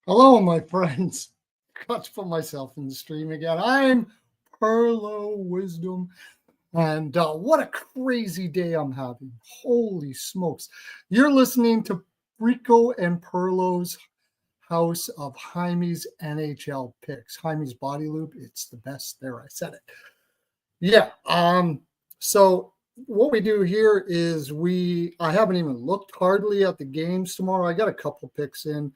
Hello, my friends. Got to put myself in the stream again. I'm Pearlo Wisdom, and what a crazy day I'm having. Holy smokes. You're listening to Rico and Pearlo's House of Hyme's NHL picks. Hyme's Body Loop, it's the best. There, I said it. Yeah. So what we do here is I haven't even looked hardly at the games tomorrow. I got a couple picks in.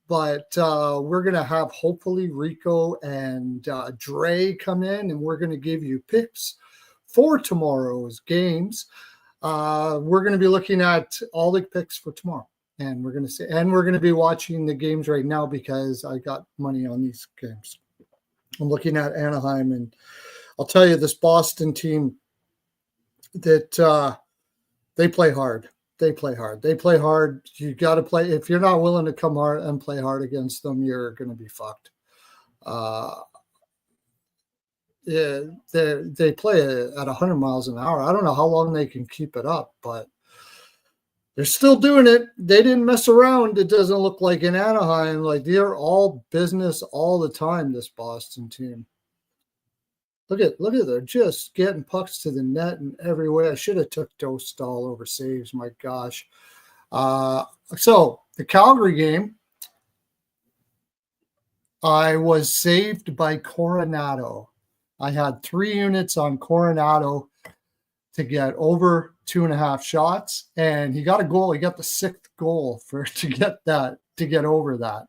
But we're going to have hopefully Rico and Dre come in, and we're going to give you picks for tomorrow's games. We're going to be looking at all the picks for tomorrow, and we're going to be watching the games right now because I got money on these games. I'm looking at Anaheim, and I'll tell you, this Boston team that they play hard. They play hard. You got to play. If you're not willing to come hard and play hard against them, you're going to be fucked. Yeah, they play at 100 miles an hour. I don't know how long they can keep it up, but they're still doing it. They didn't mess around. It doesn't look like in Anaheim. Like, they're all business all the time, this Boston team. Look at they're just getting pucks to the net in every way. I should have took Dostal over saves. My gosh. So the Calgary game, I was saved by Coronado. I had 3 units on Coronado to get over 2.5 shots, and he got a goal. He got the 6th goal to get over that.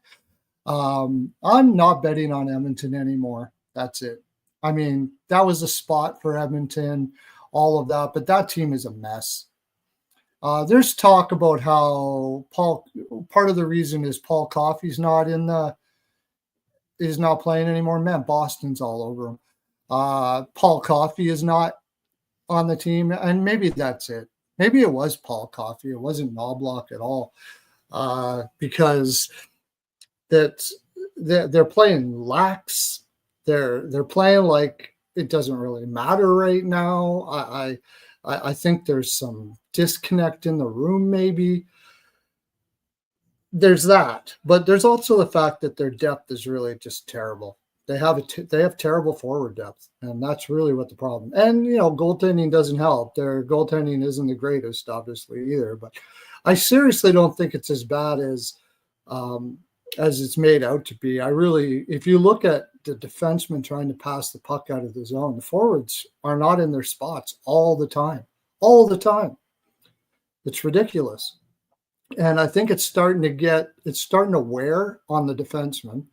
I'm not betting on Edmonton anymore. That's it. I mean, that was a spot for Edmonton, all of that, but that team is a mess. There's talk about how part of the reason is Paul Coffey's is not playing anymore. Man, Boston's all over him. Paul Coffey is not on the team, and maybe that's it. Maybe it was Paul Coffey. It wasn't Knobloch at all, because they're playing lax. They're playing like it doesn't really matter right now. I think there's some disconnect in the room, maybe. There's that, but there's also the fact that their depth is really just terrible. They have terrible forward depth, and that's really what the problem. And goaltending doesn't help. Their goaltending isn't the greatest, obviously, either. But I seriously don't think it's as bad as it's made out to be. If you look at the defensemen trying to pass the puck out of the zone, the forwards are not in their spots all the time. It's ridiculous. And I think it's starting to wear on the defensemen.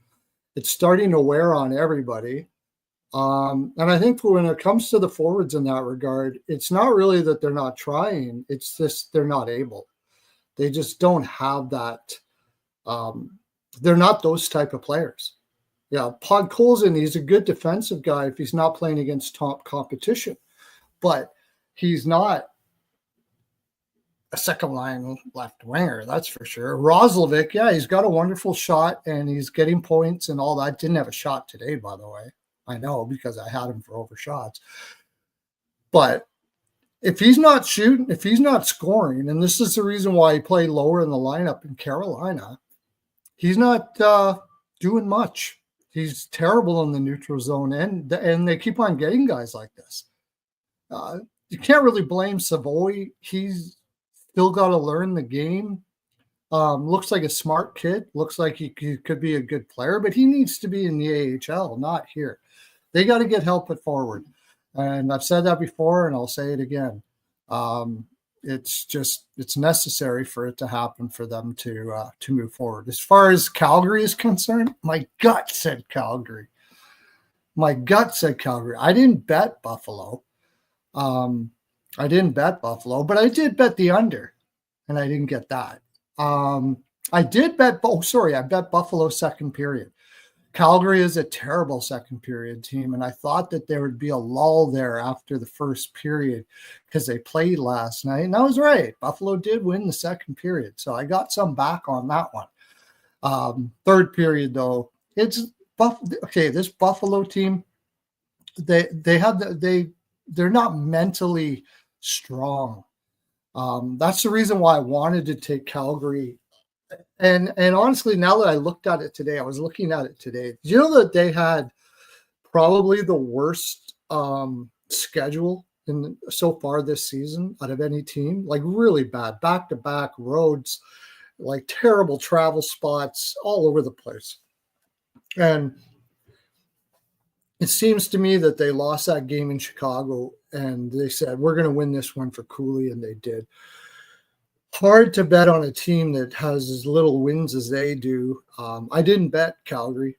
It's starting to wear on everybody. And I think when it comes to the forwards in that regard, it's not really that they're not trying. It's just they're not able. They just don't have that. They're not those type of players. Yeah, Podkolzin, he's a good defensive guy if he's not playing against top competition. But he's not a second-line left winger, that's for sure. Roslovic, yeah, he's got a wonderful shot, and he's getting points and all that. Didn't have a shot today, by the way. I know, because I had him for overshots. But if he's not shooting, if he's not scoring, and this is the reason why he played lower in the lineup in Carolina, he's not doing much. He's terrible in the neutral zone, and they keep on getting guys like this. You can't really blame Savoy. He's still got to learn the game. Looks like a smart kid. Looks like he could be a good player, but he needs to be in the AHL, not here. They got to get help at forward. And I've said that before, and I'll say it again. It's necessary for it to happen for them to move forward. As far as Calgary is concerned, my gut said Calgary. I didn't bet Buffalo. I didn't bet Buffalo, but I did bet the under, and I didn't get that. I bet Buffalo second period. Calgary is a terrible second period team, and I thought that there would be a lull there after the first period because they played last night, and I was right. Buffalo did win the second period, so I got some back on that one. Third period, though, this Buffalo team, they're not mentally strong. That's the reason why I wanted to take Calgary And honestly, now that I looked at it today, I was looking at it today. Do you know that they had probably the worst schedule so far this season out of any team? Like really bad, back-to-back roads, like terrible travel spots all over the place. And it seems to me that they lost that game in Chicago and they said, we're going to win this one for Cooley, and they did. Hard to bet on a team that has as little wins as they do. I didn't bet Calgary.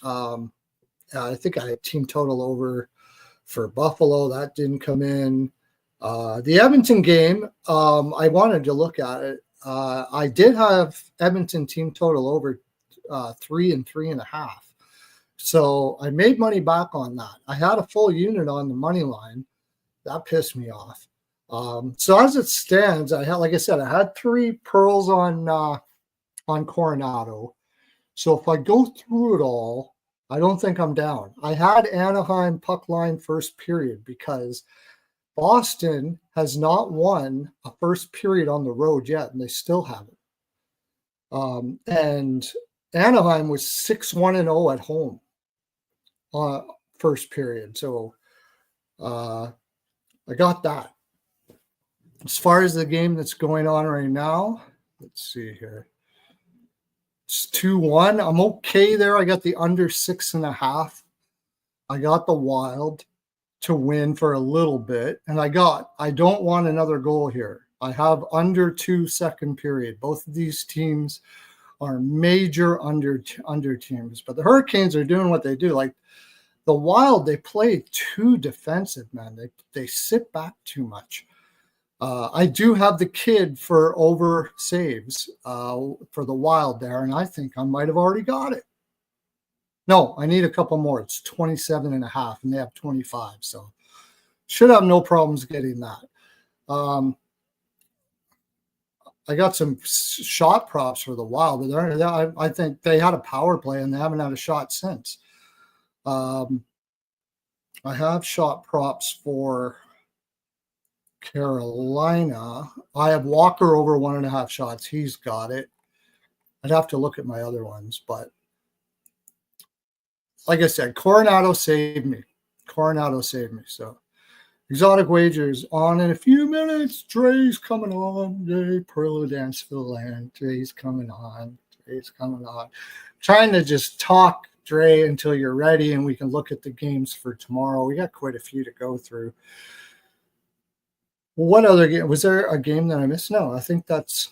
I think I had team total over for Buffalo. That didn't come in. The Edmonton game, I wanted to look at it. I did have Edmonton team total over 3 and 3.5. So I made money back on that. I had a full unit on the money line. That pissed me off. So as it stands, I had, like I said, I had 3 pearls on Coronado. So if I go through it all, I don't think I'm down. I had Anaheim puck line first period because Boston has not won a first period on the road yet, and they still haven't. And Anaheim was 6-1-0 at home first period. So I got that. As far as the game that's going on right now, let's see here. It's 2-1. I'm okay there. I got the under 6.5. I got the Wild to win for a little bit. And I don't want another goal here. I have under 2 second period. Both of these teams are major under teams. But the Hurricanes are doing what they do. Like the Wild, they play too defensive, man. They sit back too much. I do have the kid for over saves for the Wild there, and I think I might have already got it. No, I need a couple more. It's 27.5, and they have 25, so should have no problems getting that. I got some shot props for the Wild, but I think they had a power play, and they haven't had a shot since. I have shot props for Carolina. I have Walker over 1.5 shots. He's got it. I'd have to look at my other ones, but like I said, Coronado saved me. So exotic wagers on in a few minutes. Dre's coming on. Dre Pearlo dance for the land. Dre's coming on. Trying to just talk Dre until you're ready, and we can look at the games for tomorrow. We got quite a few to go through. What other game? Was there a game that I missed? No, I think that's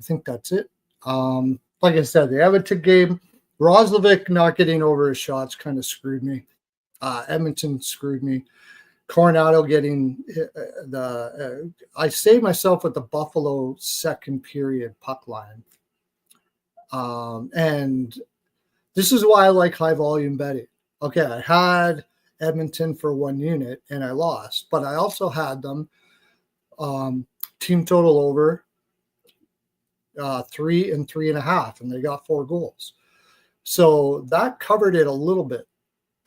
it. Like I said, the Everton game, Roslovic not getting over his shots kind of screwed me. Edmonton screwed me. Coronado getting I saved myself with the Buffalo second period puck line. And this is why I like high volume betting. Okay, I had Edmonton for 1 unit and I lost, but I also had them team total over 3 and 3.5, and they got 4 goals. So that covered it a little bit.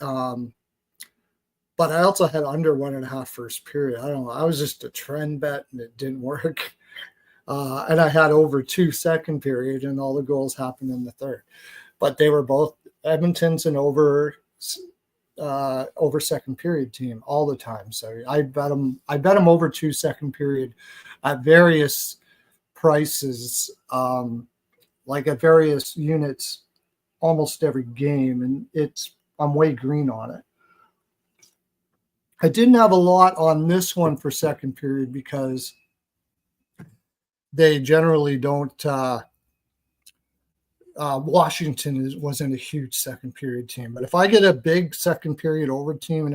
But I also had under 1.5 first period. I don't know. I was just a trend bet and it didn't work. And I had over 2 second period, and all the goals happened in the third. But they were both Edmonton's and over second period team all the time. So I bet them over 2 second period at various prices, like at various units almost every game, and I'm way green on it. I didn't have a lot on this one for second period because they generally don't Washington wasn't a huge second period team, but if I get a big second period over team and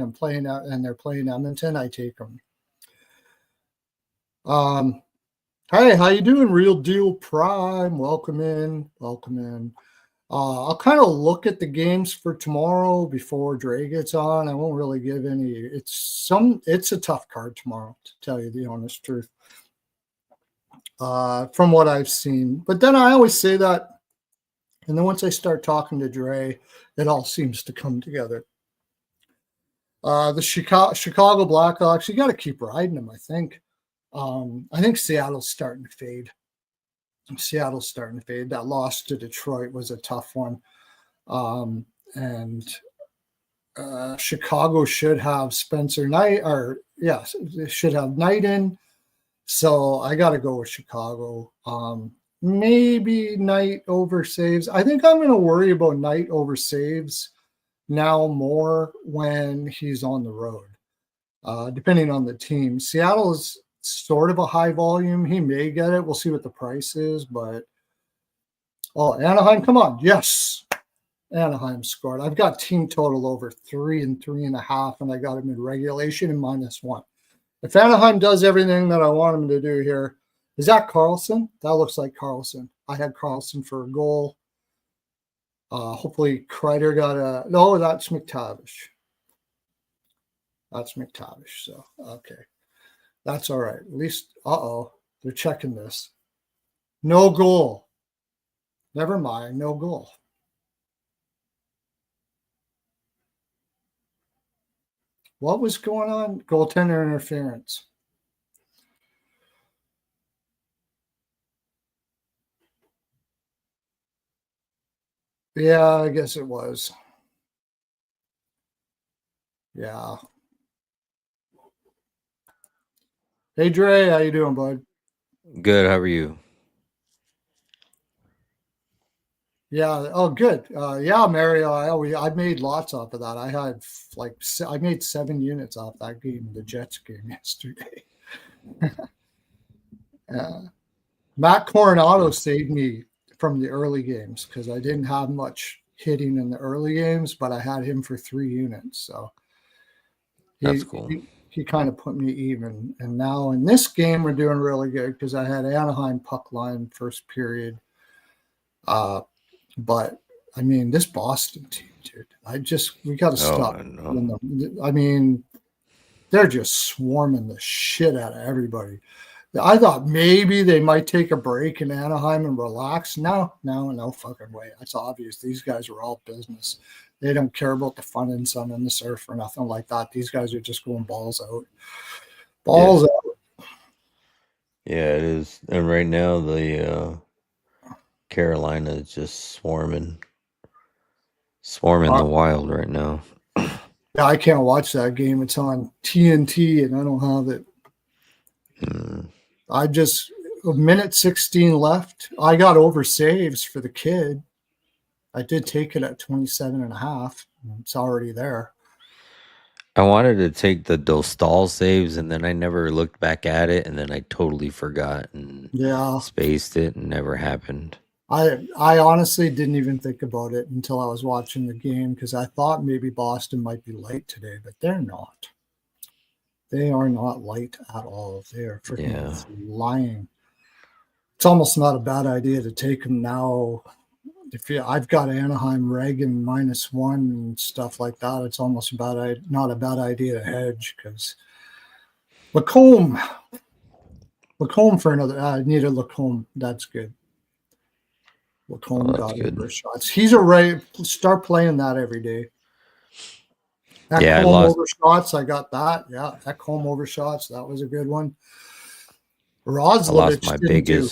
they're playing Edmonton, I take them. Hey, how you doing? Real Deal Prime, welcome in. I'll kind of look at the games for tomorrow before Dre gets on. I won't really give any. It's a tough card tomorrow, to tell you the honest truth. From what I've seen, but then I always say that. And then once I start talking to Dre, it all seems to come together. The Chicago Blackhawks, you got to keep riding them, I think. I think Seattle's starting to fade. Seattle's starting to fade. That loss to Detroit was a tough one. And Chicago should have Spencer Knight, or yes, they should have Knight in. So I got to go with Chicago. Maybe Knight over saves. I think I'm going to worry about Knight over saves now more when he's on the road, depending on the team. Seattle is sort of a high volume. He may get it. We'll see what the price is, but Anaheim, come on. Yes. Anaheim scored. I've got team total over 3 and 3.5, and I got him in regulation and -1. If Anaheim does everything that I want him to do here, is that Carlson? That looks like Carlson. I had Carlson for a goal. Hopefully Kreider got a – no, that's McTavish. That's McTavish. So, okay. That's all right. At least, they're checking this. No goal. Never mind, no goal. What was going on? Goaltender interference. Yeah, I guess it was. Yeah. Hey, Dre, how you doing, bud? Good. How are you? Yeah. Oh, good. Yeah, Mario. I made lots off of that. I had I made 7 units off that game, the Jets game yesterday. Matt Coronado saved me from the early games because I didn't have much hitting in the early games, but I had him for 3 units. So That's cool. He kind of put me even. And now in this game, we're doing really good because I had Anaheim puck line first period. But I mean, this Boston team, dude, we got to stop. I mean, they're just swarming the shit out of everybody. I thought maybe they might take a break in Anaheim and relax. No fucking way. That's obvious. These guys are all business. They don't care about the fun and sun and the surf or nothing like that. These guys are just going balls out. Out. Yeah, it is. And right now, the Carolina is just swarming the Wild right now. Yeah, I can't watch that game. It's on TNT, and I don't have it. I just a minute 16 left. I got over saves for the kid. I did take it at 27.5. It's already there. I wanted to take the Dostal saves, and then I never looked back at it, and then I totally forgot and spaced it, and never happened. I honestly didn't even think about it until I was watching the game because I thought maybe Boston might be light today, but they're not. They are not light at all. They are freaking lying. It's almost not a bad idea to take them now. I've got Anaheim reg and -1 and stuff like that. It's almost not a bad idea to hedge because Lacombe for another. I need a Lacombe. That's good. Lacombe got over shots. He's a right. Start playing that every day. Ekholm over shots. I got that. Yeah, Ekholm over shots. That was a good one. Roslovich didn't do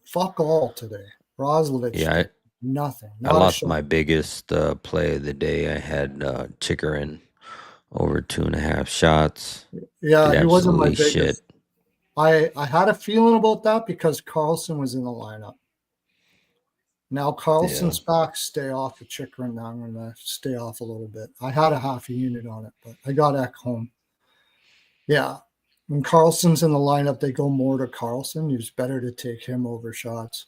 fuck all today. Roslovich did nothing. I lost my biggest play of the day. I had Chikrin over 2.5 shots. Yeah, he wasn't my biggest. Shit. I had a feeling about that because Carlson was in the lineup. Now Carlson's back. Stay off the Chikrin. Now I'm going to stay off a little bit. I had a half a unit on it, but I got Ekholm. Yeah. When Carlson's in the lineup, they go more to Carlson. It's better to take him over shots.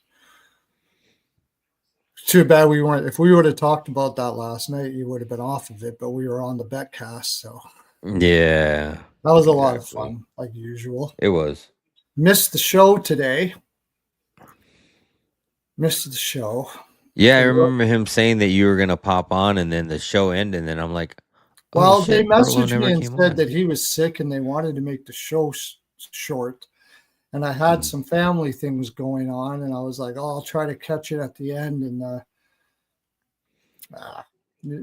Too bad we weren't. If we would have talked about that last night, you would have been off of it, but we were on the betcast, so. Yeah. That was a lot of fun, like usual. It was. Missed the show today. Missed the show. Yeah, I remember him saying that you were going to pop on, and then the show ended, and then I'm like, well, they messaged me and said that he was sick and they wanted to make the show short. And I had some family things going on, and I was like, I'll try to catch it at the end. And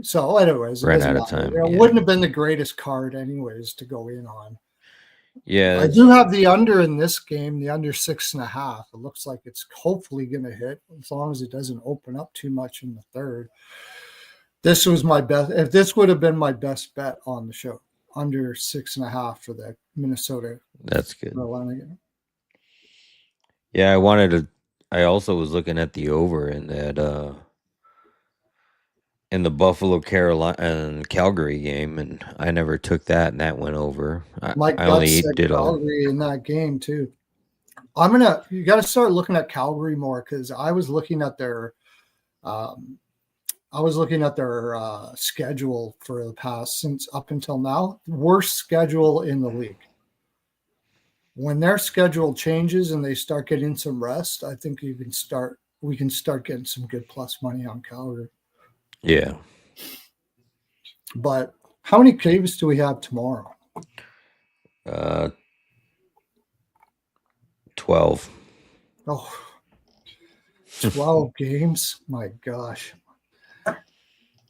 so anyways, ran out of time. It wouldn't have been the greatest card anyways to go in on. Yeah, I do have the under in this game, the under 6.5. It looks like it's hopefully going to hit as long as it doesn't open up too much in the third. This was my best. If this would have been my best bet on the show, under 6.5 for the Minnesota. That's good. Carolina game. Yeah, I also was looking at the over in that in the Buffalo Carolina and Calgary game, and I never took that, and that went over. My I gut only said did Calgary in that game too. You got to start looking at Calgary more because I was looking at their schedule for the past since up until now, worst schedule in the league. When their schedule changes and they start getting some rest, I think we can start getting some good plus money on Calgary. Yeah. But how many games do we have tomorrow? 12. Oh, 12 games? My gosh.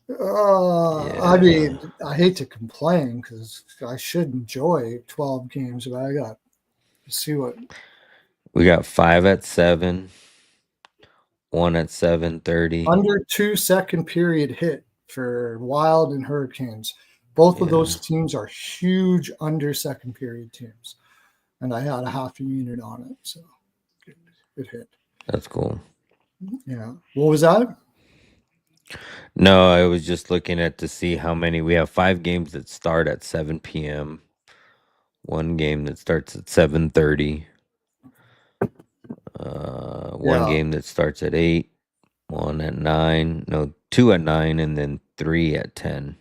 I mean, I hate to complain because I should enjoy 12 games, but I got to see what. We got 5 at 7, 1 at 7:30. Under 2 second period hit for Wild and Hurricanes. Both of those teams are huge under second period teams. And I had a half a unit on it, so it hit. That's cool. Yeah. What was that? No, I was just looking at to see how many. We have 5 games that start at 7 p.m. 1 game that starts at 7:30. One game that starts at 8. 1 at 9. No, 2 at 9, and then 3 at 10.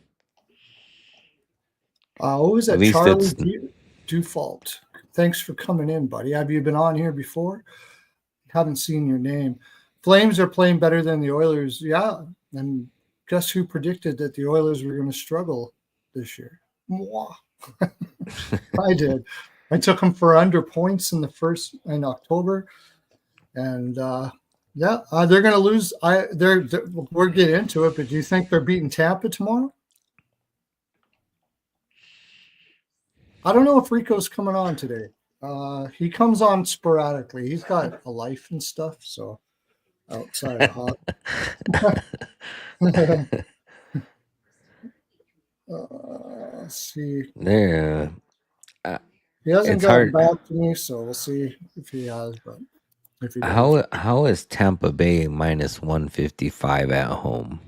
What was that? At least Charlie Default. Thanks for coming in, buddy. Have you been on here before? Haven't seen your name. Flames are playing better than the Oilers. Yeah. And guess who predicted that the Oilers were going to struggle this year? Moi. I did. I took them for under points in October. And they're going to lose. We're getting into it, but do you think they're beating Tampa tomorrow? I don't know if Rico's coming on today. He comes on sporadically. He's got a life and stuff, so outside of hot. Let's see. There. He hasn't gotten back to me, so we'll see if he has. But if he does. How is Tampa Bay minus 155 at home?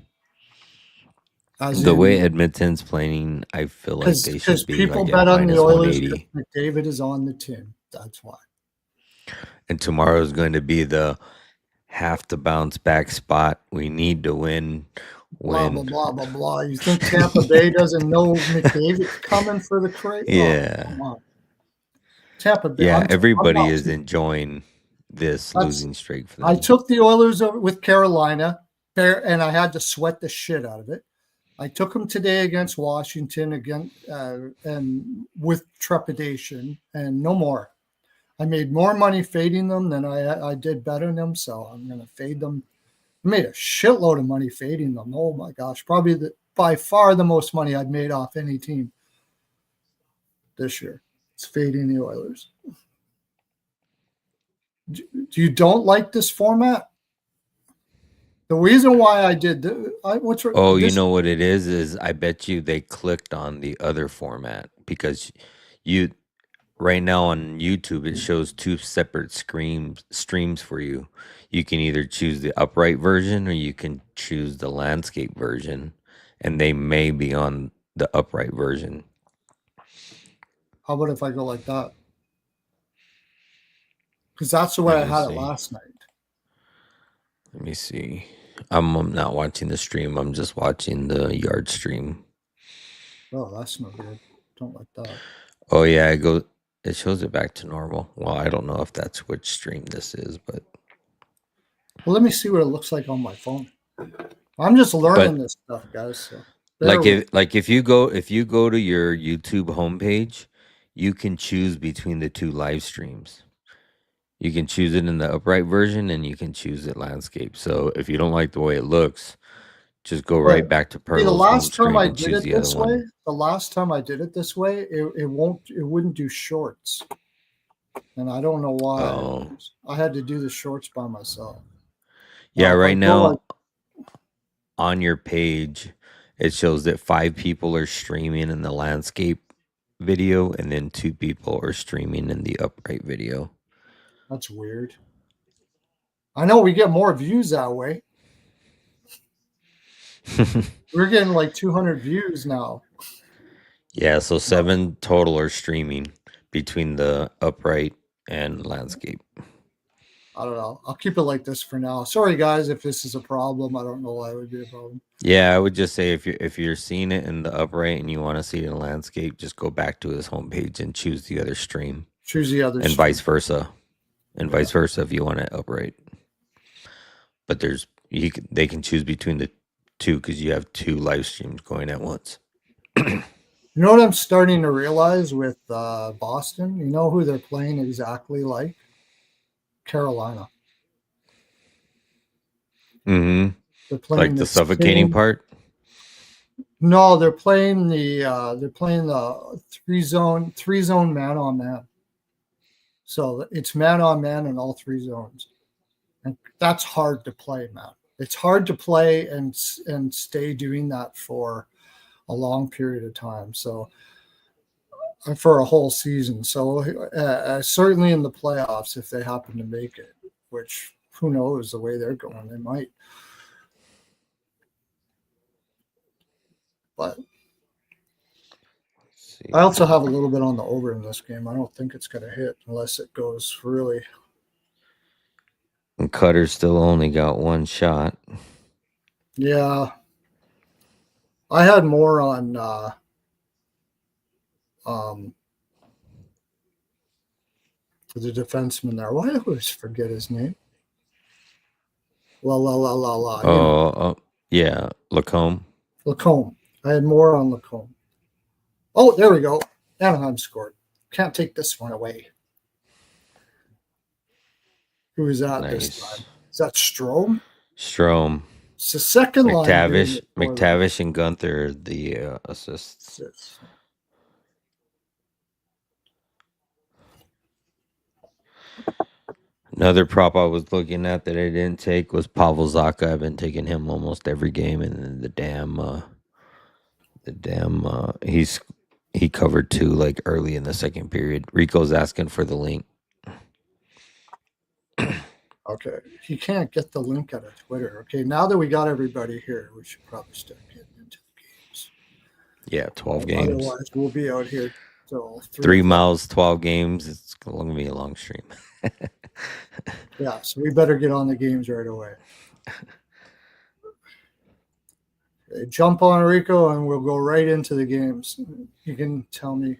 The way Edmonton's playing, I feel like they should be people like bet on the Oilers. McDavid is on the tin. That's why. And tomorrow is going to be the have to bounce back spot. We need to win. Blah blah blah blah blah. You think Tampa Bay doesn't know McDavid's coming for the crate? Yeah. Oh, come on. Tampa Bay. Yeah, everybody is enjoying this losing streak for them. I took the Oilers over with Carolina, and I had to sweat the shit out of it. I took them today against Washington and with trepidation and no more. I made more money fading them than I did betting them, so I'm going to fade them. I made a shitload of money fading them. Oh my gosh, probably by far the most money I've made off any team this year. It's fading the Oilers. You don't like this format? The reason why I did you know what it is I bet you they clicked on the other format because right now on YouTube it shows 2 separate streams for you. You can either choose the upright version or you can choose the landscape version, and they may be on the upright version. How about if I go like that? Because that's the way I had it last night. Let me see. I'm not watching the stream. I'm just watching the yard stream. Oh, that's no good. Don't like that. Oh yeah, it shows it back to normal. Well, I don't know if that's which stream this is, but well, let me see what it looks like on my phone. I'm just learning this stuff, guys. So if you go to your YouTube homepage, you can choose between the 2 live streams. You can choose it in the upright version and you can choose it landscape. So if you don't like the way it looks, Just go But right back to see, the Pearlo's home last time screen I and did choose it the other this way, one. it wouldn't do shorts, and I don't know why. Oh, I had to do the shorts by myself. yeah. Now, if I Right go like now on your page, it shows that 5 people are streaming in the landscape video, and then 2 people are streaming in the upright video. that's weird. I know we get more views that way. We're getting like 200 views now. Yeah, so 7 total are streaming between the upright and landscape. I don't know. I'll keep it like this for now. Sorry, guys, if this is a problem. I don't know why it would be a problem. Yeah, I would just say if you're seeing it in the upright and you want to see it in landscape, just go back to his homepage and choose the other stream, Choose the other and stream. vice versa, Yeah. if you want it upright. But they can choose between the two because you have 2 live streams going at once. You know what I'm starting to realize with Boston? You know who they're playing exactly like? Carolina. Mm-hmm. They're playing Like the the suffocating same. part. No, they're playing the three zone man on man. So it's man on man in all 3 zones, and that's hard to play, man. It's hard to play and stay doing that for a long period of time. So for a whole season. So certainly in the playoffs, if they happen to make it, which who knows the way they're going, they might. But Let's see. I also have a little bit on the over in this game. I don't think it's going to hit unless it goes really. And Cutter still only got 1 shot. Yeah, I had more on um, the defenseman there. Why do I always forget his name? La la la la la. You know, Yeah, Lacombe. Lacombe. I had more on Lacombe. Oh, there we go. Anaheim scored. Can't take this one away. Who is that this Nice. time? Is that Strome? Strom, It's the second line doing McTavish, it for them. McTavish, and Gunther are the assists. Another prop I was looking at that I didn't take was Pavel Zaka. I've been taking him almost every game, and then he covered 2 like early in the second period. Rico's asking for the link. Okay. He can't get the link out of Twitter. Okay. Now that we got everybody here, we should probably start getting into the games. Yeah, 12 games. Otherwise, we'll be out here till 3 miles, 12 games. It's going to be a long stream. Yeah. So we better get on the games right away. Okay, jump on Rico and we'll go right into the games. You can tell me.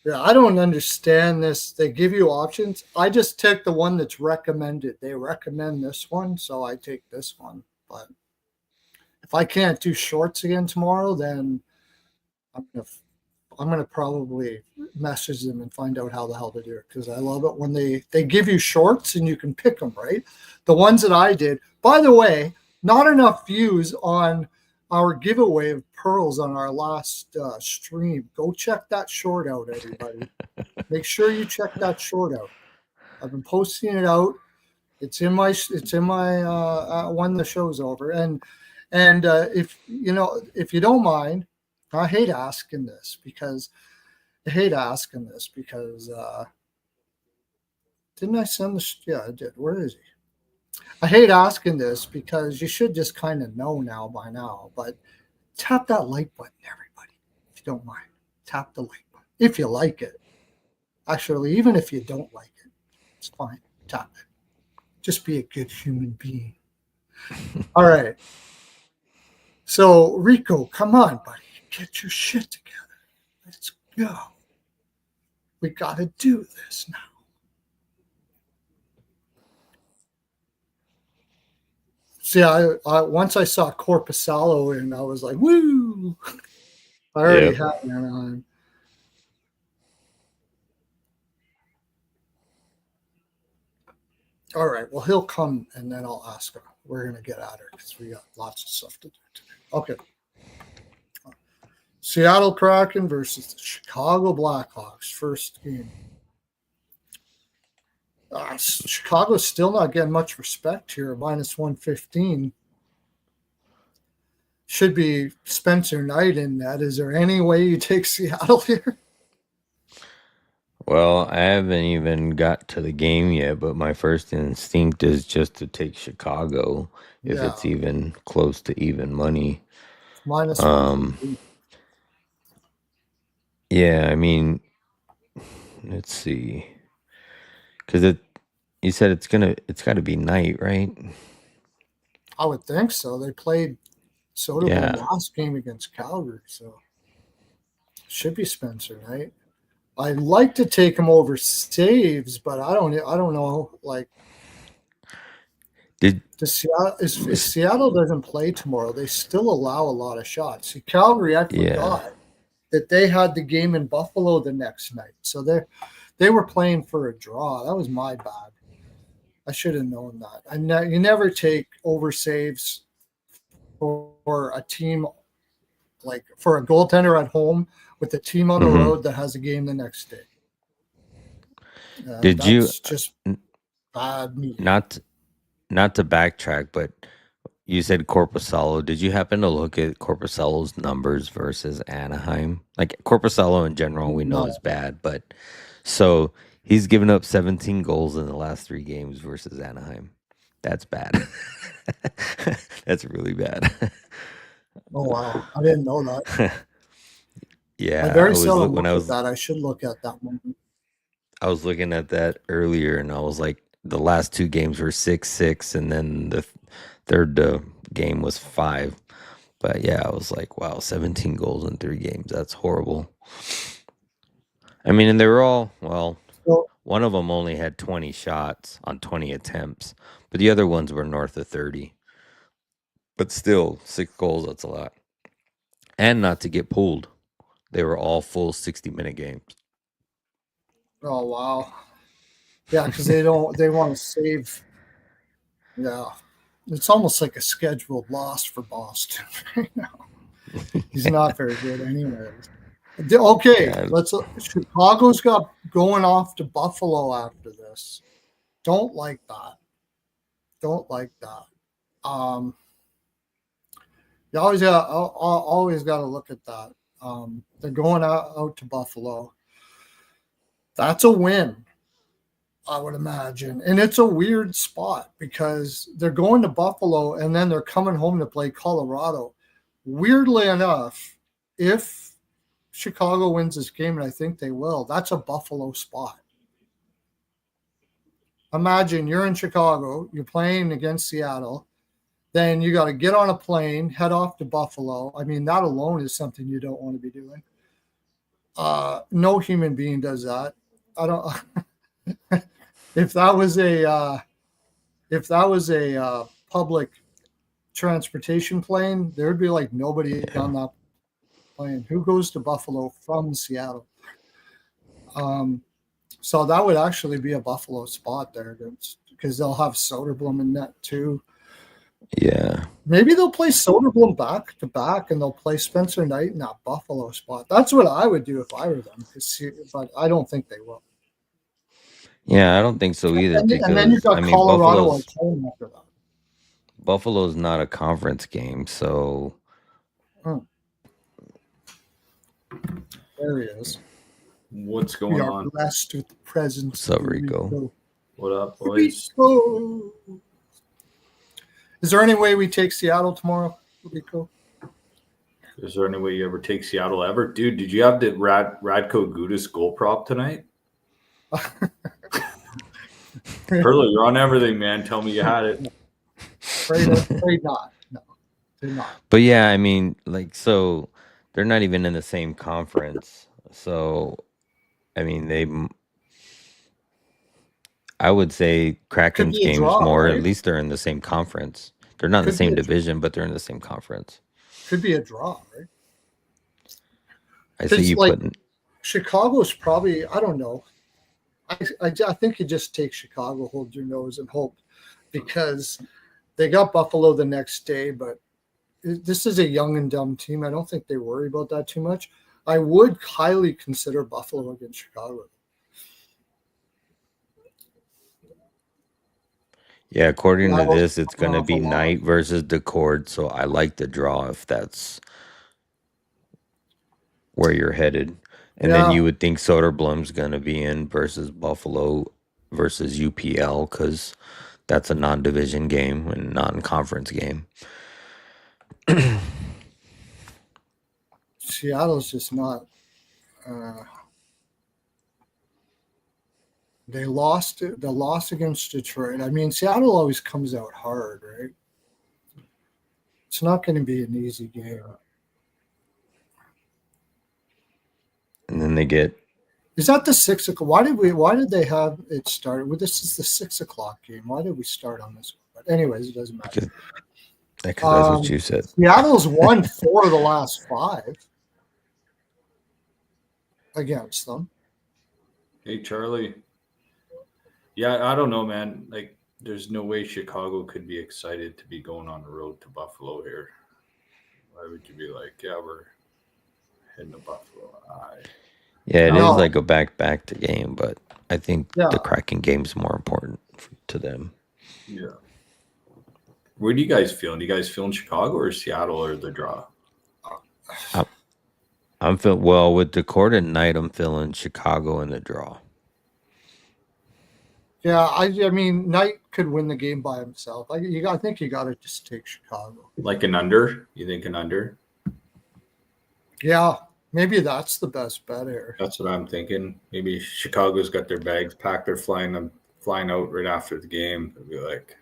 Yeah, I don't understand this. They give you options. I just take the one that's recommended. They recommend this one, so I take this one. But if I can't do shorts again tomorrow, then I'm gonna probably message them and find out how the hell to do it, because I love it when they give you shorts and you can pick them, right? The ones that I did, by the way, not enough views on our giveaway of pearls on our last stream. Go check that short out, everybody. Make sure you check that short out. I've been posting it out. It's in my when the show's over. And if you don't mind, I hate asking this because didn't I send this? Yeah, I did. Where is he? I hate asking this because you should just kind of know now by now, but tap that like button, everybody. If you don't mind, tap the like button. If you like it. Actually, even if you don't like it, it's fine. Tap it. Just be a good human being. All right. So, Rico, come on, buddy. Get your shit together. Let's go. We got to do this now. See, I once I saw Corpusalo and I was like, woo! I already had Anaheim. All right. Well, he'll come and then I'll ask him. We're going to get at her because we got lots of stuff to do today. Okay. Seattle Kraken versus the Chicago Blackhawks. First game. Chicago's still not getting much respect here. Minus 115. Should be Spencer Knight in that. Is there any way you take Seattle here? Well, I haven't even got to the game yet, but my first instinct is just to take Chicago if Yeah. it's even close to even money. Minus 115. Yeah, I mean, let's see, because you said it's got to be night, right? I would think so. They played Soderblom Yeah. last game against Calgary, so should be Spencer Knight. I'd like to take him over saves, but I don't know. Like, if Seattle doesn't play tomorrow, they still allow a lot of shots. See, Calgary, I forgot that they had the game in Buffalo the next night, so they were playing for a draw. That was my bad. I should have known that. You never take over saves for a team, like for a goaltender at home with a team on the road that has a game the next day. That's just bad news. Not to backtrack, but you said Korpisalo. Did you happen to look at Korpisalo's numbers versus Anaheim? Like Korpisalo in general, we know is bad, but so he's given up 17 goals in the last 3 games versus Anaheim. That's bad. That's really bad. Oh wow, I didn't know that. Yeah, I very seldom look at that. I should look at that one. I was looking at that earlier, and I was like, the last 2 games were 6-6, and then the third game was 5. But yeah, I was like, wow, 17 goals in 3 games. That's horrible. I mean, and they were all, well, one of them only had 20 shots on 20 attempts, but the other ones were north of 30. But still, 6 goals, that's a lot. And not to get pulled. They were all full 60-minute games. Oh, wow. Yeah, because they want to save. Yeah. It's almost like a scheduled loss for Boston right now. He's not very good anyways. Okay, Chicago's got going off to Buffalo after this. Don't like that. You always got to look at that. They're going out to Buffalo. That's a win, I would imagine. And it's a weird spot because they're going to Buffalo and then they're coming home to play Colorado. Weirdly enough, if Chicago wins this game, and I think they will, that's a Buffalo spot. Imagine you're in Chicago, you're playing against Seattle, then you got to get on a plane, head off to Buffalo. I mean, that alone is something you don't want to be doing. No human being does that. I don't. If that was a public transportation plane, there would be like nobody on that plane. Who goes to Buffalo from Seattle? So that would actually be a Buffalo spot there because they'll have Soderblom in net too. Yeah. Maybe they'll play Soderblom back to back and they'll play Spencer Knight in that Buffalo spot. That's what I would do if I were them, but I don't think they will. Yeah, I don't think so either. And then you've got Colorado at home after that. Buffalo's not a conference game, so. There he is. What's going on? We are blessed with the presence. What's up, Rico? What up, boys? Rico. Is there any way we take Seattle tomorrow, Rico? Is there any way you ever take Seattle ever? Dude, did you have the Radko Gudas goal prop tonight? Pearlo, you're on everything, man. Tell me you had it. Afraid not. No, they're not. But yeah, I mean, like, so they're not even in the same conference. So, I mean, I would say Kraken's game's more. Right? At least they're in the same conference. They're not in the same division, but they're in the same conference. Could be a draw, right? I see you putting. Chicago's probably, I don't know. I think you just take Chicago, hold your nose, and hope, because they got Buffalo the next day. But this is a young and dumb team. I don't think they worry about that too much. I would highly consider Buffalo against Chicago. Yeah, according to Seattle's this, it's going to off a be lot. Knight versus Decord, so I like the draw if that's where you're headed. And then Yeah. you would think Soderblom's going to be in versus Buffalo versus UPL because that's a non-division game and non-conference game. Seattle's just not. They lost. The loss against Detroit. I mean, Seattle always comes out hard, right? It's not going to be an easy game. And then they get Is that the 6 o'clock? Why did they have it started? Well, this is the 6 o'clock game. Why did we start on this one? But anyways, it doesn't matter. because that's what you said. Seattle's won 4 of the last 5 against them. Hey, Charlie. Yeah, I don't know, man. Like, there's no way Chicago could be excited to be going on the road to Buffalo here. Why would you be like, yeah, we're heading to Buffalo? Yeah, it No. is like a back to game, but I think Yeah. the Kraken game's more important to them. Yeah. Where do you guys feel? Do you guys feel in Chicago or Seattle or the draw? I'm feeling well with Decord at night. I'm feeling Chicago in the draw. Yeah, I mean, Knight could win the game by himself. I think you got to just take Chicago. Like an under? You think an under? Yeah, maybe that's the best bet here. That's what I'm thinking. Maybe Chicago's got their bags packed. They're flying out right after the game. They'll be like,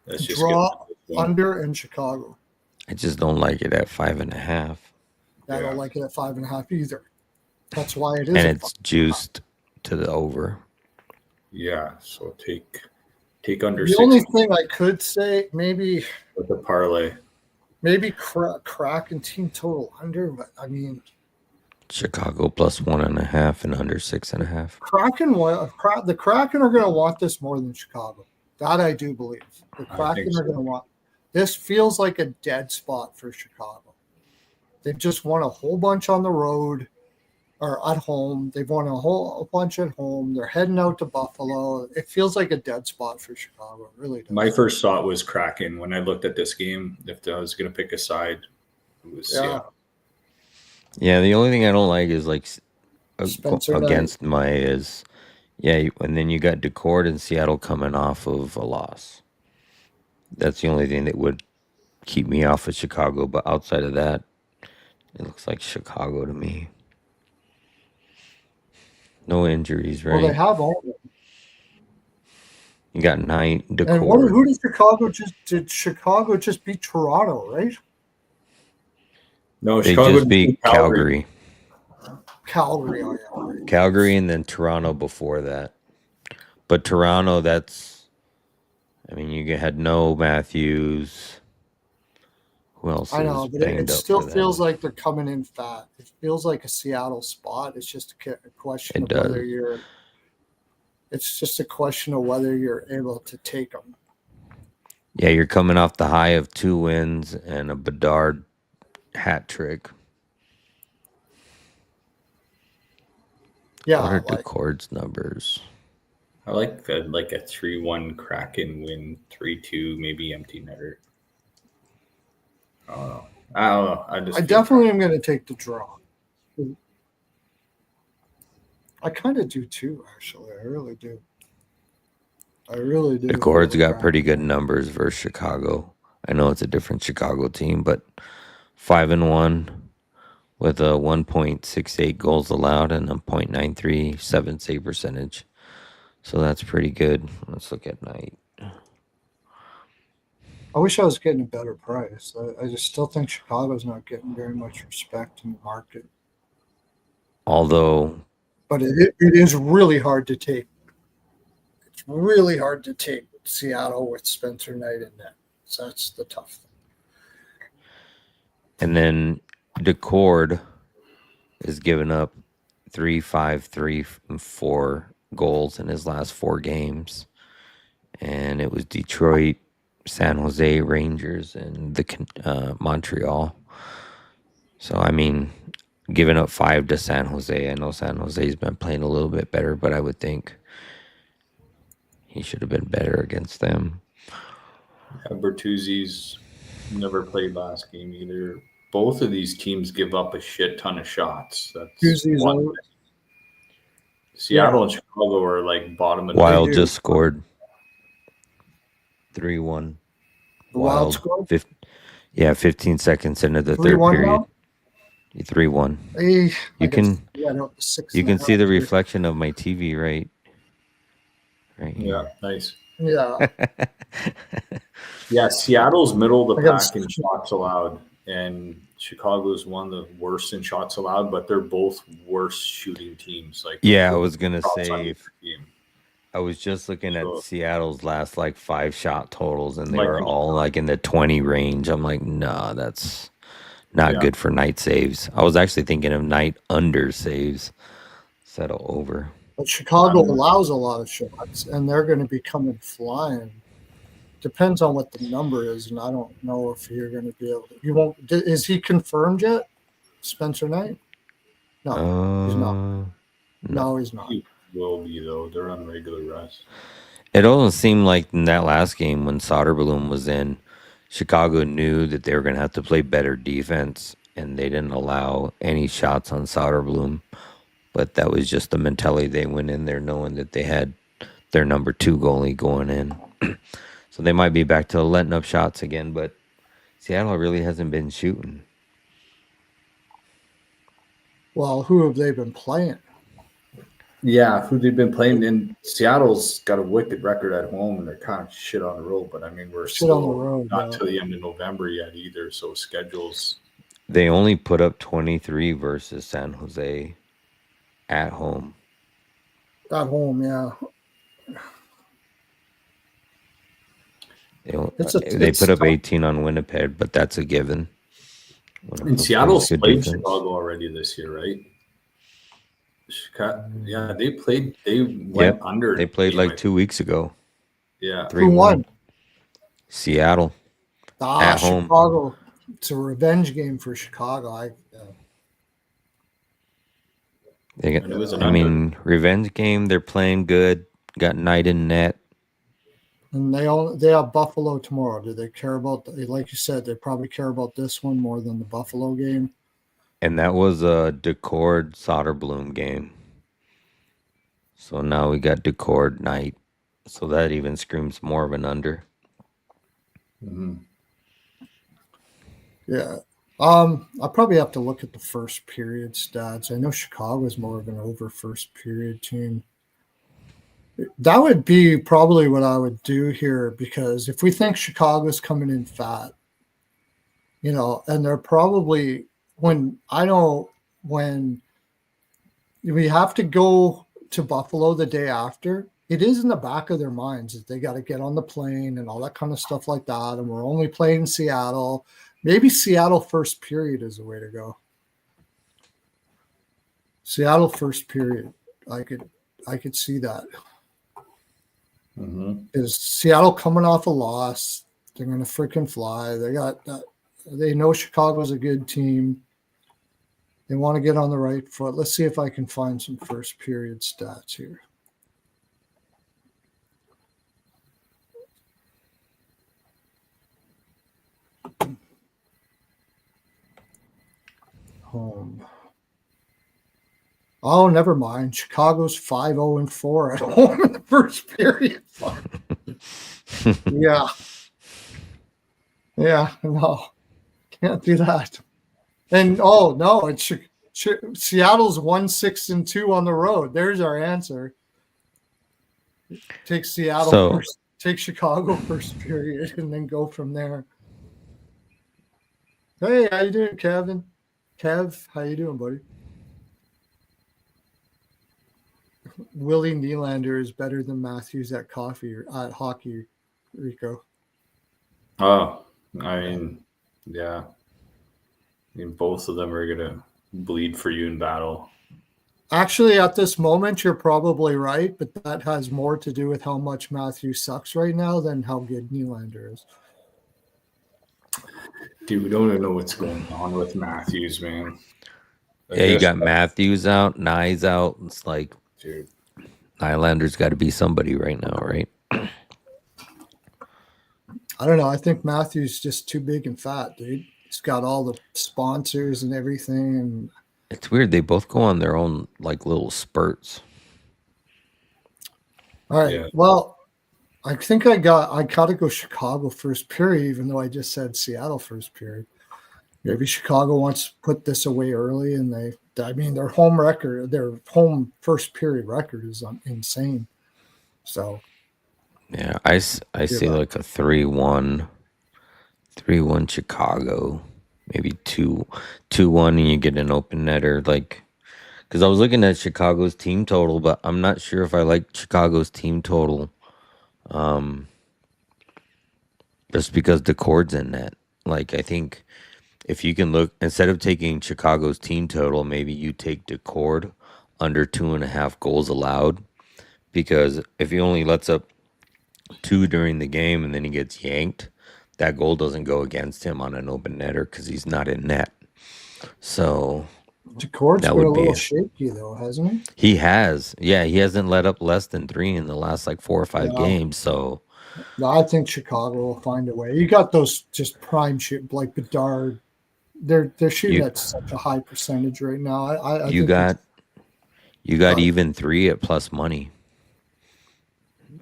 let's just Draw get this one. under in Chicago. I just don't like it at 5.5. I don't like it at 5.5 either. That's why it is. And it's juiced to the over. Yeah, so take under The 6 only thing I could say, maybe with the parlay. Kraken team total under, but I mean, Chicago plus 1.5 and under 6.5. the Kraken are going to want this more than Chicago. That I do believe. The Kraken are going to want. This feels like a dead spot for Chicago. They've just won a whole bunch on the road or at home. They've won a bunch at home. They're heading out to Buffalo. It feels like a dead spot for Chicago. It really does. My first thought was Kraken when I looked at this game. If I was going to pick a side, it was Seattle. Yeah, the only thing I don't like is like Spencer against my is and then you got Decord and Seattle coming off of a loss. That's the only thing that would keep me off of Chicago. But outside of that, it looks like Chicago to me. No injuries, right? Well, they have all of them. You got Knight, And Decord. who did Chicago just beat Toronto, right? No, They Chicago just beat Calgary. Calgary, oh yeah. Right. Calgary and then Toronto before that. But Toronto, you had no Matthews. Who else? I know, but banged it up still for feels them? like they're coming in fat. It feels like a Seattle spot. It's just a question It of whether does. you're. It's just a question of whether you're able to take them. Yeah, you're coming off the high of 2 wins and a Bedard hat trick. Yeah, What are like, Decord's numbers? I like a 3-1 Kraken win, 3-2 maybe empty netter. I don't know. I definitely am going to take the draw. I kind of do too, actually. I really do. Decord's got pretty good numbers versus Chicago. I know it's a different Chicago team, but 5-1 with a 1.68 goals allowed and a .937 save percentage. So that's pretty good. Let's look at Knight. I wish I was getting a better price. I just still think Chicago's not getting very much respect in the market. Although, But it is really hard to take. It's really hard to take Seattle with Spencer Knight in net. So that's the tough thing. and then Decord is giving up 3, 5, 3, and 4 goals in his last 4 games. And it was Detroit, San Jose, Rangers, and the Montreal. So, I mean, giving up 5 to San Jose. I know San Jose's been playing a little bit better, but I would think he should have been better against them. Bertuzzi's never played last game either. Both of these teams give up a shit ton of shots. That's Bertuzzi's one out. thing. Seattle and Chicago are like bottom of the Wild do. just scored 3-1. The Wild scored? 15 seconds into the third 3-1 period. now? 3-1. I You guess, can yeah, no, 6 you and a can see half the here. reflection of my TV right Yeah, here. nice. Yeah. Yeah, Seattle's middle of I the gotta pack in shots allowed, and Chicago's one of the worst in shots allowed, but they're both worst shooting teams. Like, Yeah, I was gonna shots on say. either team. I was just looking at So- Seattle's last like 5 shot totals, and they Like were in all like in the 20 range. I'm like, nah, that's not Yeah. good for night saves. I was actually thinking of night under saves instead of over. But Chicago allows a lot of shots, and they're going to be coming flying. Depends on what the number is, and I don't know if you're going to be able to. You won't. Is he confirmed yet, Spencer Knight? No, he's not. No, he's not. He will be though. They're on regular rest. It doesn't seem like in that last game when Soderblom was in, Chicago knew that they were going to have to play better defense, and they didn't allow any shots on Soderblom. But that was just the mentality they went in there knowing that they had their number 2 goalie going in. So they might be back to letting up shots again, but Seattle really hasn't been shooting. Well, who have they been playing? Yeah, who they've been playing in Seattle's got a wicked record at home, and they're kind of shit on the road. But I mean, we're Shit on the still road, not yeah. to the end of November yet either. So schedules. They only put up 23 versus San Jose at home. At home, yeah. They put up 18 on Winnipeg, but that's a given. And Seattle's good played defense. Chicago already this year, right? Yeah, they played. They went under. They played anyway. like 2 weeks ago. Yeah. 3-1. Who won? Seattle. At home. Chicago. It's a revenge game for Chicago. And it was an I mean, revenge game. They're playing good. Got Knight in net. And they have Buffalo tomorrow. Do they care about, like you said, they probably care about this one more than the Buffalo game? And that was a Decord Soderblom game. So now we got Decord Knight. So that even screams more of an under. Mm-hmm. Yeah. I'll probably have to look at the first period stats. I know Chicago's more of an over first period team. That would be probably what I would do here, because if we think Chicago's coming in fat, and they're probably when we have to go to Buffalo the day after, it is in the back of their minds that they got to get on the plane and all that kind of stuff like that. And we're only playing Seattle. Maybe Seattle first period is the way to go. Seattle first period. I could see that. Mm-hmm. Is Seattle coming off a loss? They're going to freaking fly. They know Chicago's a good team. They want to get on the right foot. Let's see if I can find some first period stats here. Home. Oh, never mind. Chicago's 5-0-4 at home in the first period. Yeah. Yeah, no. Can't do that. And no, it's Seattle's 1-6-2 on the road. There's our answer. Take Seattle first, take Chicago first period, and then go from there. Hey, how you doing, Kevin? Kev, how you doing, buddy? Willie Nylander is better than Matthews at hockey, Rico. Oh, I mean, yeah. I mean, both of them are gonna bleed for you in battle. Actually, at this moment, you're probably right, but that has more to do with how much Matthews sucks right now than how good Nylander is. Dude, we don't even know what's going on with Matthews, man. Yeah, you got Matthews out, Nye's out. It's like, dude, Nylander's got to be somebody right now, right? I don't know. I think Matthews is just too big and fat, dude. He's got all the sponsors and everything, and It's weird. They both go on their own like little spurts. all right. Yeah. Well, I think I gotta go Chicago first period, even though I just said Seattle first period. Maybe Chicago wants to put this away early, and their home record, their home first period record is insane. So Yeah, I see like a 3-1 Chicago, maybe 2-1, and you get an open netter. Like, because I was looking at Chicago's team total, but I'm not sure if I like Chicago's team total. Just because the chord's in that. Like, I think if you can look, instead of taking Chicago's team total, maybe you take the chord under 2.5 goals allowed. Because if he only lets up 2 during the game and then he gets yanked, that goal doesn't go against him on an open netter because he's not in net. So Decord's that been a would be little shaky though, hasn't he? he has. Yeah, he hasn't let up less than 3 in the last like 4 or 5 Yeah. games. So No, I think Chicago will find a way. You got those just prime shit like Bedard. They're shooting at such a high percentage right now. I you think got even 3 at plus money.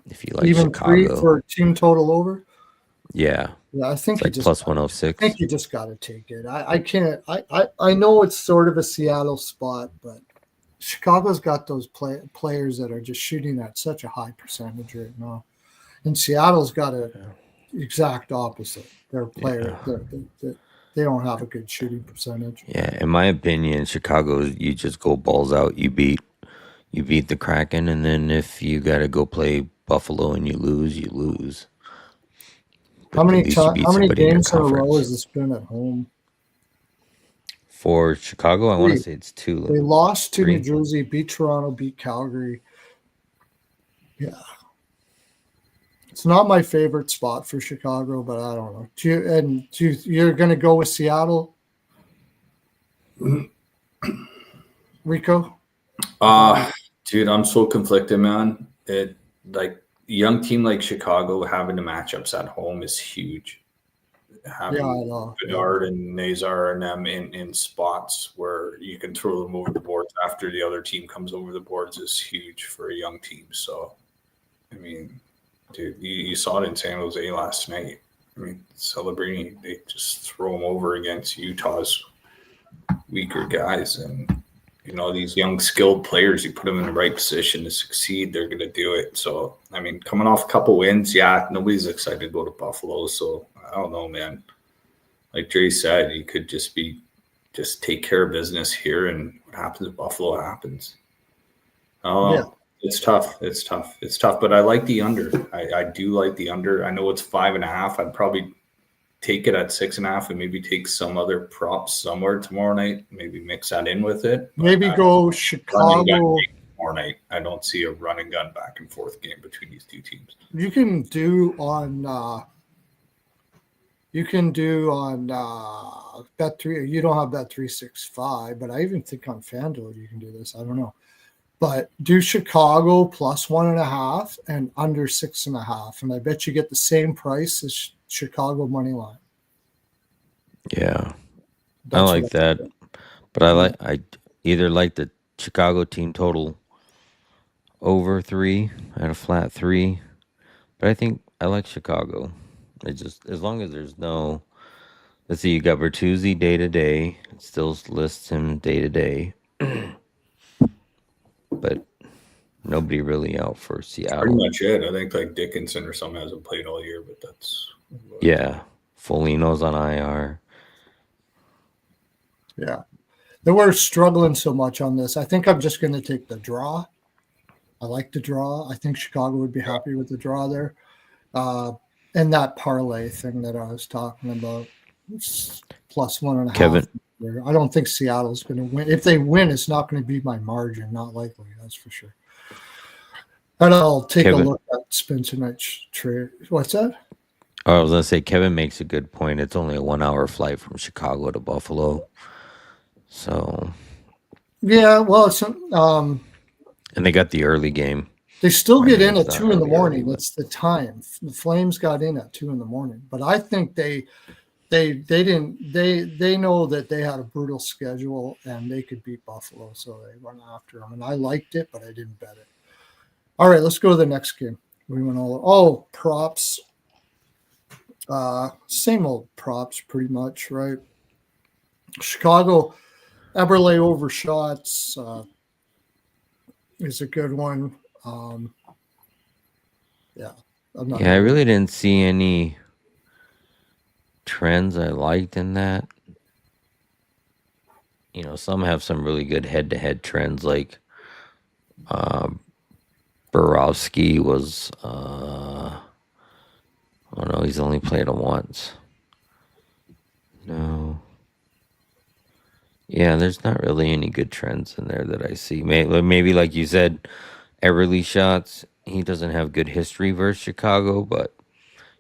If you like even Chicago. 3 for team total over. Yeah. Yeah, I think It's like plus 106. I think you just got to take it. I can't. I know it's sort of a Seattle spot, but Chicago's got those players that are just shooting at such a high percentage right now, and Seattle's got a exact opposite. Their player, they don't have a good shooting percentage. Yeah, in my opinion, Chicago, you just go balls out. You beat the Kraken, and then if you got to go play Buffalo and you lose, you lose. How many games in a row has this been at home? For Chicago, I want to say it's 2. They lost to 3. New Jersey, beat Toronto, beat Calgary. Yeah. It's not my favorite spot for Chicago, but I don't know. You're going to go with Seattle? Rico? Dude, I'm so conflicted, man. It like young team like Chicago having the matchups at home is huge. Having I know. Bedard and Nazar and them in spots where you can throw them over the boards after the other team comes over the boards is huge for a young team. So, I mean, dude, you saw it in San Jose last night. I mean, Celebrini, they just throw them over against Utah's weaker guys. And, you know, these young skilled players, you put them in the right position to succeed, they're going to do it. So, I mean, coming off a couple wins, yeah, nobody's excited to go to Buffalo. So, I don't know, man. Like Dre said, you could just take care of business here, and what happens at Buffalo happens. It's tough. It's tough. But I like the under. I do like the under. I know it's 5.5. I'd probably take it at 6.5 and maybe take some other props somewhere tomorrow night. Maybe mix that in with it. But maybe go Chicago tomorrow night. I don't see a run and gun back and forth game between these two teams. You can do on Bet3. You don't have Bet365, but I even think on FanDuel you can do this. I don't know. But do Chicago plus 1.5 and under 6.5. And I bet you get the same price as Chicago money line. Yeah. I like that. But I either like the Chicago team total over 3 at a flat 3. But I think I like Chicago. It just, as long as there's no, let's see, you got Bertuzzi day to day. It still lists him day to day. But nobody really out for Seattle. Pretty much it. I think like Dickinson or something hasn't played all year, but that's. Yeah. Foligno's on IR. Yeah. They were struggling so much on this. I think I'm just going to take the draw. I like the draw. I think Chicago would be happy with the draw there. And that parlay thing that I was talking about, it's plus 1.5. I don't think Seattle's going to win. If they win, it's not going to be by margin. Not likely, that's for sure. And I'll take a look at Spencer Knight's trade. What's that? I was going to say, Kevin makes a good point. It's only a 1 hour flight from Chicago to Buffalo. So. Yeah, well, it's and they got the early game. They still get in at 2 in the morning. That's the time. The Flames got in at 2 in the morning. But I think they know that they had a brutal schedule and they could beat Buffalo, so they went after them. And I liked it, but I didn't bet it. All right, let's go to the next game. We went all props. Same old props, pretty much, right? Chicago, Eberle over shots is a good one. I really didn't see any trends I liked in that. You know, some have some really good head-to-head trends, like Borowski was oh no, he's only played him once. No. Yeah, there's not really any good trends in there that I see. Maybe like you said, Everly shots. He doesn't have good history versus Chicago, but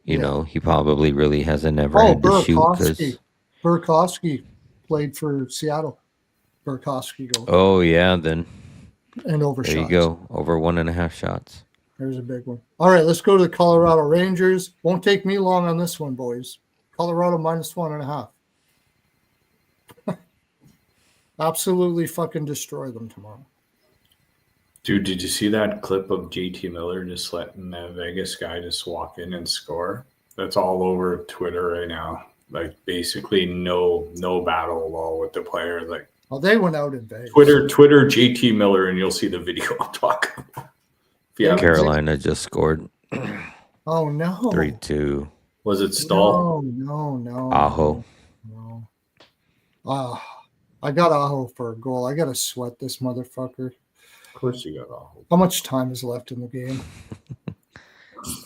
you know, he probably really hasn't ever had to shoot. Because Burakovsky played for Seattle. Burakovsky goal. Oh yeah, then and over there shots. You go, over 1.5 shots. There's a big one. All right, let's go to the Colorado Rangers. Won't take me long on this one, boys. Colorado -1.5. Absolutely fucking destroy them tomorrow. Dude, did you see that clip of JT Miller just letting that Vegas guy just walk in and score? That's all over Twitter right now. Like basically no battle at all with the player. Like, well, they went out in Vegas. Twitter JT Miller, and you'll see the video I'm talking about. Carolina just scored. Oh no! 3-2. Was it Stahl? No. Aho. No. I got Aho for a goal. I got to sweat this motherfucker. Of course you got Aho. How much time is left in the game?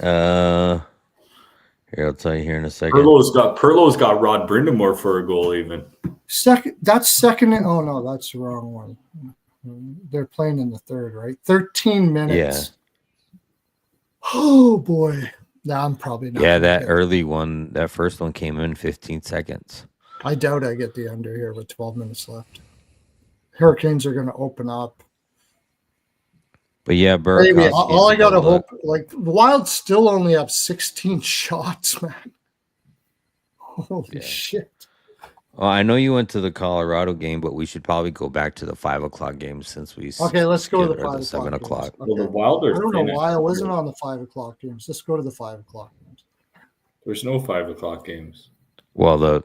Here, I'll tell you here in a second. Pearlo's got Rod Brindamore for a goal even. That's second. Oh no, that's the wrong one. They're playing in the third, right? 13 minutes. Yeah. Oh boy. Nah, I'm probably not. Yeah, that early one, that first one came in 15 seconds. I doubt I get the under here with 12 minutes left. Hurricanes are going to open up. But yeah, Maybe all I got to hope, like the Wild still only have 16 shots, man. Holy shit. Well, I know you went to the Colorado game, but we should probably go back to the 5 o'clock game since we. Okay, let's go to the 5 7 o'clock. Okay. Well, the Wild are. I don't know why I wasn't on the 5 o'clock games. Let's go to the 5 o'clock games. There's no 5 o'clock games. Well,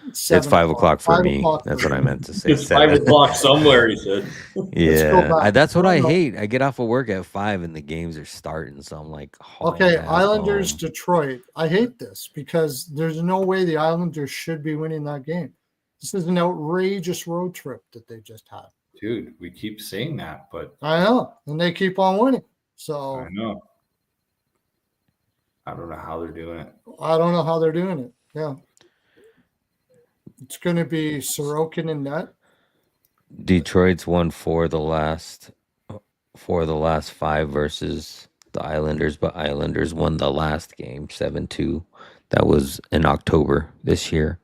it's 5 o'clock for me. That's what I meant to say. It's 5 o'clock somewhere, he said. Yeah, that's what I hate. I get off of work at 5 and the games are starting, so I'm like, okay, Islanders, Detroit. I hate this because there's no way the Islanders should be winning that game. This is an outrageous road trip that they just had. Dude, we keep saying that, but I know, and they keep on winning. So I know. I don't know how they're doing it. I don't know how they're doing it. Yeah. It's going to be Sorokin in net. Detroit's won 4 of the last 5 versus the Islanders, but Islanders won the last game 7-2. That was in October this year.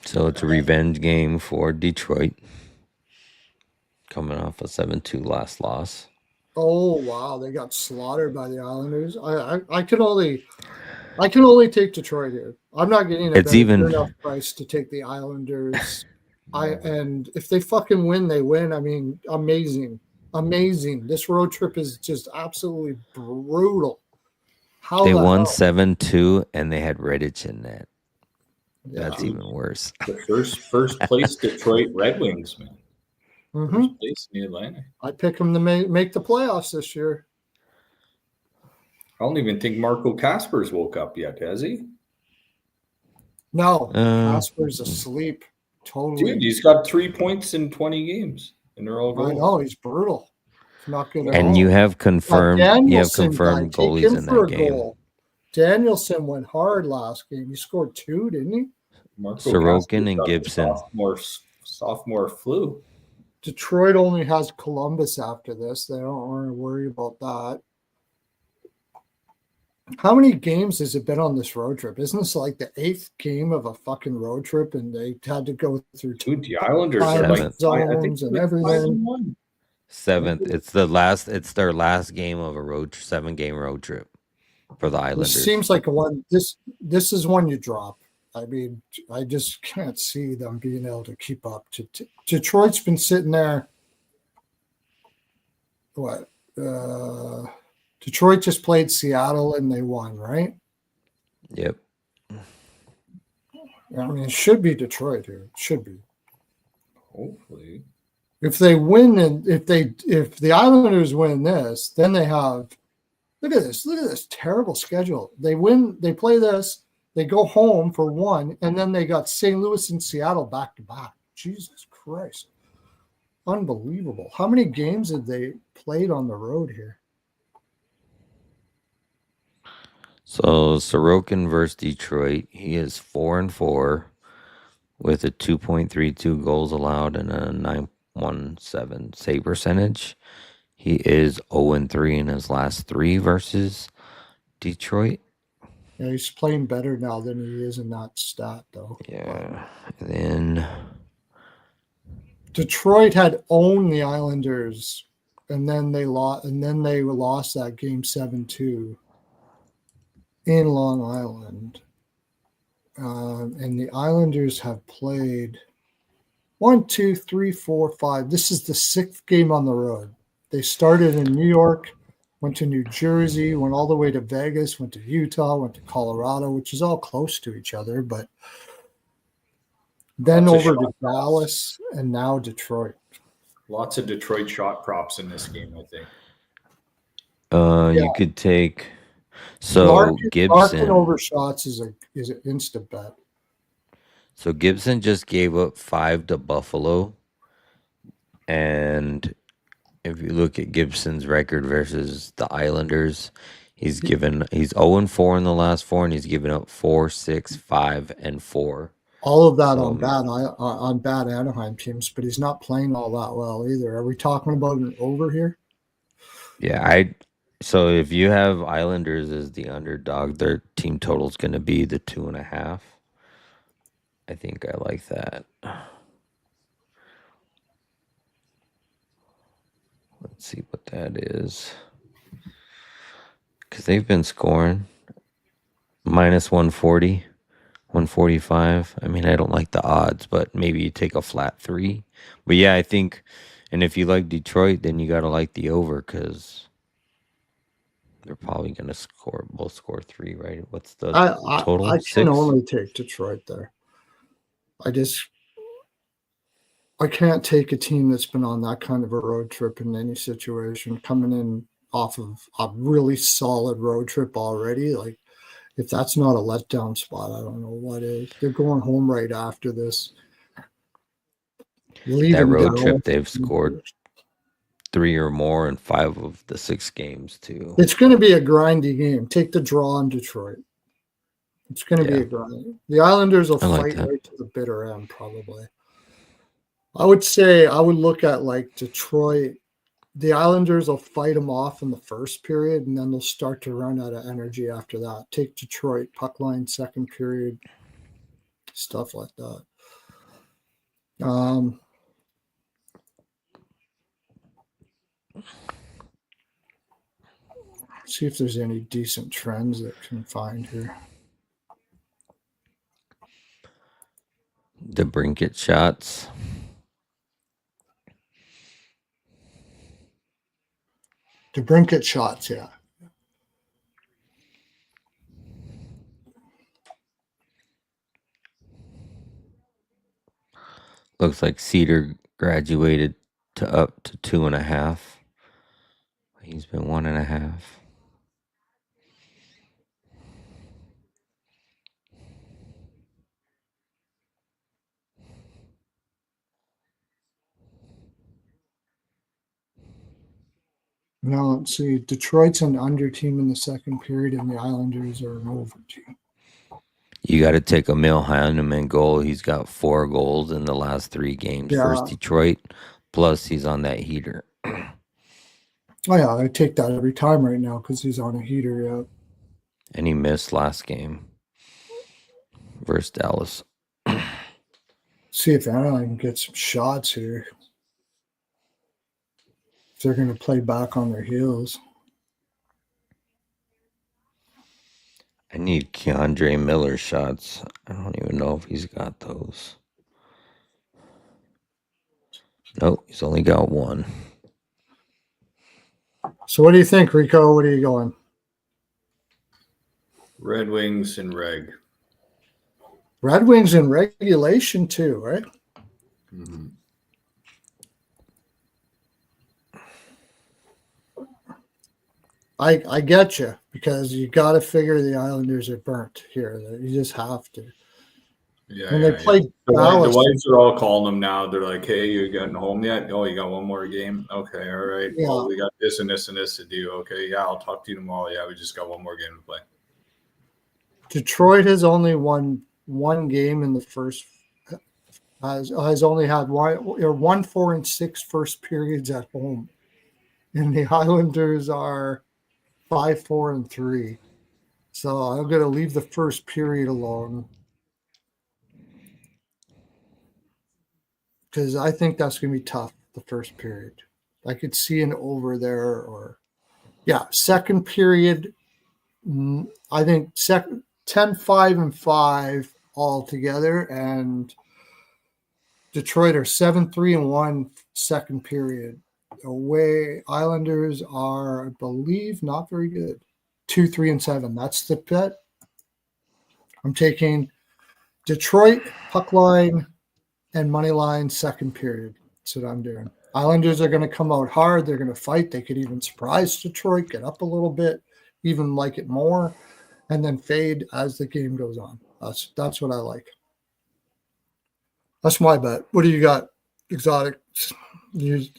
So it's a revenge game for Detroit, coming off a 7-2 last loss. Oh wow, they got slaughtered by the Islanders. I can only take Detroit here. I'm not getting enough price to take the Islanders. And if they fucking win, they win. I mean, amazing. This road trip is just absolutely brutal. They won 7-2 and they had Rittich in that. Yeah. That's even worse. The first place Detroit Red Wings, man. Mm-hmm. First place in the Atlantic. I pick them to make the playoffs this year. I don't even think Marco Kasper's woke up yet, has he? No, Kasper's asleep. Totally. Dude, he's got 3 points in 20 games, and they're all goals. I know, he's brutal. Not good at all. And you have confirmed goalies in that game. Danielson went hard last game. He scored 2, didn't he? Marco Sorokin Cassidy's and got the Gibson. sophomore flu. Detroit only has Columbus after this. They don't want to worry about that. How many games has it been on this road trip? Isn't this like the 8th game of a fucking road trip, and they had to go through Dude, the Islanders are time like Seventh. I think zones and like everything? 5-1. 7th. It's their last game of a 7-game road trip for the This Islanders. seems like one. This is one you drop. I mean, I just can't see them being able to keep up. Detroit's been sitting there. What? Detroit just played Seattle and they won, right? Yep. I mean, it should be Detroit here. It should be. Hopefully. If they win and if the Islanders win this, then they have look at this terrible schedule. They win, they play this, they go home for one, and then they got St. Louis and Seattle back to back. Jesus Christ. Unbelievable. How many games have they played on the road here? So Sorokin versus Detroit, he is 4-4 with a 2.32 goals allowed and a 917 save percentage. He is 0-3 in his last 3 versus Detroit. Yeah, he's playing better now than he is in that stat, though. Yeah. And then Detroit had owned the Islanders, and then they lost that game 7-2 in Long Island. And the Islanders have played 1, 2, 3, 4, 5. This is the 6th game on the road. They started in New York, went to New Jersey, went all the way to Vegas, went to Utah, went to Colorado, which is all close to each other, but then Lots of over to shot props. Dallas and now Detroit. Lots of Detroit shot props in this game, I think. you could take Larkin Gibson. over shots is an instant bet. So Gibson just gave up 5 to Buffalo. And if you look at Gibson's record versus the Islanders, he's 0-4 in the last 4, and he's given up 4, 6, 5, and 4. All of that So, on bad Anaheim teams, but he's not playing all that well either. Are we talking about an over here? yeah, so if you have Islanders as the underdog, their team total is going to be the 2.5. I think I like that. Let's see what that is. Because they've been scoring minus 140, 145. I mean, I don't like the odds, but maybe you take a flat 3. But yeah, I think, and if you like Detroit, then you got to like the over because they're probably going to both score 3, right? What's the total? I 6? can only take Detroit there. I can't take a team that's been on that kind of a road trip in any situation, coming in off of a really solid road trip already. Like, if that's not a letdown spot, I don't know what is. They're going home right after this. That road trip, they've scored 3 or more in 5 of the 6 games too. It's going to be a grindy game. Take the draw in Detroit. It's going to be a grind. The Islanders will fight right to the bitter end, probably. I would look at like Detroit. The Islanders will fight them off in the first period, and then they'll start to run out of energy after that. Take Detroit, puck line, second period, stuff like that. See if there's any decent trends that can find here. The Brinket shots. The Brinket shots, yeah. Looks like Cedar graduated to up to 2.5. He's been 1.5. Now let's see. Detroit's an under team in the second period, and the Islanders are an over team. You got to take Emil Heineman goal. He's got 4 goals in the last 3 games versus Yeah. Detroit. Plus, he's on that heater. Oh yeah, I take that every time right now because he's on a heater. Yeah. And he missed last game versus Dallas. See if Anaheim can get some shots here. If they're going to play back on their heels. I need Keandre Miller shots. I don't even know if he's got those. Nope, he's only got 1. So what do you think, Rico? What are you going? Red Wings and Reg. Red Wings in regulation too, right? Mm-hmm. I get you because you got to figure the Islanders are burnt here. You just have to. Yeah, When yeah, they played The Dallas, wives are all calling them now. They're like, "Hey, you getting home yet? Oh, you got one more game? Okay, all right. Yeah. Well, we got this and this and this to do. Okay, yeah, I'll talk to you tomorrow. Yeah, we just got one more game to play." Detroit has only won one game in the first. Has only had 1, 4, and 6 first periods at home, and the Islanders are 5, 4, and 3. So I'm going to leave the first period alone because I think that's going to be tough. The first period, I could see an over there, or second period. I think second 10, 5, and 5 all together, and Detroit are 7, 3, and 1 second period. Away Islanders are, I believe, not very good. 2, 3, and 7. That's the bet. I'm taking Detroit puck line and money line second period. That's what I'm doing. Islanders are going to come out hard. They're going to fight. They could even surprise Detroit, get up a little bit, even like it more, and then fade as the game goes on. That's what I like. That's my bet. What do you got? Exotic. Really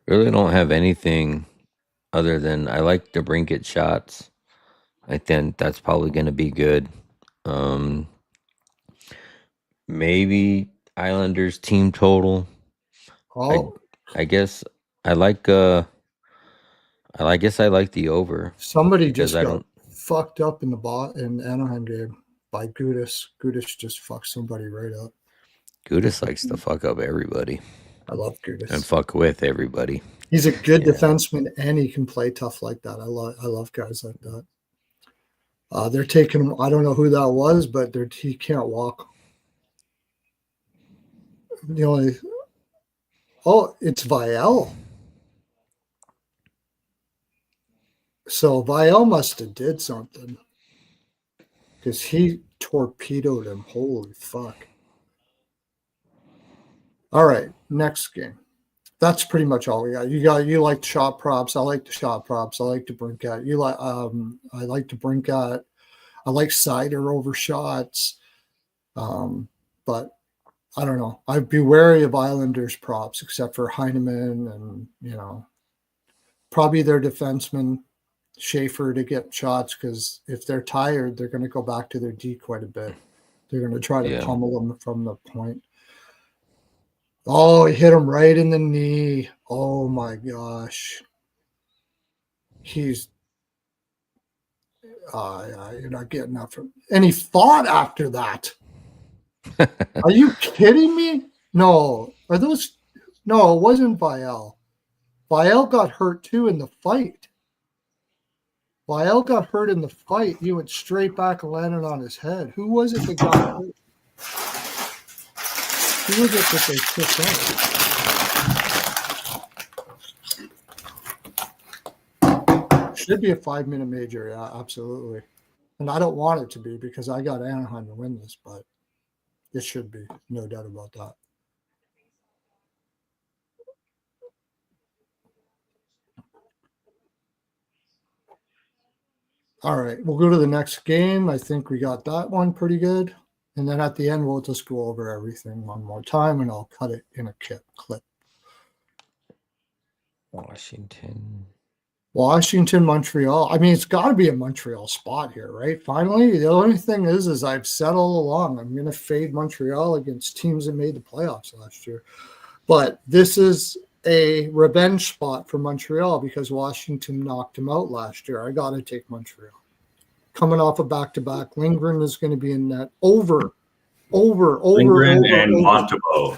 don't have anything other than I like the Brinket shots. I think that's probably going to be good. Maybe Islanders team total. Oh, I guess I like I guess I like the over somebody because just I got don't fucked up in the Anaheim game by Gudis. Gudis just fucked somebody right up. Gudis likes to fuck up everybody I love and Gudis. fuck with everybody. He's a good Yeah. defenseman, and he can play tough like that. I love guys like that. They're taking him. I don't know who that was, but he can't walk. The only it's Vial. So Vial must have did something because he torpedoed him. Holy fuck! All right, next game. That's pretty much all we got. You like shot props. I like the shot props. I like to brink at. You like I like to brink at. I like cider over shots. But I don't know. I'd be wary of Islanders props except for Heineman and probably their defenseman Schaefer to get shots because if they're tired, they're going to go back to their D quite a bit. They're going to try to pummel them from the point. Oh, he hit him right in the knee. Oh my gosh. He's you're not getting that from, and he fought after that. Are you kidding me? No, it wasn't Vial. Vial got hurt too in the fight. Vial got hurt in the fight. He went straight back and landed on his head. Who was it that got hurt? Who was it that they took out? Should be a 5-minute major, yeah, absolutely. And I don't want it to be because I got Anaheim to win this, but it should be, no doubt about that. All right, we'll go to the next game. I think we got that one pretty good. And then at the end, we'll just go over everything one more time, and I'll cut it in a clip. Washington. Washington, Montreal. I mean, it's got to be a Montreal spot here, right? Finally, the only thing is I've said all along, I'm going to fade Montreal against teams that made the playoffs last year. But this is a revenge spot for Montreal because Washington knocked them out last year. I got to take Montreal. Coming off a back-to-back, Lindgren is going to be in that over. Lindgren and Montembeau.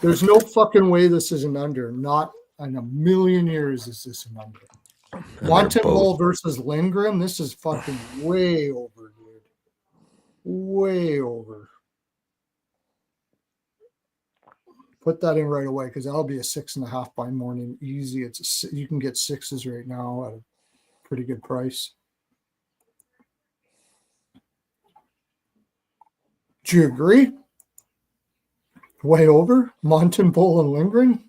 There's no fucking way this is an under. Not in a million years is this an under. Montembeau versus Lindgren, this is fucking way over, dude. Way over. Put that in right away because that'll be a 6.5 by morning easy. You can get 6s right now at a pretty good price. Do you agree? Way over? Montembeau and Lindgren?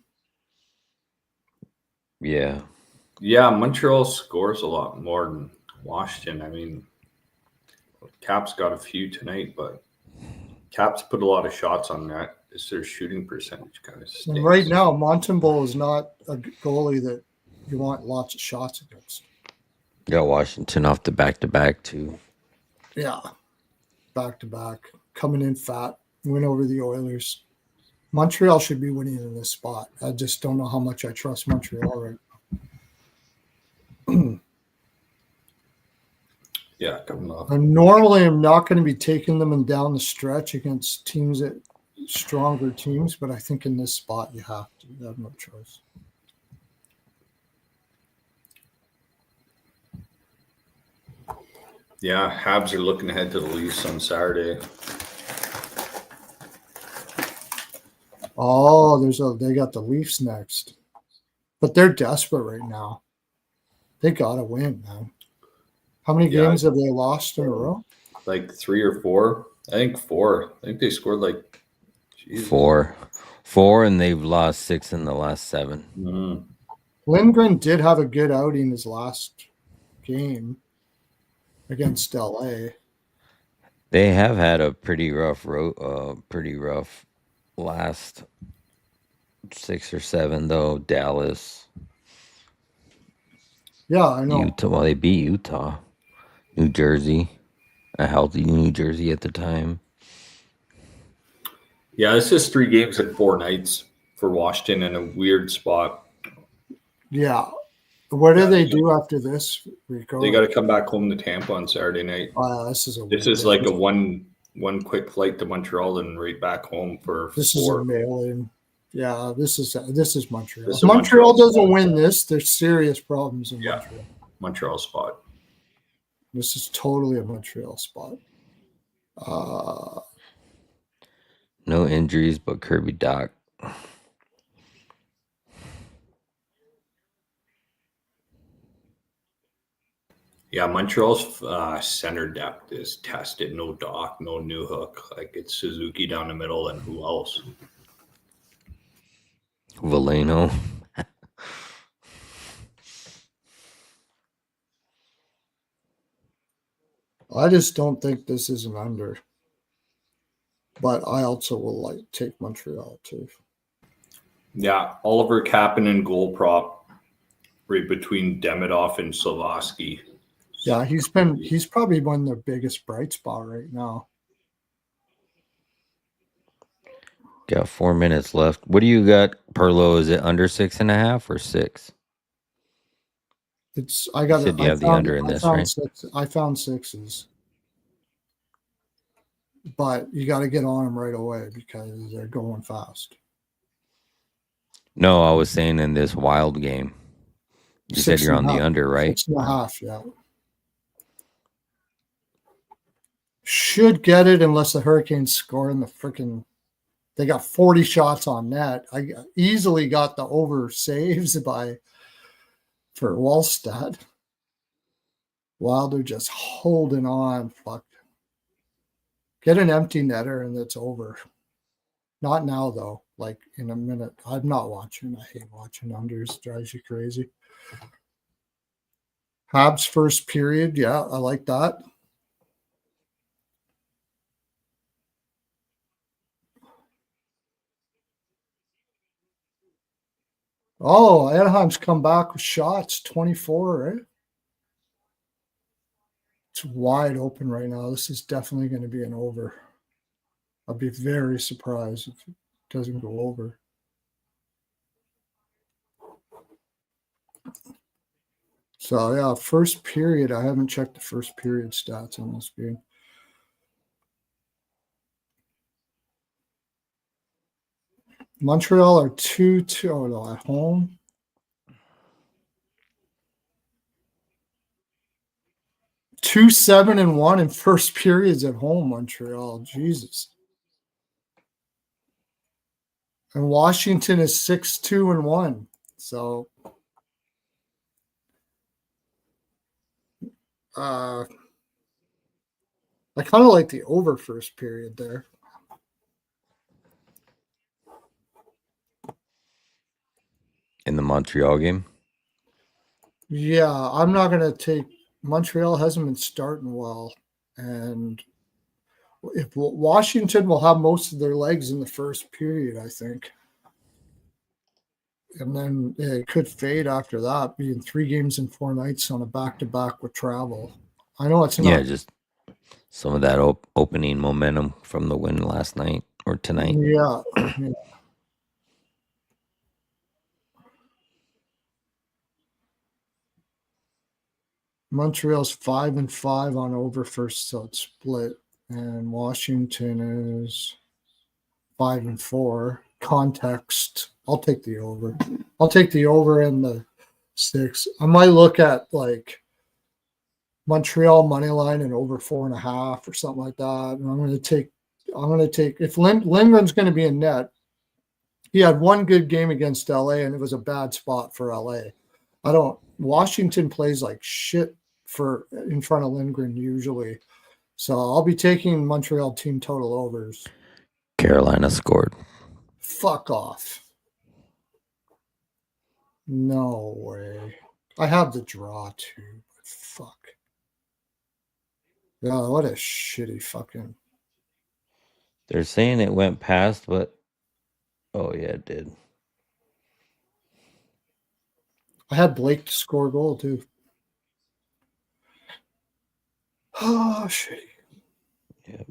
Yeah. Yeah, Montreal scores a lot more than Washington. I mean, Caps got a few tonight, but Caps put a lot of shots on net. It's their shooting percentage kind of stinks. And right now, Montembeau is not a goalie that you want lots of shots against. Got Washington off the back-to-back, too. Yeah. Back-to-back. Coming in fat. Win over the Oilers. Montreal should be winning in this spot. I just don't know how much I trust Montreal right now. Yeah, coming off. And normally, I'm not going to be taking them and down the stretch against teams that stronger teams, but I think in this spot you have to. You have no choice. Yeah, Habs are looking ahead to the Leafs on Saturday. Oh, they got the Leafs next. But they're desperate right now. They gotta win, man. How many games have they lost in a row? Like 3 or 4. I think 4. I think they scored like 4, and they've lost 6 in the last 7. Mm. Lindgren did have a good outing his last game against LA. They have had a pretty rough last 6 or 7 though. Dallas, Yeah, I know. Utah. Well, they beat Utah, New Jersey, a healthy New Jersey at the time. Yeah, this is 3 games in 4 nights for Washington in a weird spot. Yeah. What do they do after this, Rico? They got to come back home to Tampa on Saturday night. This is like a one quick flight to Montreal and right back home for 4. This is a mail-in. Yeah, this is Montreal. This is If Montreal doesn't spot. win this, there's serious problems in Montreal. Montreal spot. This is totally a Montreal spot. No injuries, but Kirby Doc. Yeah, Montreal's center depth is tested. No Doc, no New Hook. Like it's Suzuki down the middle, and who else? Valeno. I just don't think this is an under. But I also will take Montreal too. Yeah, Oliver Kapanen goal prop right between Demidov and Slavoski. Yeah, he's probably one of their biggest bright spot right now. Got 4 minutes left. What do you got, Pearlo? Is it under 6.5 or 6? I got you have the under in this, right? I found 6s. But you got to get on them right away because they're going fast. No, I was saying in this wild game. You said you're on the under, right? 6.5, yeah. Should get it unless the Hurricanes score in the freaking. They got 40 shots on net. I easily got the over saves for Wallstedt. Wilder just holding on. Fuck. Get an empty netter and it's over. Not now, though. Like in a minute. I'm not watching. I hate watching unders. Drives you crazy. Habs first period. Yeah, I like that. Oh, Anaheim's come back with shots, 24, right? It's wide open right now. This is definitely going to be an over. I'll be very surprised if it doesn't go over. So, yeah, first period. I haven't checked the first period stats on this game. Montreal are 2-2. Oh, no, at home. Two 7-1 in first periods at home, Montreal. Jesus. And Washington is 6-2-1. So I kind of like the over first period there. In the Montreal game? Yeah, I'm not going to take Montreal hasn't been starting well. And if Washington will have most of their legs in the first period, I think. And then it could fade after that, being 3 games in 4 nights on a back-to-back with travel. I know it's not. Yeah, just some of that opening momentum from the win last night or tonight. Yeah. Montreal's 5-5 on over first, so it's split. And Washington is 5-4. Context. I'll take the over. I'll take the over in the 6. I might look at like Montreal money line and over 4.5 or something like that. And I'm going to take if Lindgren's going to be in net. He had one good game against LA, and it was a bad spot for LA. Washington plays like shit in front of Lindgren usually. So I'll be taking Montreal team total overs. Carolina scored. Fuck off. No way. I have the draw too, but fuck. Yeah, what a shitty fucking. They're saying it went past, but oh yeah, it did. I had Blake to score a goal too. Oh, shitty. Yep.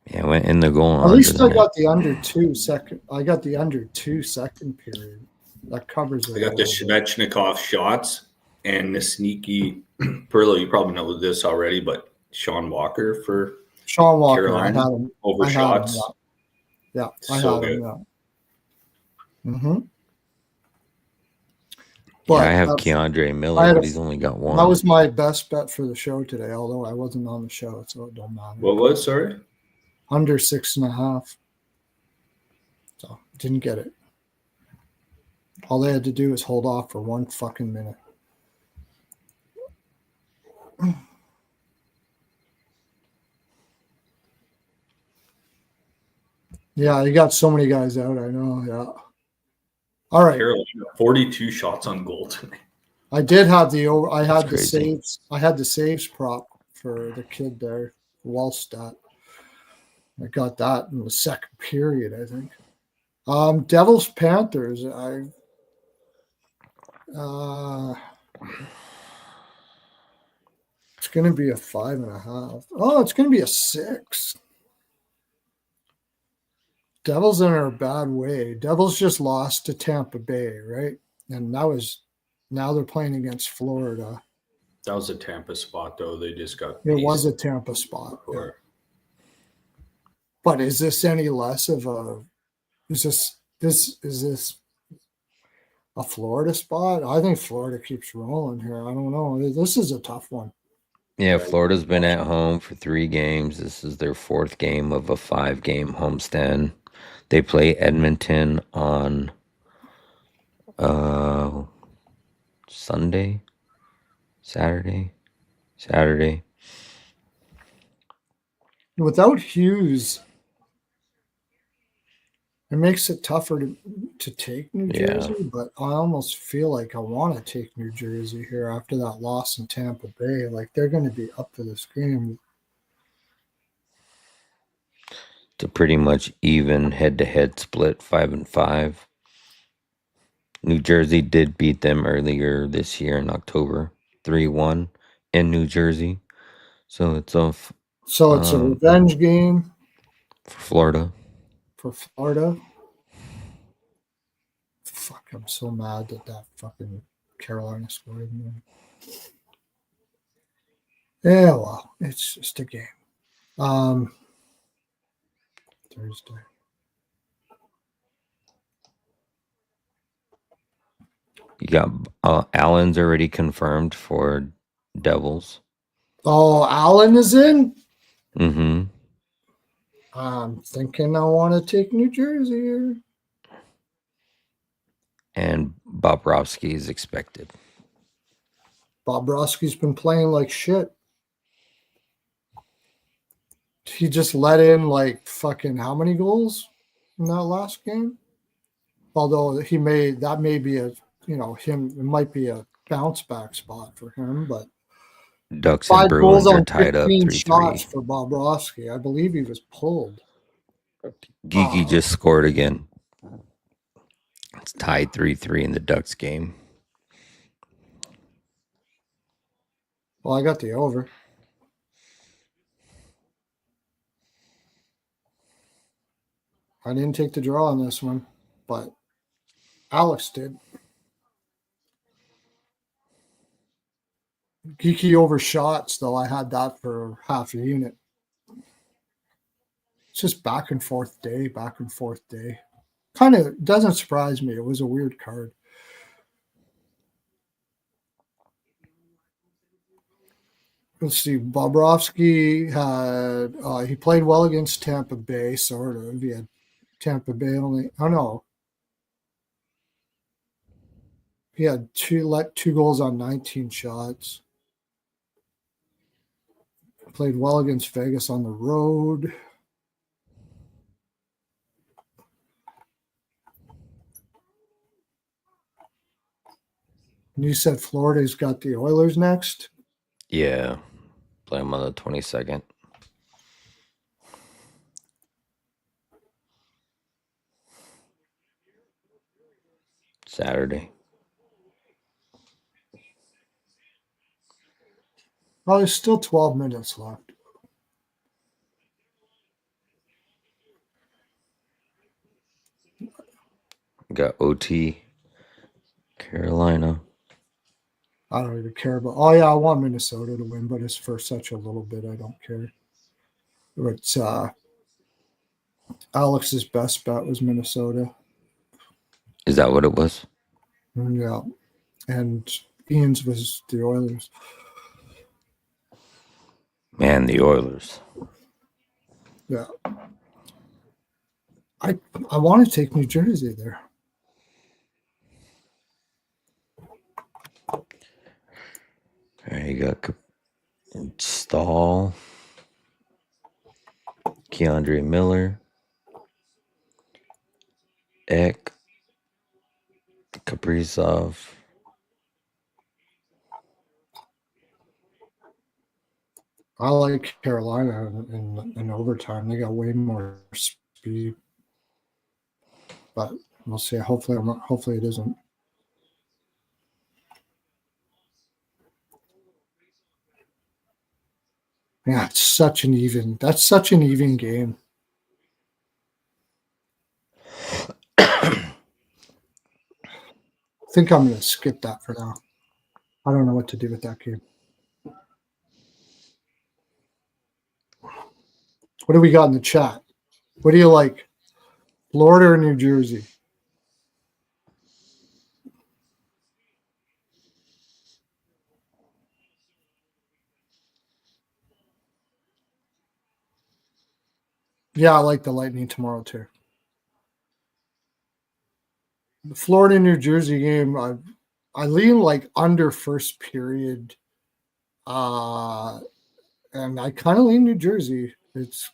Yeah, went in the goal. At least I got the under 2 second. I got the under 2 second period. That covers it. I got the Svechnikov shots and the sneaky Pearlo. You probably know this already, but Sean Walker for Sean Walker. Carolina I had him over shots. Yeah, I So had him. good. Yeah. Mm-hmm. Yeah, I have Keandre Miller, but he's only got one. That was my best bet for the show today, although I wasn't on the show, so it don't matter. What was, sorry? Under 6.5. So didn't get it. All they had to do was hold off for 1 fucking minute. Yeah, you got so many guys out. I know. Yeah. All right. Carolina, 42 shots on goal tonight. I did have the over. I had That's the crazy. saves. I had the saves prop for the kid there, Wallstat. I got that in the second period, I think. Devils Panthers. It's going to be a 5.5. Oh, it's going to be a 6. Devils in a bad way. Devils just lost to Tampa Bay, right? And now they're playing against Florida. That was a Tampa spot, though. They just got. It was a Tampa spot. Yeah. But is this any less of a? Is this a Florida spot? I think Florida keeps rolling here. I don't know. This is a tough one. Yeah, Florida's been at home for 3 games. This is their 4th game of a 5-game homestand. They play Edmonton on Saturday. Without Hughes, it makes it tougher to take New Jersey, but I almost feel like I want to take New Jersey here after that loss in Tampa Bay. Like they're going to be up for this game. It's a pretty much even head-to-head split, 5-5. New Jersey did beat them earlier this year in October, 3-1 in New Jersey. So it's off So it's a revenge game for Florida. for Florida. Fuck, I'm so mad that fucking Carolina scored. Yeah, well, it's just a game. Thursday. You got Allen's already confirmed for Devils. Oh, Allen is in? Mm-hmm. I'm thinking I want to take New Jersey here. And Bobrovsky is expected. Bobrovsky's been playing like shit. He just let in like fucking how many goals in that last game? Although that may be it might be a bounce back spot for him, but Ducks and 5 goals Bruins are on tied up 15 3-3. shots for Bobrovsky. I believe he was pulled. Geeky just scored again. It's tied 3-3 in the Ducks game. Well, I got the over. I didn't take the draw on this one, but Alex did. Geeky over shots, though. I had that for half a unit. It's just back and forth day. Kind of doesn't surprise me. It was a weird card. Let's see. Bobrovsky had he played well against Tampa Bay, sort of. He had Tampa Bay only. Oh no, he had two goals on 19 shots. Played well against Vegas on the road. And you said Florida's got the Oilers next? Yeah. Play them on the 22nd. Saturday. Oh, there's still 12 minutes left. Got OT. Carolina. I don't even care about. Oh yeah, I want Minnesota to win, but it's for such a little bit. I don't care. It's Alex's best bet was Minnesota. Is that what it was? Yeah, and Ian's was the Oilers. Man, the Oilers. Yeah, I want to take New Jersey there. All right, you got Stahl, Keandre Miller, Ek, Kaprizov. I like Carolina in overtime. They got way more speed, but we'll see. Hopefully it isn't. Yeah, that's such an even game. I think I'm going to skip that for now. I don't know what to do with that game. What do we got in the chat? What do you like? Florida or New Jersey? Yeah, I like the Lightning tomorrow too. The Florida New Jersey game, I lean like under first period. And I kind of lean New Jersey. It's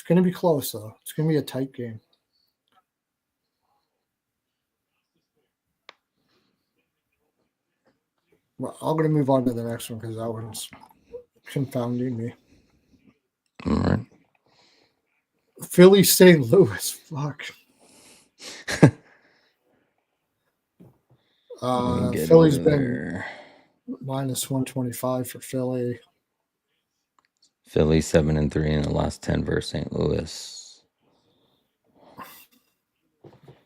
going to be close though. It's going to be a tight game. Well, I'm going to move on to the next one because that one's confounding me. All right. Philly, St. Louis. Fuck. Let me get Philly's over been there. minus 125 for Philly. Philly 7-3 in the last 10 versus St. Louis.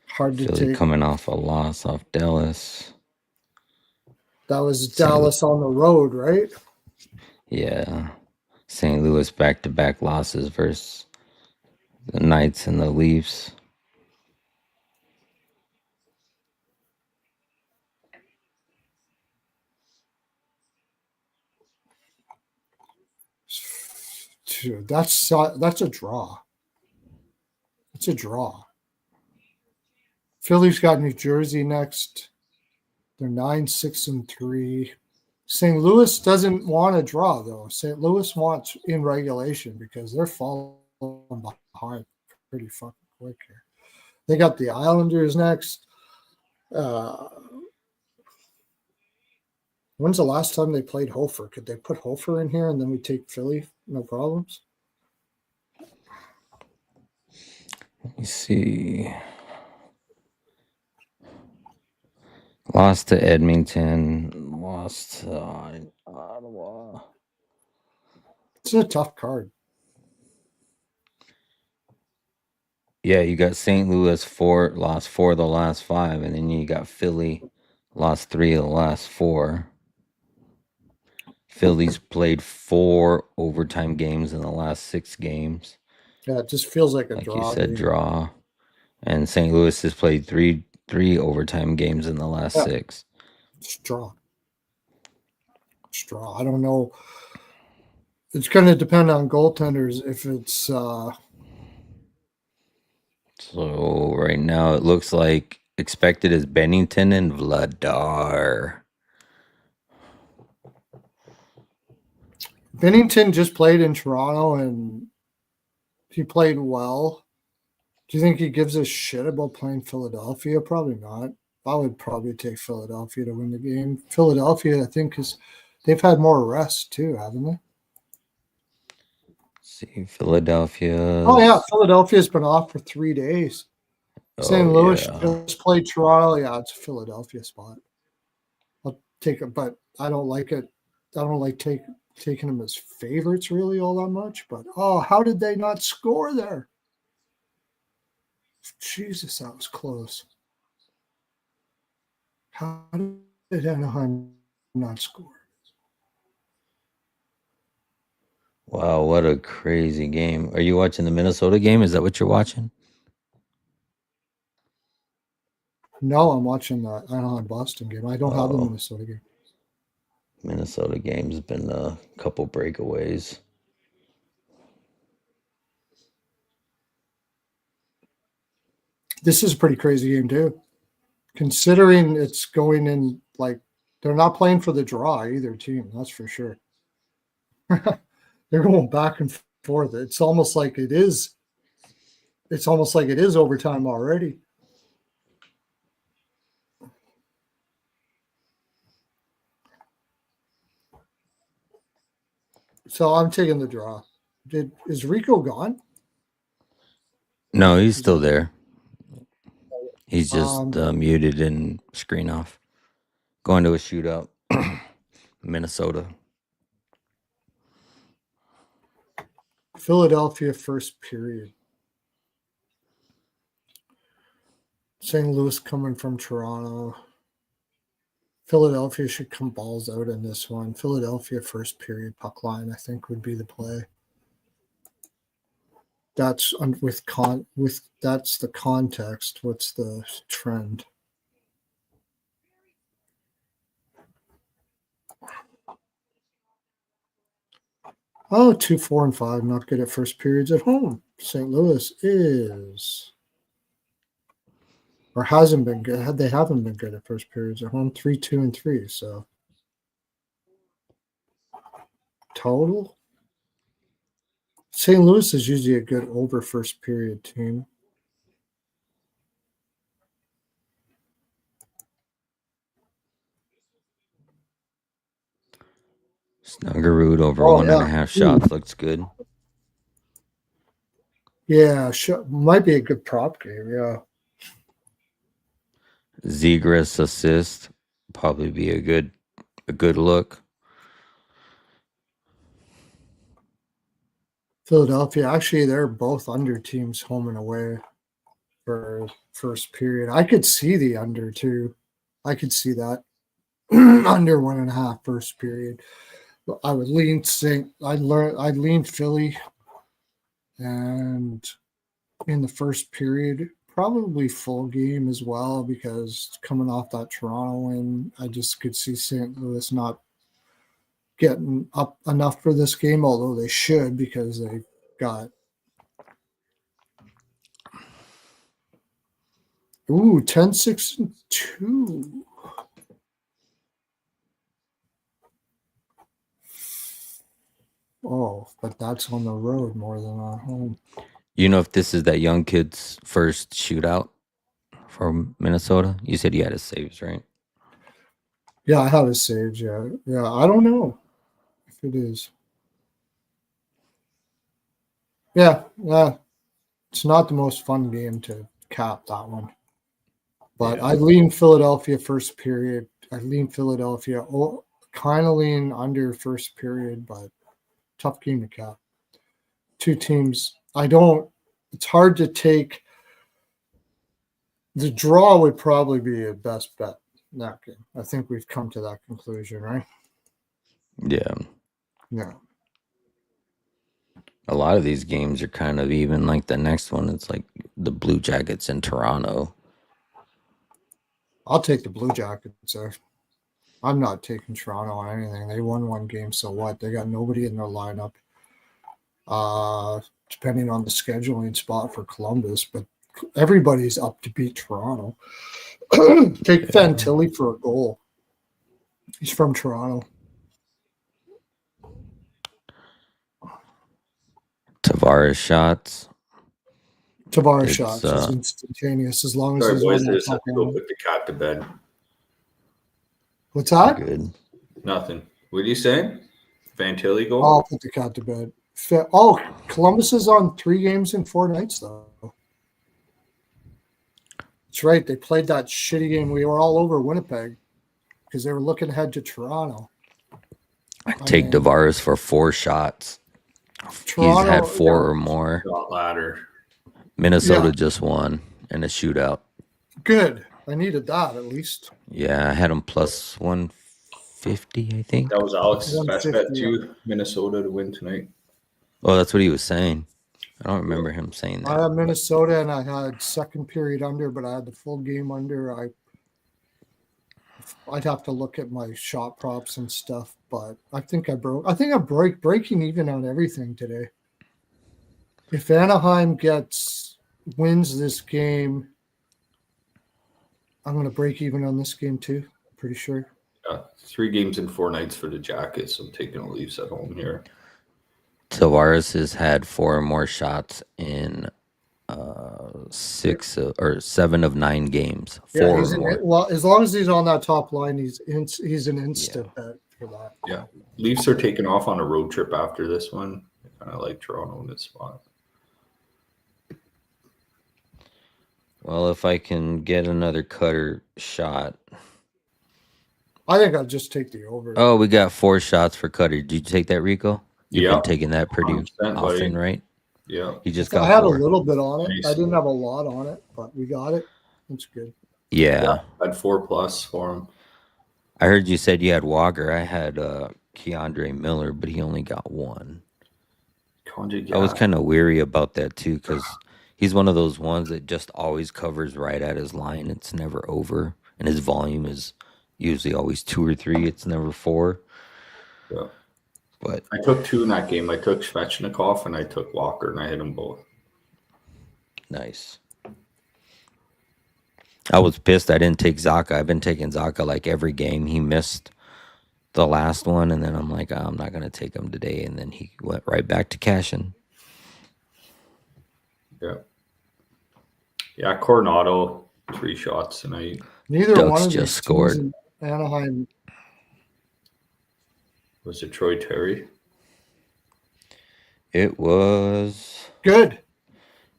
Hard to Philly take. coming off a loss off Dallas. That was St. Dallas on the road, right? Yeah. St. Louis back-to-back losses versus the Knights and the Leafs. Dude, that's a draw. It's a draw. Philly's got New Jersey next. They're 9-6-3. St. Louis doesn't want to draw though. St. Louis wants in regulation because they're falling behind pretty fucking quick here. They got the Islanders next. When's the last time they played Hofer? Could they put Hofer in here and then we take Philly? No problems. Let me see. Lost to Edmonton. Lost to Ottawa. It's a tough card. Yeah, you got St. Louis lost 4 of the last 5, and then you got Philly lost 3 of the last 4. Philly's played 4 overtime games in the last 6 games. Yeah, it just feels like a Like draw. you said, draw. And St. Louis has played three overtime games in the last 6. It's draw. It's draw. I don't know. It's going to depend on goaltenders if it's So right now it looks like expected is Bennington and Vladar. Bennington just played in Toronto and he played well. Do you think he gives a shit about playing Philadelphia? Probably not. I would probably take Philadelphia to win the game. Philadelphia, I think, they've had more rest too, haven't they? See, Philadelphia. Oh yeah, Philadelphia's been off for 3 days. St. Louis just played Toronto. Yeah, it's a Philadelphia spot. I'll take it, but I don't like it. I don't like taking them as favorites really all that much. But how did they not score there? Jesus, that was close. How did Anaheim not score? Wow, what a crazy game. Are you watching the Minnesota game? Is that what you're watching? No, I'm watching the Anaheim-Boston game. I don't have the Minnesota game. Minnesota game's been a couple breakaways. This is a pretty crazy game too. Considering it's going in, like, they're not playing for the draw either team, that's for sure. They're going back and forth. It's almost like it is overtime already. So I'm taking the draw. Is Rico gone? No, he's still there. He's just muted and screen off. Going to a shootout. Minnesota. Philadelphia first period. St. Louis coming from Toronto. Philadelphia should come balls out in this one. Philadelphia first period puck line, I think, would be the play. That's that's the context. What's the trend? Oh, 2, 4, and 5. Not good at first periods at home. St. Louis is, or hasn't been good. They haven't been good at first periods at home. 3, 2, and 3. So total. St. Louis is usually a good over first period team. Snuggerud over 1.5 shots looks good. Yeah, might be a good prop game. Yeah. Zegras assist probably be a good look. Philadelphia, actually, they're both under teams home and away for first period. I could see the under too. I could see that under 1.5 first period. I would lean I'd lean Philly, and in the first period, probably full game as well, because coming off that Toronto win, I just could see St. Louis not getting up enough for this game, although they should, because they got 10-6-2. Oh, but that's on the road more than at home. You know if this is that young kid's first shootout from Minnesota? You said he had his saves, right? Yeah, I have it saved. Yeah. I don't know if it is. Yeah. It's not the most fun game to cap that one. But I lean Philadelphia first period. I lean Philadelphia. Oh, kind of lean under first period, but tough game to cap. Two teams. It's hard to take. The draw would probably be a best bet in that game. I think we've come to that conclusion, right? Yeah. Yeah. A lot of these games are kind of even. Like the next one, it's like the Blue Jackets in Toronto. I'll take the Blue Jackets there. I'm not taking Toronto on anything. They won one game, so what? They got nobody in their lineup. Depending on the scheduling spot for Columbus, but everybody's up to beat Toronto. Take Fantilli for a goal. He's from Toronto. Tavares shots. Tavares shots is instantaneous as long as Sorry, he's boys, on I just that have top to go line. put the cat to bed. What's that? Good. Nothing. What are you saying? Fantilli goal? I'll put the cat to bed. Columbus is on 3 games in 4 nights, though. That's right. They played that shitty game. We were all over Winnipeg because they were looking ahead to Toronto. Take Tavares for 4 shots. Toronto, he's had 4 or more. Shot ladder. Minnesota just won in a shootout. Good. I needed that at least. Yeah, I had him plus 150, I think. That was Alex's best bet 150, too. Minnesota to win tonight. Oh, that's what he was saying. I don't remember him saying that. I had Minnesota and I had second period under, but I had the full game under. I'd have to look at my shot props and stuff, but I think I'm breaking even on everything today. If Anaheim wins this game, I'm going to break even on this game too. Pretty sure. 3 games in 4 nights for the Jackets. I'm taking the Leafs at home here. Tavares has had 4 or more shots in 7 of 9 games. 4 or more. Well, as long as he's on that top line, he's an instant bet for that. Yeah. Leafs are taking off on a road trip after this one. I kind of like Toronto in this spot. Well, if I can get another cutter shot. I think I'll just take the over. Oh, we got 4 shots for cutter. Did you take that, Rico? You've been taking that pretty 100%, often, buddy. right? Yeah. You just got I had 4. a little bit on it. Nice. I didn't have a lot on it, but we got it. That's good. Yeah. I had 4+ for him. I heard you said you had Walker. I had Keandre Miller, but he only got 1. I was kind of weary about that too, because he's one of those ones that just always covers right at his line. It's never over, and his volume is usually always 2 or 3. It's never 4. Yeah. But I took 2 in that game. I took Svechnikov and I took Walker, and I hit them both. nice. I was pissed I didn't take Zaka. I've been taking Zaka like every game. He missed the last one, and then I'm like, oh, I'm not going to take him today. And then he went right back to cashing. Yeah. Yeah, Coronado, 3 shots tonight. Neither Ducks one of just these scored. teams in Anaheim. Was it Troy Terry? It was Good.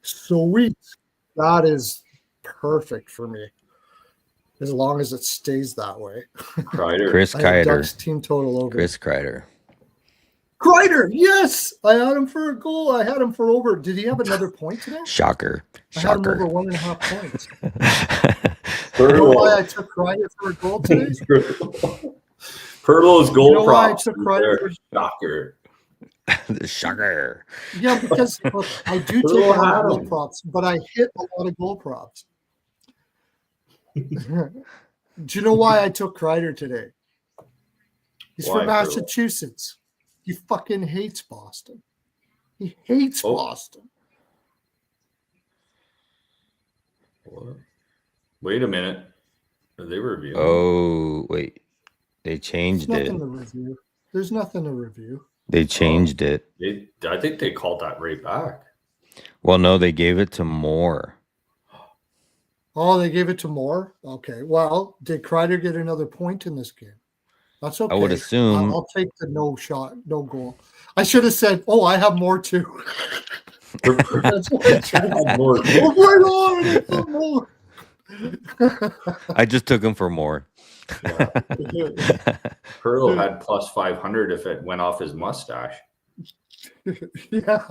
Sweet. That is perfect for me. As long as it stays that way. Kreider. Chris I had Kreider. Ducks team total over. Chris Kreider. Kreider, yes! I had him for a goal. I had him for over. Did he have another point today? Shocker. I had him over Shocker. 1.5 points. You know why I Pearlo. took Kreider for a goal today? Pearlo's goal You know why I props. took Kreider for Shocker. Shocker. Yeah, because look, I do Pearlo take a lot had of goal him. props, but I hit a lot of goal props. Do you know why I took Kreider today? He's Why, from Pearlo? Massachusetts. He fucking hates Boston. He hates Oh. Boston. What? Wait a minute. Are they reviewing? Oh, wait. They There's changed it. nothing to review. There's nothing to review. They changed it. I think they called that right back. Well, no, they gave it to Moore. Oh, they gave it to Moore? Okay. Well, did Kreider get another point in this game? That's okay. I would assume. I'll take the no shot, no goal. I should have said, oh, I have more too. That's what I should have said. More. Oh, right on. I thought more. I just took him for Moore. Pearlo had plus 500 if it went off his mustache. Yeah.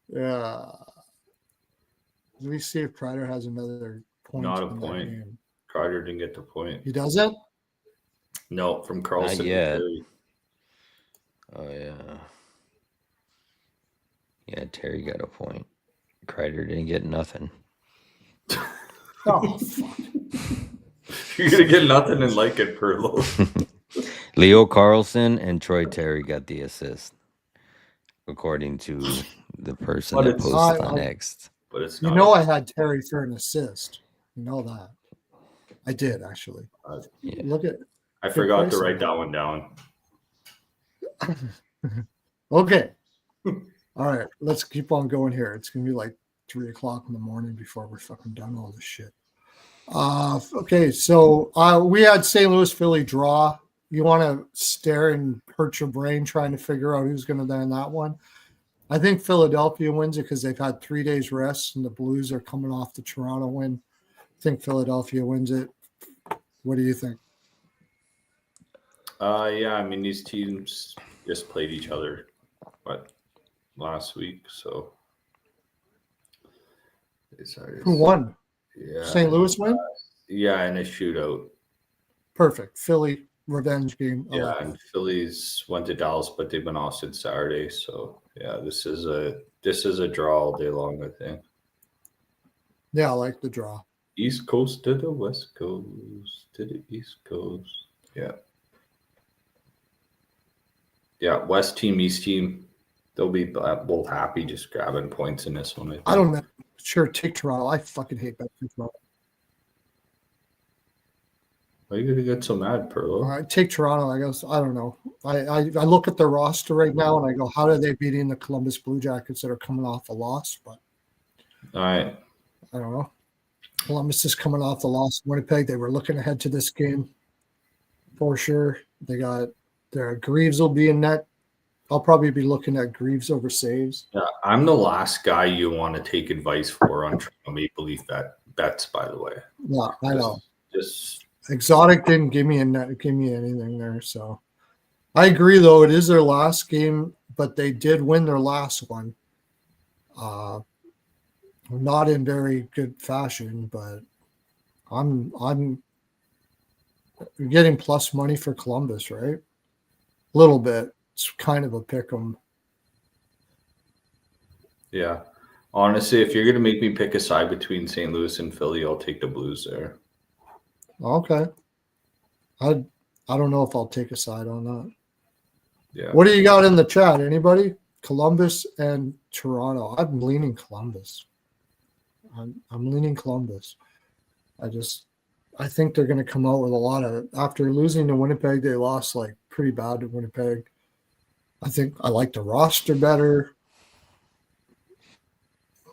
Yeah. Let me see if Kreider has another point. Not a in that point. game. Kreider didn't get the point. He doesn't? No, from Carlson. Not to yet. Terry. Oh, yeah. Yeah, Terry got a point. Kreider didn't get nothing. Oh, fuck. You're gonna get nothing and like it, Pearlo. Leo Carlson and Troy Terry got the assist, according to the person But that it's- posted I- on X. But it's You not. know I had Terry for an assist. You know that. I did, actually. Yeah. Look at I forgot to pricing. write that one down. Okay. All right. Let's keep on going here. It's gonna be like 3:00 in the morning before we're fucking done all this shit. Okay, so we had St. Louis Philly draw. You want to stare and hurt your brain trying to figure out who's going to win that one? I think Philadelphia wins it because they've had 3 days rest and the Blues are coming off the Toronto win. I think Philadelphia wins it. What do you think? Yeah, I mean these teams just played each other, last week, so Who won? Yeah, St. Louis win? yeah, in a shootout. Perfect. Philly revenge game. I Yeah, like and that. Phillies went to Dallas, but they've been off since Saturday. So yeah, this is a draw all day long, I think. Yeah, I like the draw. East Coast to the West Coast to the East Coast. Yeah. Yeah, West team, East team. They'll be both happy just grabbing points in this one. I don't know. Sure, take Toronto. I fucking hate betting Toronto. Why are you gonna get so mad, Pearlo? All right, take Toronto. I guess I don't know. I look at the roster right now and I go, how are they beating the Columbus Blue Jackets that are coming off a loss? But All right. I don't know. Columbus is coming off the loss to Winnipeg. They were looking ahead to this game for sure. They got their Greaves will be in net. I'll probably be looking at Greaves over saves. Yeah, I'm the last guy you want to take advice for on Toronto Maple Leaf bets, by the way. Yeah, I know. Just Exotic didn't give me anything there. So I agree, though. It is their last game, but they did win their last one. Not in very good fashion, but I'm getting plus money for Columbus, right? A little bit. It's kind of a pick 'em. yeah. Honestly, if you're gonna make me pick a side between St. Louis and Philly, I'll take the Blues there. Okay. I don't know if I'll take a side on that. Yeah. What do you got in the chat? Anybody? Columbus and Toronto. I'm leaning Columbus. I'm leaning Columbus. I think they're going to come out with a lot of, after losing to Winnipeg, they lost like pretty bad to Winnipeg. I think I like the roster better.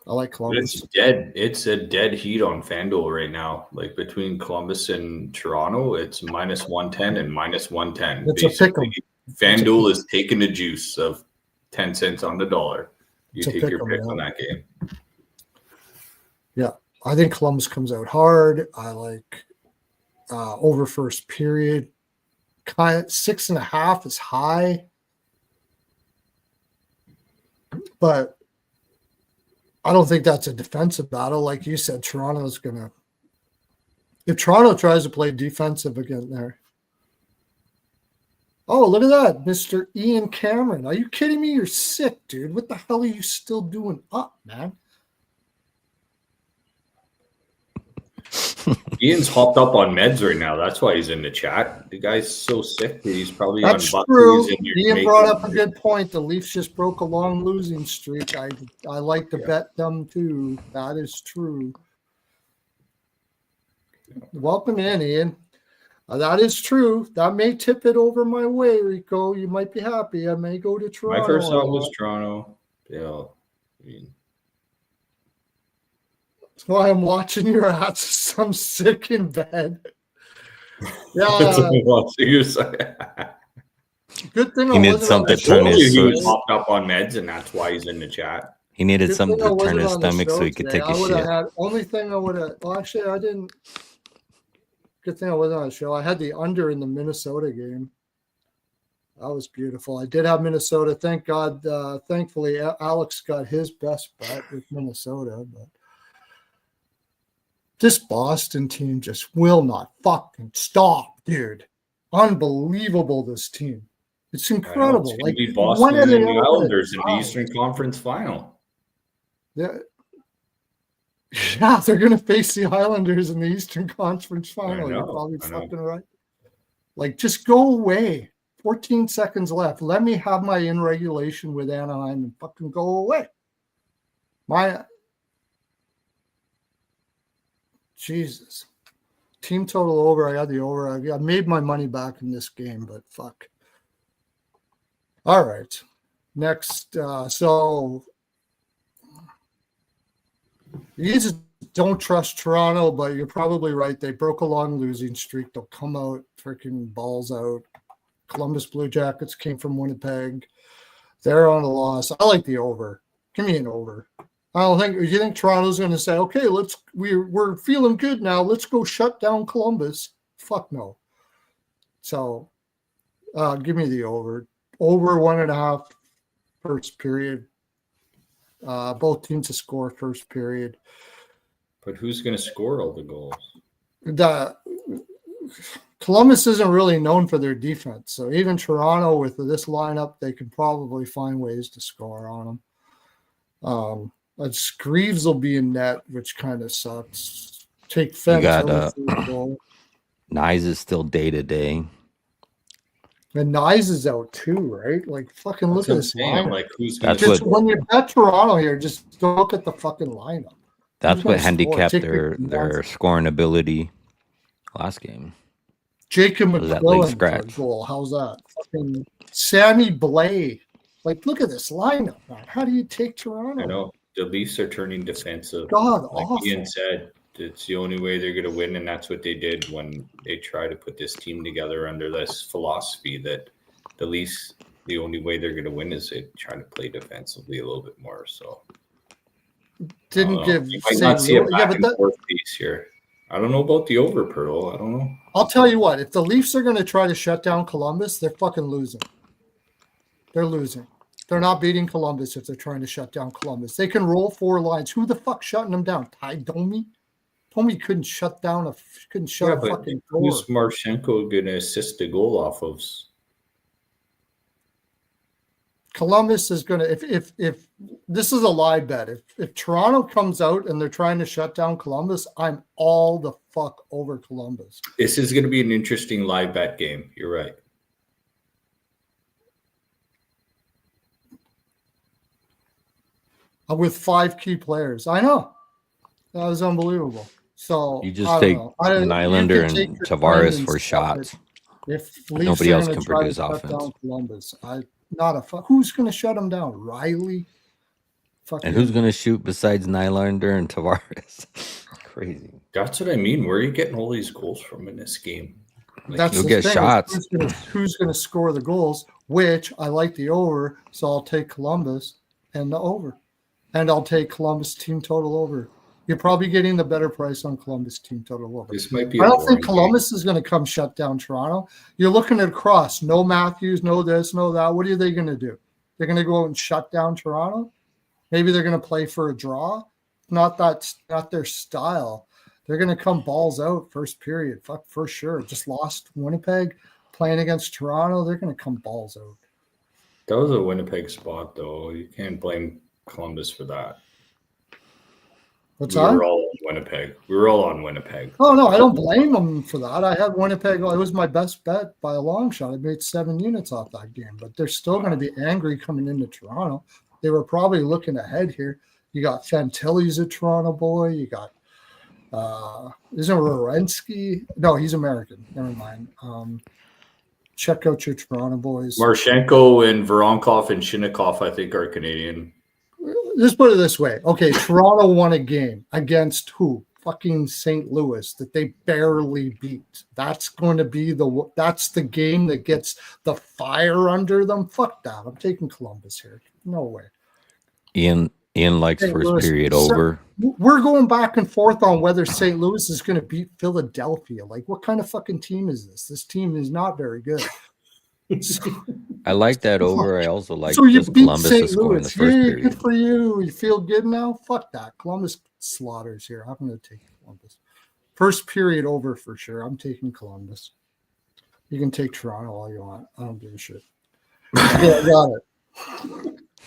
I like Columbus. It's dead. It's a dead heat on FanDuel right now. Like between Columbus and Toronto, it's minus 110 and minus 110. It's a pick 'em. FanDuel is taking the juice of 10 cents on the dollar. You to take pick your them pick now. on that game. Yeah, I think Columbus comes out hard. I like over first period. Kind of 6.5 is high, but I don't think that's a defensive battle. Like you said, Toronto's gonna. If Toronto tries to play defensive again there. Oh, look at that, Mr. Ian Cameron. Are you kidding me? You're sick, dude. What the hell are you still doing up, man? Ian's hopped up on meds right now. That's why he's in the chat. The guy's so sick that he's probably That's on true. buckies and Ian brought up a good point. The Leafs just broke a long losing streak. I like to bet them too. That is true. Welcome in, Ian. That is true. That may tip it over my way, Rico. You might be happy. I may go to Toronto. My first thought was Toronto. Yeah. I mean, that's why I'm watching your ass. I'm sick in bed. Yeah. Good thing He needed something to turn his he was foot. hopped up on meds, and that's why he's in the chat. He needed Good something thing I to turn wasn't his on the stomach so show he could today. take I a would shit. have had only thing I would have. Well, actually, I didn't. Good thing I wasn't on the show. I had the under in the Minnesota game. That was beautiful. I did have Minnesota. Thank God. Thankfully, Alex got his best bet with Minnesota. But this Boston team just will not fucking stop, dude. Unbelievable, this team. It's incredible. It's Like, be Boston when are and they the ever gonna Islanders in the die? Eastern Conference Final. Yeah. Yeah, they're going to face the Islanders in the Eastern Conference Final. You're probably fucking right. Like, just go away. 14 seconds left. Let me have my in regulation with Anaheim and fucking go away. Jesus. Team total over. I got the over. I made my money back in this game, but fuck. All right. Next. So you just don't trust Toronto, but you're probably right. They broke a long losing streak. They'll come out freaking balls out. Columbus Blue Jackets came from Winnipeg. They're on a loss. I like the over. Give me an over. I don't think you think Toronto's going to say, okay, we're feeling good now. Let's go shut down Columbus. Fuck no. So give me the over. Over 1.5 first period. Both teams to score first period. But who's going to score all the goals? Columbus isn't really known for their defense. So even Toronto with this lineup, they can probably find ways to score on them. Screeves will be in net, which kind of sucks. Take Fence. You got Nyes is still day to day. And Nyes is out too, right? Like, fucking look at this lineup. Like, who's when you bet Toronto here, just don't look at the fucking lineup. That's what handicapped their scoring ability last game. Jacob McClellan for a goal. How's that? Fucking Sammy Blais. Like, look at this lineup, man. How do you take Toronto? I know. The Leafs are turning defensive. God, like awful. Ian said, it's the only way they're going to win, and that's what they did when they try to put this team together under this philosophy that the Leafs, the only way they're going to win is they try to play defensively a little bit more. So didn't give. You might not see a back and forth piece here. I don't know about the over, Pearlo. I don't know. I'll tell you what. If the Leafs are going to try to shut down Columbus, they're fucking losing. They're losing. They're not beating Columbus if they're trying to shut down Columbus. They can roll 4 lines. Who the fuck shutting them down? Ty Domi? Domi couldn't shut down a fucking door. Who's Marchenko going to assist the goal off of? Columbus is going to if this is a live bet. If Toronto comes out and they're trying to shut down Columbus, I'm all the fuck over Columbus. This is going to be an interesting live bet game. You're right. With 5 key players. I know. That was unbelievable. So you just take Nylander and Tavares for shots. If nobody else can produce offense. Columbus, who's going to shut them down? Riley? And who's going to shoot besides Nylander and Tavares? Crazy. That's what I mean. Where are you getting all these goals from in this game? Like, you'll get shots. Who's going to score the goals? Which I like the over, so I'll take Columbus and the over. and I'll take Columbus team total over. You're probably getting the better price on Columbus team total over. This might be. I don't think Columbus is going to come shut down Toronto. You're looking at cross. No Matthews, no this, no that. What are they going to do? They're going to go out and shut down Toronto? Maybe they're going to play for a draw. Not their style. They're going to come balls out first period. Fuck, for sure. Just lost Winnipeg playing against Toronto. They're going to come balls out. That was a Winnipeg spot, though. You can't blame Columbus for that. What's we that? were all on Winnipeg. We were all on Winnipeg. Oh, no, I don't blame them for that. I had Winnipeg. It was my best bet by a long shot. I made 7 units off that game, but they're still going to be angry coming into Toronto. They were probably looking ahead here. You got Fantilli's a Toronto boy. You got isn't Werenski? No, he's American. Never mind. Check out your Toronto boys. Marchenko and Voronkov and Shinnikov, I think, are Canadian. Just put it this way. Okay, Toronto won a game against who? Fucking St. Louis that they barely beat. That's going to be that's the game that gets the fire under them. Fuck that. I'm taking Columbus here. No way. Ian likes St. first Louis, period over. We're going back and forth on whether St. Louis is going to beat Philadelphia. Like, what kind of fucking team is this? This team is not very good. I like that over. I also like so you just beat Columbus to St. score in the Louis. first Yeah, period. good for you. You feel good now? Fuck that. Columbus slaughters here. I'm going to take Columbus. First period over for sure. I'm taking Columbus. You can take Toronto all you want. I don't give a shit. Yeah, I got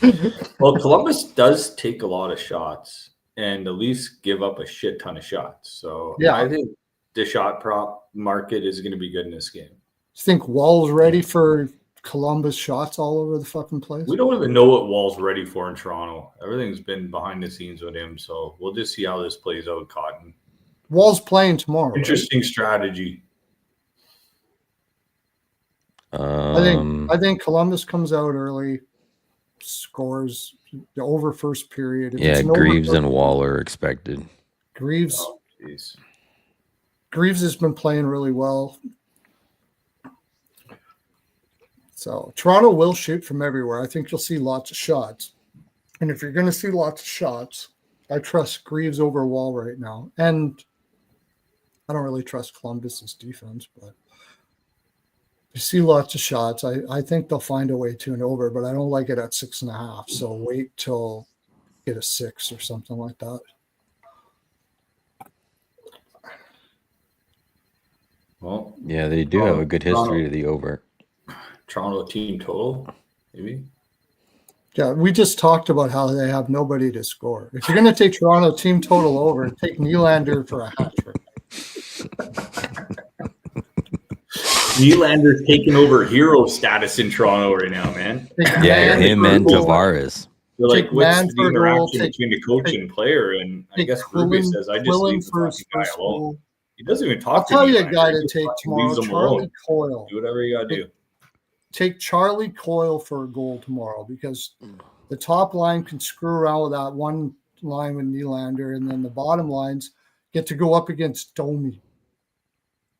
it. Well, Columbus does take a lot of shots, and the Leafs give up a shit ton of shots. So yeah, I think the shot prop market is going to be good in this game. You think Wall's ready for Columbus shots all over the fucking place? We don't even know what Wall's ready for in Toronto. Everything's been behind the scenes with him, so we'll just see how this plays out, Cotton. Wall's playing tomorrow. Interesting strategy. I think Columbus comes out early, scores the over first period. Yeah, Greaves and Wall are expected. Greaves Jeez. Greaves has been playing really well. So Toronto will shoot from everywhere. I think you'll see lots of shots. And if you're going to see lots of shots, I trust Greaves over Wall right now. And I don't really trust Columbus's defense, but you see lots of shots. I think they'll find a way to an over, but I don't like it at 6.5. So wait till get a 6 or something like that. Well, yeah, they do have a good history to the over. Toronto team total, maybe. Yeah, we just talked about how they have nobody to score. If you're going to take Toronto team total over, take Nylander for a hat trick. Nylander's taking over hero status in Toronto right now, man. Yeah, him and Tavares. They're like, Take what's the Manford interaction goal, between the coach and player? And I guess Ruby says, I just leave the fucking guy alone. Goal. He doesn't even I'll talk to tell you a Nylander. guy He to just take fucking tomorrow, leaves him Charlie alone. Coyle. Do whatever you got to do. Take Charlie Coyle for a goal tomorrow because the top line can screw around with that one line with Nylander, and then the bottom lines get to go up against Domi.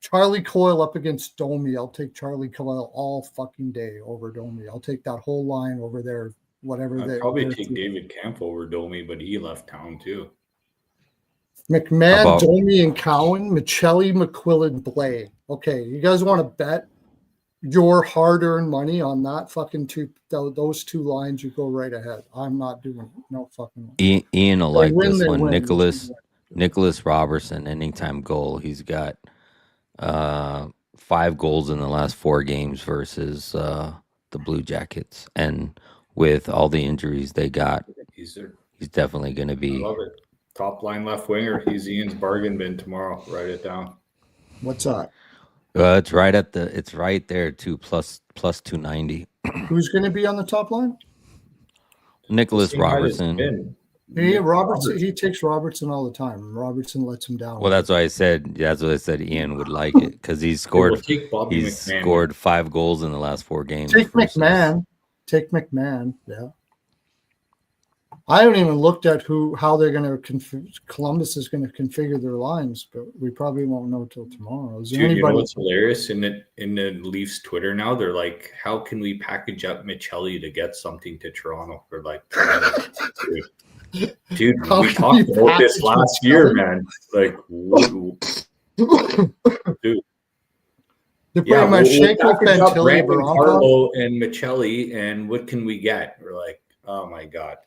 Charlie Coyle up against Domi. I'll take Charlie Coyle all fucking day over Domi. I'll take that whole line over there, whatever. I'd probably take David Kemp over Domi, but he left town too. McMahon, Domi, and Cowan, Michelli, McQuillan, Blay. Okay, you guys want to bet your hard-earned money on that fucking those two lines? You go right ahead. I'm not doing it. No fucking way. Ian will like win, this one. win. Nicholas Robertson, anytime goal. He's got 5 goals in the last 4 games versus the Blue Jackets, and with all the injuries they got, he's definitely going to be. I love it. Top line left winger. He's Ian's bargain bin tomorrow. Write it down. What's that? It's right at it's right there too. Plus 290. Who's going to be on the top line? Nicholas Robertson. Robertson. He takes Robertson all the time. Robertson lets him down. Well, that's why I said. That's what I said. Ian would like it because he's scored. He's scored 5 goals in the last 4 games. Take McMahon. Take McMahon. Yeah. I haven't even looked at how they're going to Columbus is going to configure their lines, but we probably won't know till tomorrow. Is there Dude, anybody? You know what's hilarious in the Leafs Twitter now? They're like, how can we package up Michelli to get something to Toronto for like? Dude, How we can talked you about this package last Michelli? year, man. Like, dude. They Yeah, bring we'll Manchenko, package up Fantilli, Brandon Baranko. Carlo and Michelli, and what can we get? We're like, oh my god.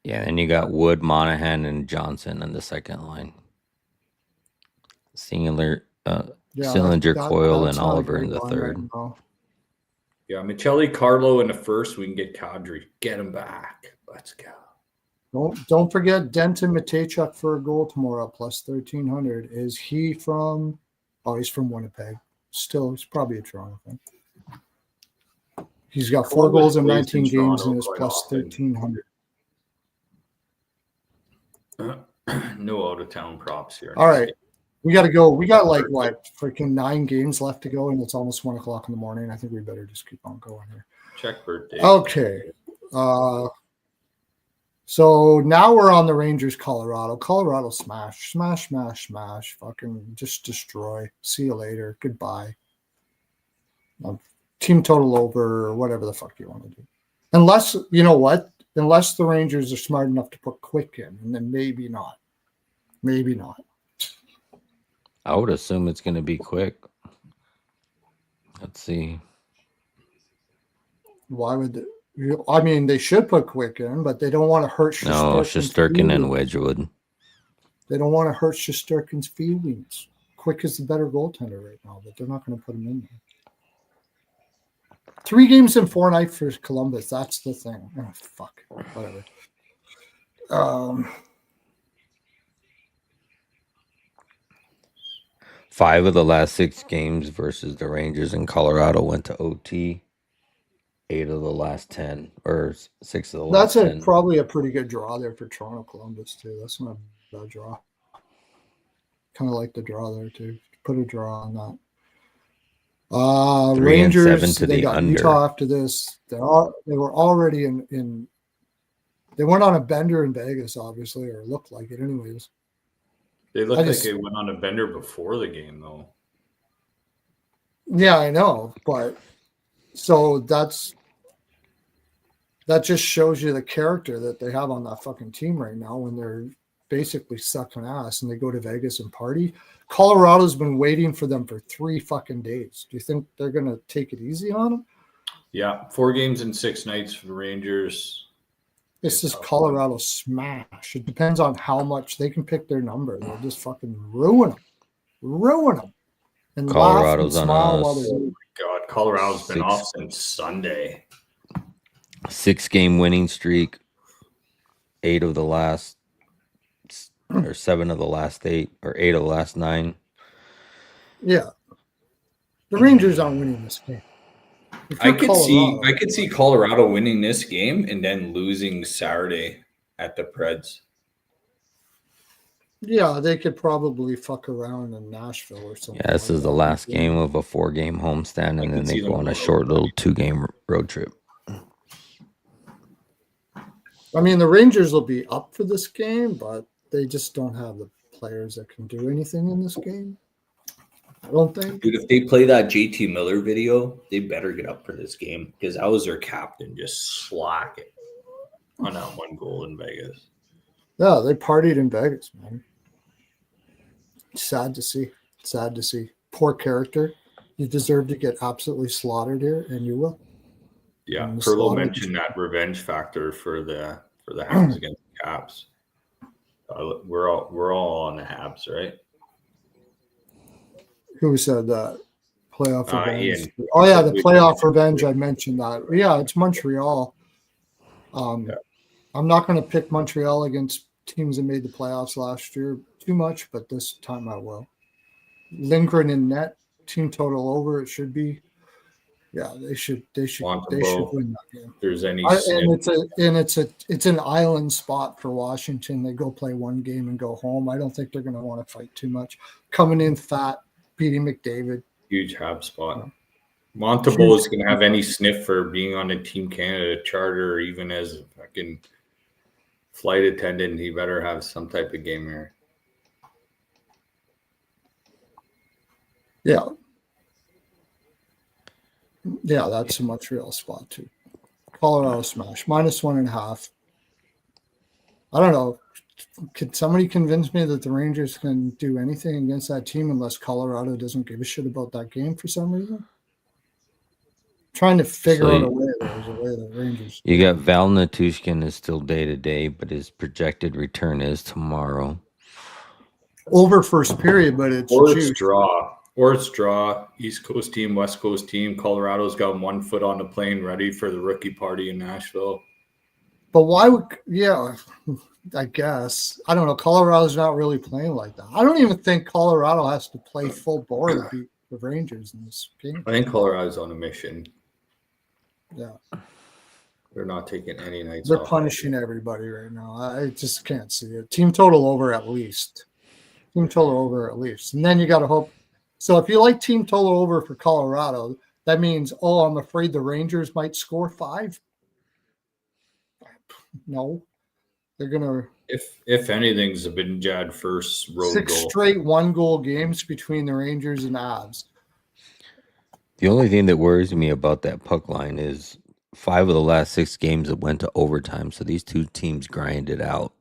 Yeah, and you got Wood, Monahan, and Johnson on the second line. Singular, Sillinger, Coyle, and that's not a Oliver in great the line third. right now. Yeah, Michelli, Carlo in the first. We can get Kadri. Get him back. Let's go. Don't forget Denton Matejchuk for a goal tomorrow, plus 1,300. Is he from? Oh, he's from Winnipeg. Still, he's probably a Toronto fan. He's got 4 goals in 19 games and is plus 1,300. No out of town props here. All right. We got to go. We got like what, freaking 9 games left to go, and it's almost 1 o'clock in the morning. I think we better just keep on going here. Check birthday. Okay. So now we're on the Rangers, Colorado. Colorado smash. Fucking just destroy. See you later. Goodbye. Team total over, or whatever the fuck you want to do. Unless, you know what? Unless the Rangers are smart enough to put Quick in, and then maybe not. Maybe not. I would assume it's going to be quick. Let's see. Why would they? I mean, they should put Quick in, but they don't want to hurt Shesterkin and Wedgwood. They don't want to hurt Shesterkin's feelings. Quick is the better goaltender right now, but they're not going to put him in there. 3 games in 4 nights for Columbus. That's the thing. Oh, fuck. Whatever. 5 of the last 6 games versus the Rangers in Colorado went to OT. 8 of the last 10, or 6 of the last 10. That's probably a pretty good draw there for Toronto Columbus too. That's not a bad draw. Kind of like the draw there too. Put a draw on that. 3 and 7 Rangers, to they the got under. Utah after this. They were already in. They went on a bender in Vegas, obviously, or looked like it, anyways. They looked like they went on a bender before the game, though. Yeah, I know, but so that just shows you the character that they have on that fucking team right now when they're basically sucking ass and they go to Vegas and party. Colorado's been waiting for them for 3 fucking days. Do you think they're going to take it easy on them? Yeah, 4 games in 6 nights for the Rangers. This is Colorado smash. It depends on how much they can pick their number. They'll just fucking ruin them. And Colorado's laugh and on smile while us. they're Oh my God, Colorado's been off since Sunday. 6-game winning streak. 8 of the last, or 7 of the last 8, or 8 of the last 9. Yeah. The Rangers aren't winning this game. I could see Colorado winning this game and then losing Saturday at the Preds. Yeah, they could probably fuck around in Nashville or something. Yeah, this is the last game of a 4-game homestand, and then they go on a short little 2-game road trip. I mean, the Rangers will be up for this game, but they just don't have the players that can do anything in this game. I don't think. Dude, if they play that JT Miller video, they better get up for this game because that was their captain just slacking on that 1 goal in Vegas. Yeah, they partied in Vegas, man. Sad to see. Poor character. You deserve to get absolutely slaughtered here, and you will. Yeah, Pearlo mentioned that revenge factor for the Habs against the Caps. We're all on the Habs, right? Who said that? Playoff revenge. Ian. Oh yeah, the playoff revenge. I mentioned that. Yeah, it's Montreal. I'm not going to pick Montreal against teams that made the playoffs last year too much, but this time I will. Lindgren in net, team total over. It should be. Yeah, they should win that game. If there's any, it's an island spot for Washington. They go play 1 game and go home. I don't think they're going to want to fight too much. Coming in fat, beating McDavid. Huge Hab spot. Montembeault is going to have any sniff for being on a Team Canada charter or even as a fucking flight attendant. He better have some type of game here. Yeah. Yeah, that's a Montreal spot too. Colorado smash. -1.5. I don't know. Could somebody convince me that the Rangers can do anything against that team unless Colorado doesn't give a shit about that game for some reason? Trying to figure out a way. There's a way the Rangers. You got Val Natushkin is still day to day, but his projected return is tomorrow. Over first period, but it's Or juice. it's draw. Or it's draw. East Coast team, West Coast team. Colorado's got 1 foot on the plane ready for the rookie party in Nashville. But why would, yeah, I guess. I don't know. Colorado's not really playing like that. I don't even think Colorado has to play full bore to beat the Rangers in this game. I think Colorado's on a mission. Yeah. They're not taking any nights They're off. punishing everybody right now. I just can't see it. Team total over at least. Team total over at least. And then you got to hope. So if you like team total over for Colorado, that means, I'm afraid the Rangers might score 5. No. They're going to. If anything's been Jad first road 6 goal. straight 1-goal games between the Rangers and Avs. The only thing that worries me about that puck line is 5 of the last 6 games that went to overtime. So these two teams grinded out.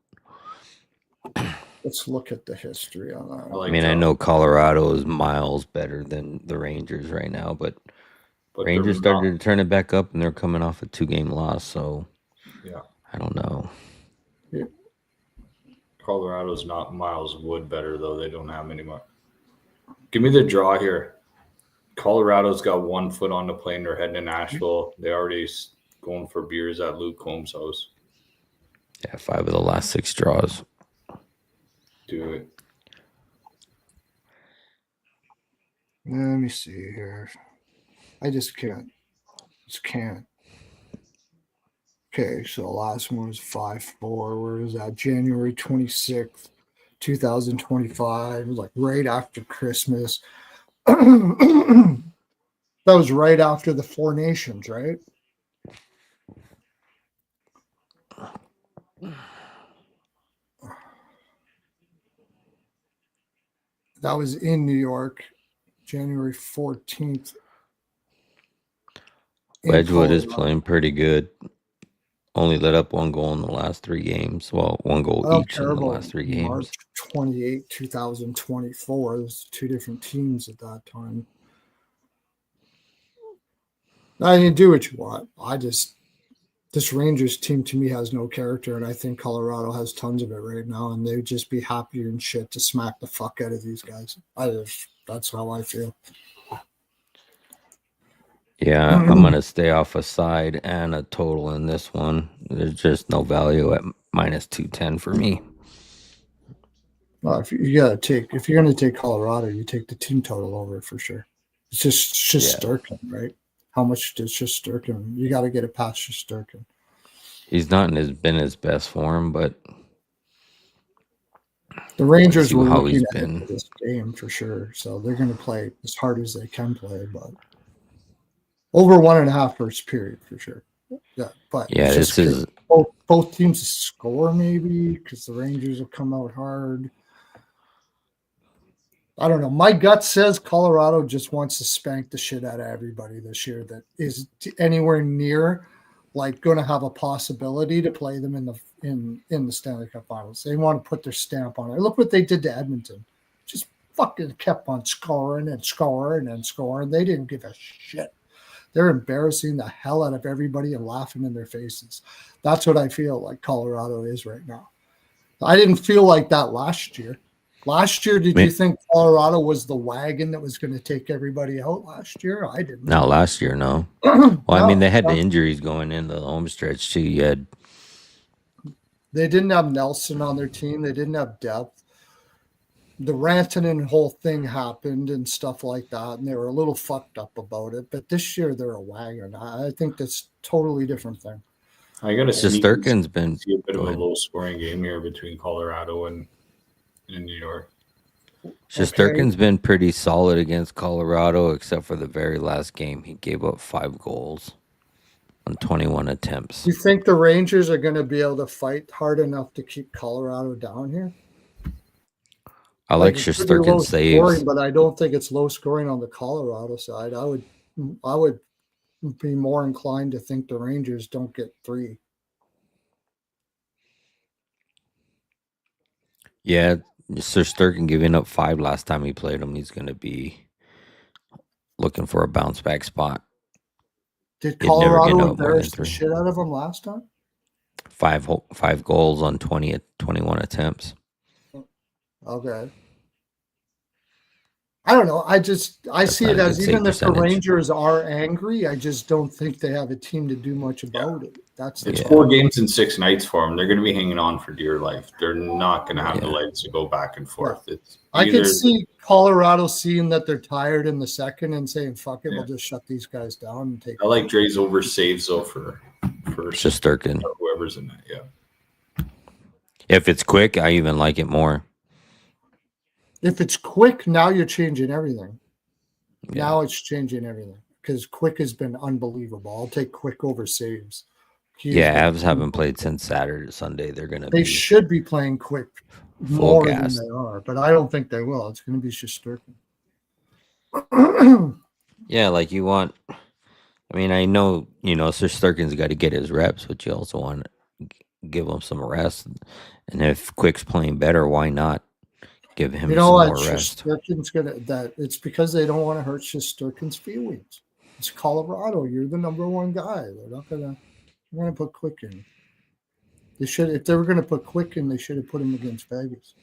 Let's look at the history on that. I know Colorado is miles better than the Rangers right now, but Rangers started to turn it back up, and they're coming off a 2-game loss. So yeah, I don't know. Yeah. Colorado's not miles wood better though. They don't have any more. Give me the draw here. Colorado's got 1 foot on the plane. They're heading to Nashville. They already going for beers at Luke Combs' house. Yeah, 5 of the last 6 draws. Do it. Let me see here. I just can't. Okay, so the last one was 5-4. Where was that? January 26th, 2025. It was like right after Christmas. That was right after the 4 Nations, right? That was in New York, January 14th. Wedgwood is playing pretty good. Only let up 1 goal in the last 3 games. Well, 1 goal each in the last 3 games. March 28, 2024. There's 2 different teams at that time. I mean, do what you want. This Rangers team to me has no character, and I think Colorado has tons of it right now, and they'd just be happier and shit to smack the fuck out of these guys. That's how I feel. Yeah, I'm going to stay off a side and a total in this one. There's just no value at minus 210 for me. Well, if you're going to take Colorado, you take the team total over for sure. It's just Shesterkin, right? How much does Shesterkin? You got to get it past Shesterkin. He's not been his best form, but the Rangers were how looking he's at been. this game for sure, so they're going to play as hard as they can play, but over 1.5 first period for sure. Yeah, but yeah, this is both teams score maybe because the Rangers will come out hard. I don't know. My gut says Colorado just wants to spank the shit out of everybody this year that is anywhere near like going to have a possibility to play them in the Stanley Cup Finals. They want to put their stamp on it. Look what they did to Edmonton. Just fucking kept on scoring and scoring and scoring. They didn't give a shit. They're embarrassing the hell out of everybody and laughing in their faces. That's what I feel like Colorado is right now. I didn't feel like that last year. Last year, did you think Colorado was the wagon that was going to take everybody out last year? I didn't. Not last year, no. Well, I mean, they had the injuries going into the home stretch, too. They didn't have Nelson on their team. They didn't have depth. The Rantanen whole thing happened and stuff like that, and they were a little fucked up about it. But this year, they're a wagon. I think that's a totally different thing. I got to see Shesterkin's been a bit of a low-scoring game here between Colorado and in New York. Shesterkin's been pretty solid against Colorado, except for the very last game. He gave up 5 goals on 21 attempts. You think the Rangers are going to be able to fight hard enough to keep Colorado down here? I like Shesterkin's saves, scoring, but I don't think it's low scoring on the Colorado side. I would be more inclined to think the Rangers don't get 3. Yeah, Sir Sturgeon giving up 5 last time he played him. He's going to be looking for a bounce back spot. Did He'd never get Colorado no more than embarrass the 3. shit out of them last time? 5 goals on 21 attempts. Okay. I don't know. I That's see not it a as good save even if the percentage. Rangers are angry, I just don't think they have a team to do much about it. That's It's Yeah. 4 games and 6 nights for them. They're going to be hanging on for dear life. They're not going to have the Yeah. legs to go back and forth. It's I either could see Colorado seeing that they're tired in the second and saying, "Fuck it, Yeah. we'll just shut these guys down and take." I like Dre's over saves though for Shesterkin. whoever's in that. Yeah. If it's quick, I even like it more. If it's quick, now you're changing everything. Yeah. Now it's changing everything because quick has been unbelievable. I'll take quick over saves. Yeah, Avs haven't played since Saturday, Sunday. They're going to They be should be playing quick full more gas. than they are, but I don't think they will. It's going to be Shesterkin. Yeah, like you want. I mean, I know, Sir Sturgeon's got to get his reps, but you also want to give him some rest. And if Quick's playing better, why not give him You know some what? more rest? Shesterkin's it's because they don't want to hurt Shesterkin's feelings. It's Colorado. You're the number one guy. They're not gonna put Quick in. They should, if they were gonna put Quick in, they should have put him against Vegas.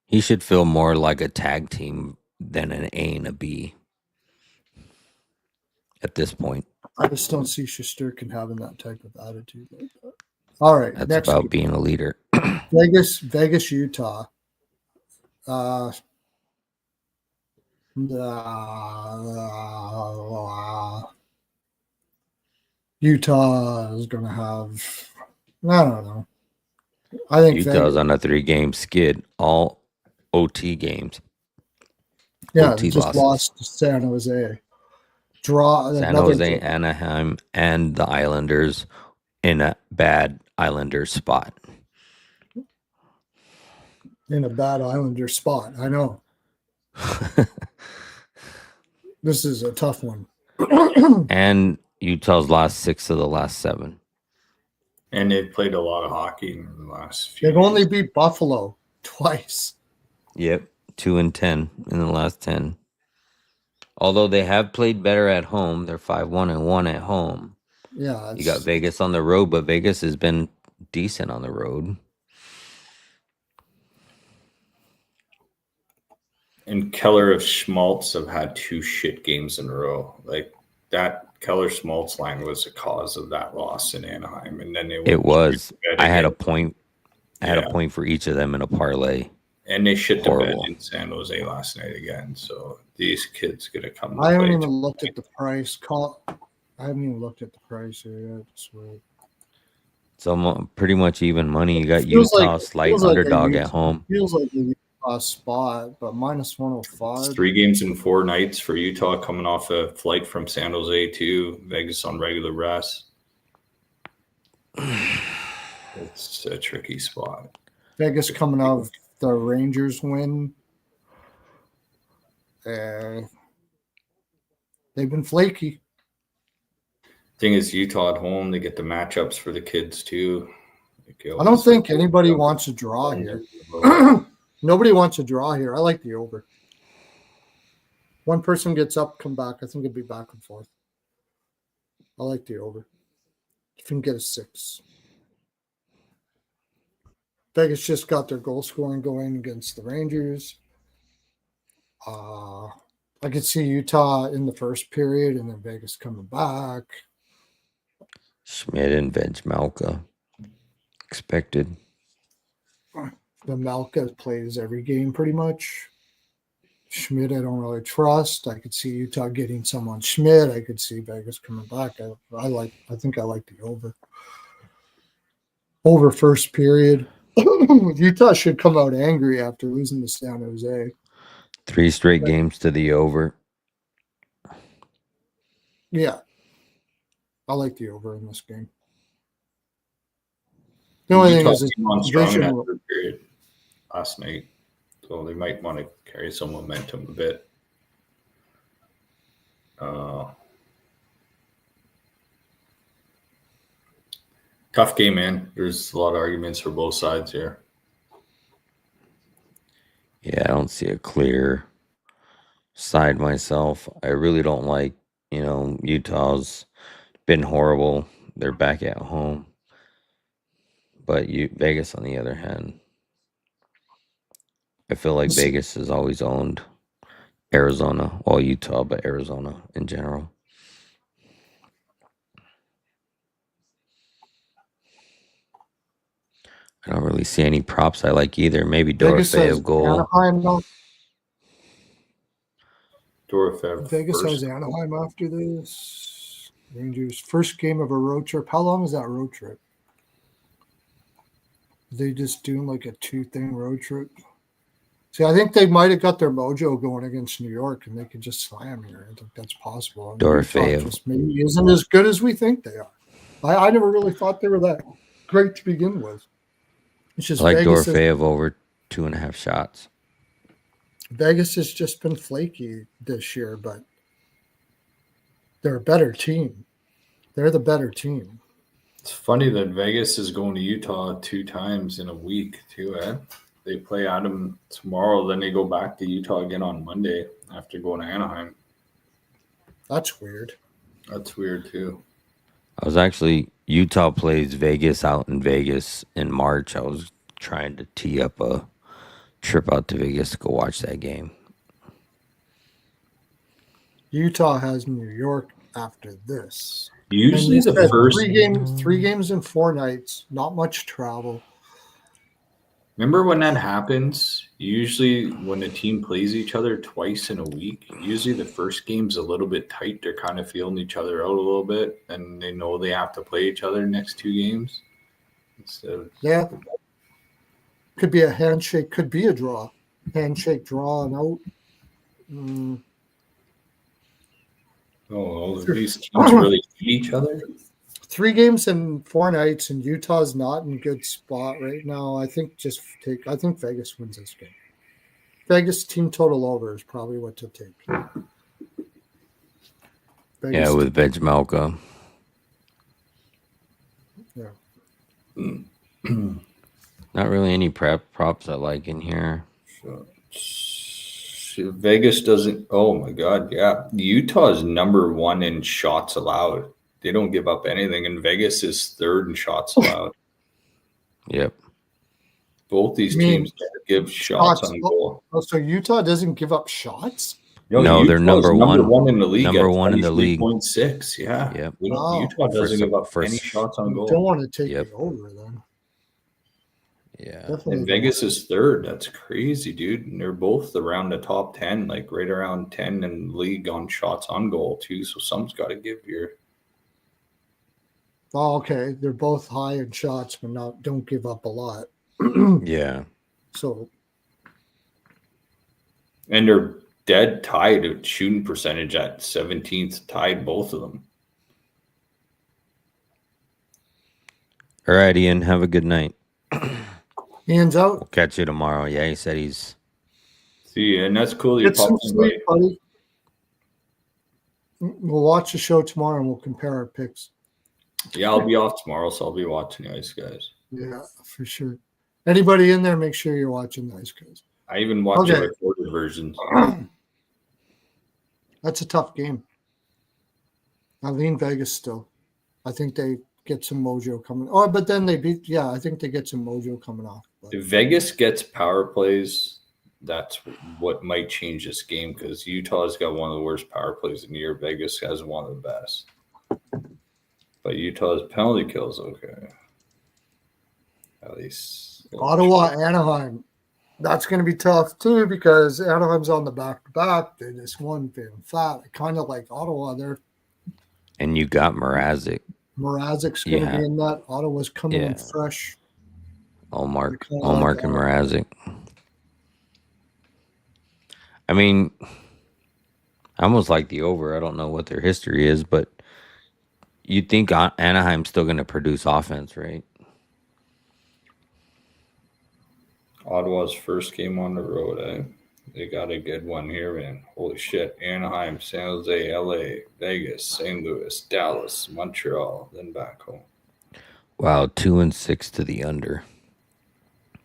He should feel more like a tag team than an A and a B at this point. I just don't see Shesterkin having that type of attitude like that. All right, That's next about game. being a leader. Vegas, Utah. Utah is going to have, I don't know. I think Utah's on a 3-game skid, all OT games. OT just losses. lost to San Jose. Draw San another Jose, Anaheim, and the Islanders in a bad Islanders spot. in a bad Islander spot. I know. This is a tough one. And Utah's lost 6 of the last 7. And they've played a lot of hockey in the last few They've only years. beat Buffalo twice. Yep, 2-10 in the last 10. Although they have played better at home, they're 5-1-1 at home. Yeah, You got Vegas on the road, but Vegas has been decent on the road. And Keller of Schmaltz have had 2 shit games in a row. Like that Keller Schmaltz line was the cause of that loss in Anaheim. And then It was. I had a again. point. I had a point for each of them in a parlay. And they shit the bed Horrible. in San Jose last night again. So these kids gonna come. I haven't even looked at the price. I haven't even looked at the price here yet. I swear. It's almost pretty much even money. You got Feels Utah, like- slight feels like a underdog Utah- at home. Feels like a Utah spot, but minus 105. 3 games in 4 nights for Utah, coming off a flight from San Jose to Vegas on regular rest. It's a tricky spot. Vegas coming out of the Rangers win. They've been flaky. Thing is, Utah at home, they get the matchups for the kids too. I don't think anybody wants a draw here. Nobody wants a draw here. I like the over. One person gets up, come back. I think it'd be back and forth. I like the over. If you can get a 6. Vegas just got their goal scoring going against the Rangers. I could see Utah in the first period and then Vegas coming back. Schmidt and Veg Malka expected. The Malka plays every game pretty much. Schmidt, I don't really trust. I could see Utah getting someone Schmidt. I could see Vegas coming back. I think I like the over. Over first period. Utah should come out angry after losing to San Jose. 3 straight games to the over. Yeah. I like the over in this game. The only thing is came on strong in vision. that third period last night, so they might want to carry some momentum a bit. Tough game, man. There's a lot of arguments for both sides here. Yeah, I don't see a clear side myself. I really don't like, Utah's been horrible. They're back at home. But Vegas, on the other hand, I feel like Vegas has always owned Arizona, well, Utah, but Arizona in general. I don't really see any props I like either. Maybe Vegas has Dorofeyev goal. Anaheim. Vegas first. has Anaheim after this. Rangers first game of a road trip. How long is that road trip? They just doing like a 2-thing road trip. See, I think they might have got their mojo going against New York, and they could just slam here. I think that's possible. And Utah Dorofeyev. just maybe isn't as good as we think they are. I never really thought they were that great to begin with. It's just I like Vegas Dorofeyev over 2.5 shots. Vegas has just been flaky this year, but they're a better team. They're the better team. It's funny that Vegas is going to Utah 2 times in a week too, eh? They play Adam tomorrow, then they go back to Utah again on Monday after going to Anaheim. That's weird. That's weird too. Utah plays Vegas out in Vegas in March. I was trying to tee up a trip out to Vegas to go watch that game. Utah has New York after this. Usually the first 3 games in 4 nights, not much travel. Remember when that happens? Usually when a team plays each other twice in a week, usually the first game's a little bit tight. They're kind of feeling each other out a little bit, and they know they have to play each other next 2 games. Yeah. Could be a handshake, could be a draw. Handshake, draw, and out. Oh, these teams really hate each other? 3 games in 4 nights, and Utah's not in a good spot right now. I think Vegas wins this game. Vegas team total over is probably what to take. Vegas with Vejmelka. Yeah. Not really any props I like in here. Vegas doesn't. Oh my God, yeah. Utah is number 1 in shots allowed. They don't give up anything, and Vegas is 3rd in shots allowed. Yep. Both these teams give shots on goal. Oh, so Utah doesn't give up shots? No, they're number one in the league. Number 1 in the league. 23.6. Yeah. Yep. Utah doesn't give up any shots on goal. Don't want to take the over then. Yeah. Definitely And Vegas is 3rd. That's crazy, dude. And they're both around the top 10, like right around 10 in the league on shots on goal too. So someone's got to give your. Oh, okay. They're both high in shots, but don't give up a lot. Yeah. So. And they're dead tied at shooting percentage at 17th, tied both of them. All right, Ian. Have a good night. Ian's out. We'll catch you tomorrow. Yeah, he said he's. See, and that's cool. Get some sleep, buddy. We'll watch the show tomorrow and we'll compare our picks. Yeah, I'll be off tomorrow, so I'll be watching Ice Guys. Yeah, for sure. Anybody in there, make sure you're watching Ice Guys. I even watch the recorded versions. That's a tough game. I lean Vegas still. I think they get some mojo coming. Oh, but then they beat. Yeah, I think they get some mojo coming off. But. If Vegas gets power plays, that's what might change this game because Utah's got one of the worst power plays in the year. Vegas has one of the best. But Utah's penalty kills okay. At least. Ottawa, Anaheim. That's going to be tough too because Anaheim's on the back-to-back. They just won being flat. I kind of like Ottawa there. And you got Mrazek. Mrazek's going to be in that. Ottawa's coming in fresh. Allmark and Mrazek. I mean, I almost like the over. I don't know what their history is, but you think Anaheim's still going to produce offense, right? Ottawa's first game on the road, eh? They got a good one here, man. Holy shit. Anaheim, San Jose, LA, Vegas, St. Louis, Dallas, Montreal, then back home. Wow, 2-6 to the under.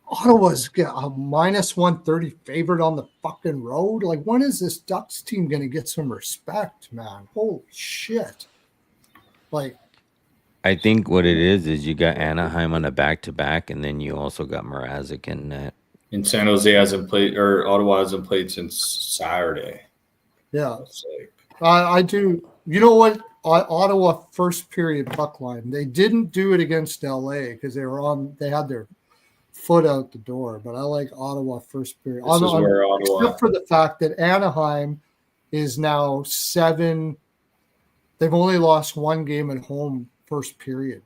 Ottawa's got a minus 130 favorite on the fucking road. Like, when is this Ducks team going to get some respect, man? Holy shit. Like, I think what it is you got Anaheim on a back-to-back, and then you also got Mrazek in net. And San Jose hasn't played, or Ottawa hasn't played since Saturday. yeah. It's like, I do. You know what? Ottawa first period puck line. They didn't do it against LA because they had their foot out the door. But I like Ottawa first period. this is where Ottawa. Except for the fact that Anaheim is now 7. They've only lost one game at home first period.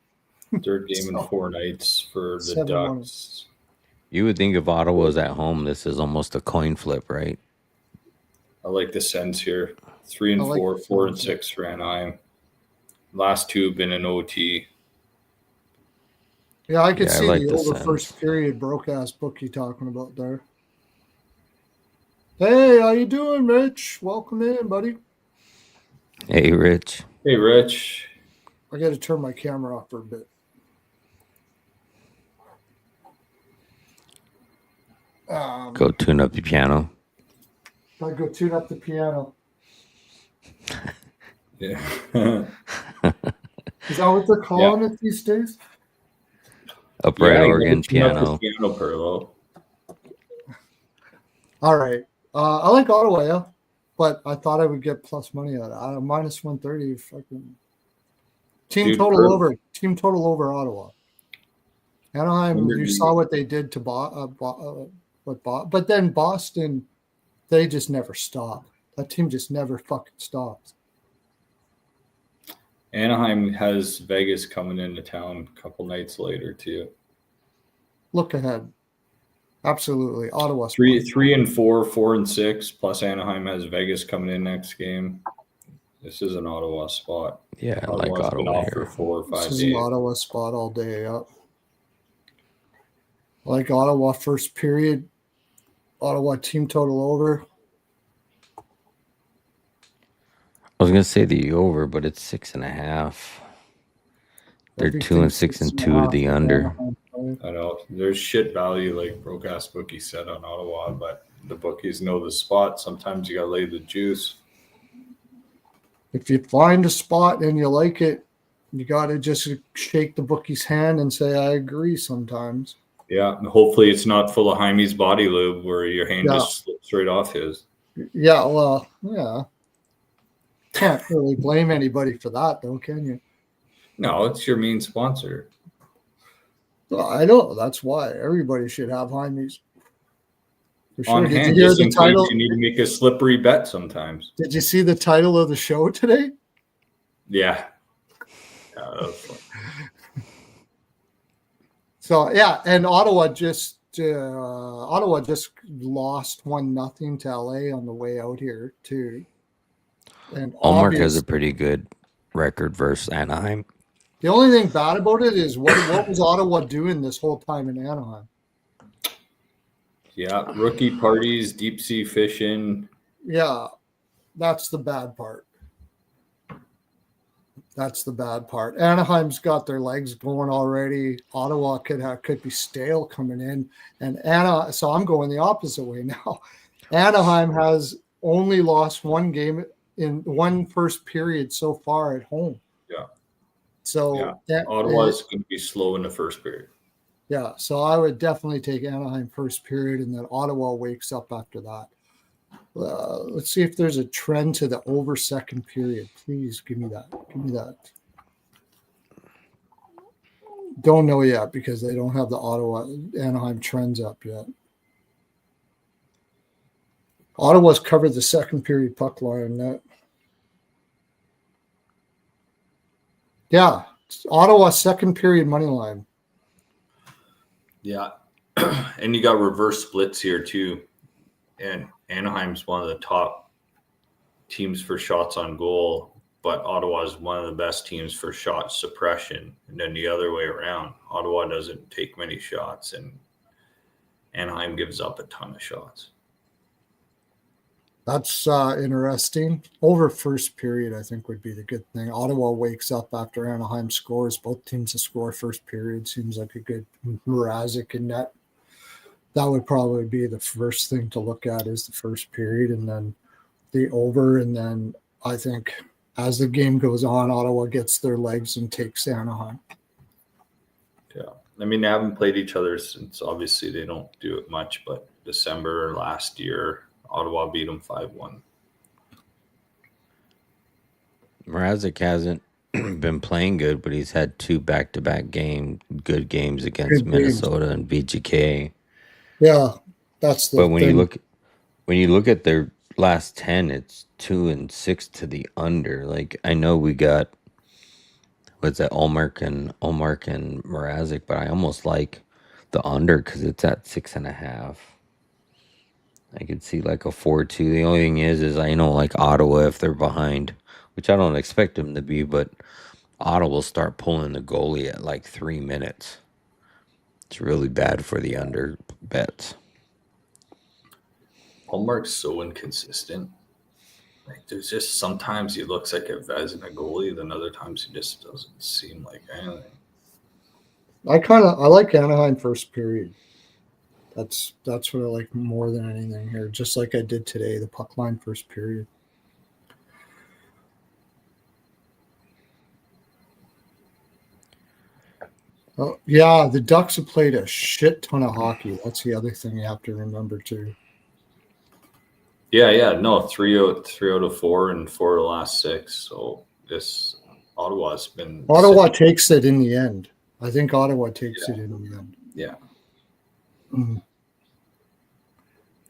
Third game in 4 nights for the 7-1. Ducks. You would think if Ottawa's at home, this is almost a coin flip, right? I like the Sens here. 3 and I like 4, the 4 and Sens. 6 for Anaheim. Last 2 have been in OT. Yeah, I could Yeah, I see like the the over Sens. first period broke ass bookie talking about there. Hey, how you doing, Rich? Welcome in, buddy. Hey, Rich. Hey, Rich. I got to turn my camera off for a bit. Go tune up the piano. I go tune up the piano. Yeah. Is that what they're calling it these days? Upright Yeah, organ, tune up the piano. Piano, Pearlo. All right. I like Ottawa, yeah, but I thought I would get plus money out of it. Minus 130. Fucking team Dude, total Pearl- over. Team total over Ottawa. Anaheim. Remember You you- saw what they did to but then Boston, they just never stop. That team just never fucking stops. Anaheim has Vegas coming into town a couple nights later too. Look ahead. Absolutely. Ottawa. 3 and 4, 4 and 6. Plus Anaheim has Vegas coming in next game. This is an Ottawa spot. Yeah, I like Ottawa's been Ottawa off for here. 4 or 5 This is an days. Ottawa spot all day. Yeah. I like Ottawa first period. Ottawa team total over. I was gonna say the over, but it's 6.5. They're 2 and 6 and 2 the under. I know there's shit value, like broke ass bookie said on Ottawa, but the bookies know the spot. Sometimes you gotta lay the juice. If you find a spot and you like it, you got to just shake the bookie's hand and say, I agree sometimes. Yeah, and hopefully it's not full of Hyme's body lube where your hand just slips right off his. Yeah, well, yeah. Can't really blame anybody for that, though, can you? No, it's your main sponsor. Well, I know. That's why everybody should have Hymes. For sure. On Did you hand, hear just the in case title? you need to make a slippery bet sometimes. Did you see the title of the show today? Yeah. That was fun. So yeah, and Ottawa just lost 1-0 to LA on the way out here too. And Allmark has a pretty good record versus Anaheim. the only thing bad about it is what was Ottawa doing this whole time in Anaheim? Yeah, rookie parties, deep sea fishing. Yeah, that's the bad part. That's the bad part. Anaheim's got their legs going already. Ottawa could be stale coming in, and so I'm going the opposite way now. Anaheim has only lost one game in one first period so far at home. Yeah. So Ottawa's going to be slow in the first period. Yeah, so I would definitely take Anaheim first period, and then Ottawa wakes up after that. Let's see if there's a trend to the over second period. Please give me that. Give me that. Don't know yet because they don't have the Anaheim trends up yet. Ottawa's covered the second period puck line net. Yeah, Ottawa second period money line. Yeah. And you got reverse splits here too. And Anaheim's one of the top teams for shots on goal, but Ottawa is one of the best teams for shot suppression. And then the other way around, Ottawa doesn't take many shots, and Anaheim gives up a ton of shots. That's interesting. Over first period, I think, would be the good thing. Ottawa wakes up after Anaheim scores. Both teams to score first period seems like a good Mrazek in net. that would probably be the first thing to look at is the first period, and then the over. And then I think as the game goes on, Ottawa gets their legs and takes Anaheim. Yeah. I mean, they haven't played each other since, obviously they don't do it much, but December last year, Ottawa beat them 5-1. Mrazek hasn't been playing good, but he's had 2 back-to-back good games against Good games. Minnesota and VGK. Yeah, that's the But when thing. you look at their last 10, it's 2-6 to the under. Like, I know we got what's that, Olmark and Mrazek, but I almost like the under because it's at 6.5. I could see like a 4-2. The only thing is I know like Ottawa, if they're behind, which I don't expect them to be, but Ottawa will start pulling the goalie at like 3 minutes. It's really bad for the under bets. Hallmark's so inconsistent. Like, there's just sometimes he looks like a Vez and a goalie, then other times he just doesn't seem like anything. I like Anaheim first period. That's what I like more than anything here. Just like I did today, the puck line first period. Oh, yeah, the Ducks have played a shit ton of hockey. That's the other thing you have to remember too. Yeah, no, 3 out of 4 and 4 of the last 6. So this Ottawa's been takes it in the end. I think Ottawa takes it in the end. Yeah. Mm.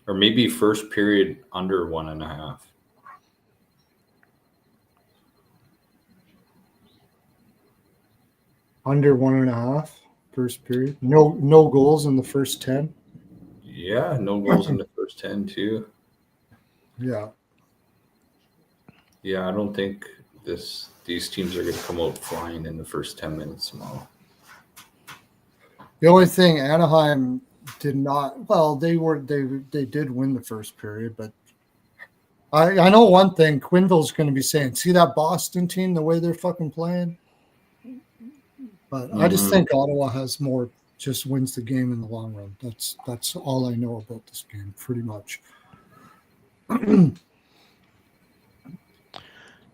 Or maybe first period under 1.5. Under 1.5 first period. No goals in the first 10. Yeah, no goals in the first 10 too. Yeah. Yeah, I don't think these teams are going to come out flying in the first 10 minutes tomorrow. The only thing Anaheim did not, well, they did win the first period, but I know one thing Quinville's going to be saying, see that Boston team, the way they're fucking playing? But I just think Ottawa has more, just wins the game in the long run. That's all I know about this game, pretty much.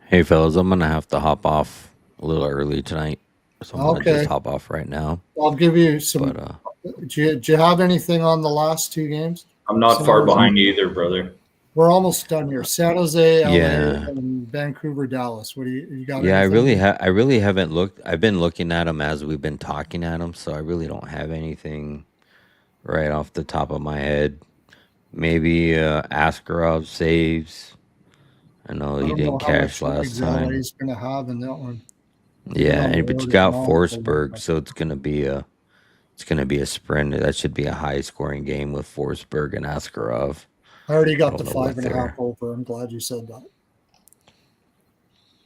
Hey, fellas, I'm going to have to hop off a little early tonight. So I'm going to just hop off right now. I'll give you some. Do you have anything on the last 2 games? I'm not far behind either, brother. We're almost done here. San Jose, LA, Yeah. and Vancouver, Dallas. What do you got? Yeah, anything? I really haven't looked. I've been looking at them as we've been talking at them, so I really don't have anything right off the top of my head. Maybe Askarov saves. I know he didn't cash last time. LA's going to have in that one. Yeah, but you got Forsberg, so it's gonna be a sprint. That should be a high scoring game with Forsberg and Askarov. I already got the 5.5 over. I'm glad you said that.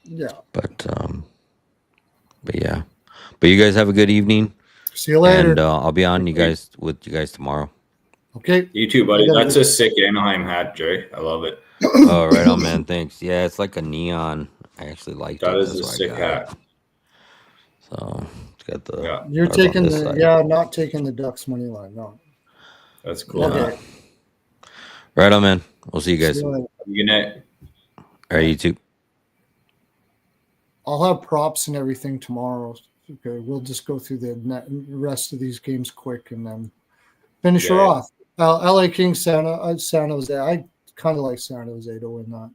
Yeah. But yeah. But you guys have a good evening. See you later. And I'll be on with you guys tomorrow. Okay. You too, buddy. That's a sick Anaheim hat, Jay. I love it. Oh, right on, man. Thanks. Yeah, it's like a neon. I actually like that. That is a sick hat. So it's got the. You're taking not taking the Ducks money line. No. That's cool. Okay. Right on, man. We'll see you guys. Good night. All right, you too. I'll have props and everything tomorrow. Okay, we'll just go through the rest of these games quick and then finish her off. LA Kings, San Jose. I kind of like San Jose to win that.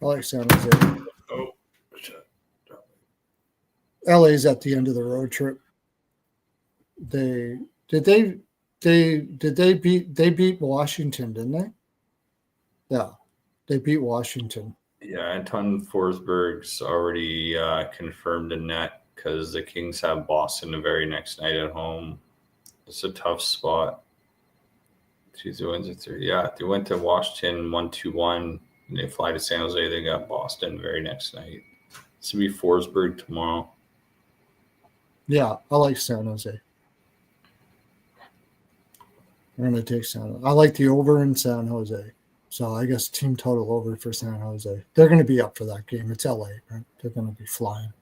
I like San Jose. Oh, LA's at the end of the road trip. They beat Washington, didn't they? Yeah, they beat Washington. Yeah, Anton Forsberg's already confirmed in net because the Kings have Boston the very next night at home. It's a tough spot. Tuesday, Wednesday, Thursday. Yeah, they went to Washington 1-2-1. And they fly to San Jose. They got Boston the very next night. This will be Forsberg tomorrow. Yeah, I like San Jose. I'm going to take San Jose. I like the over in San Jose. So I guess team total over for San Jose. They're going to be up for that game. It's LA, right? They're going to be flying.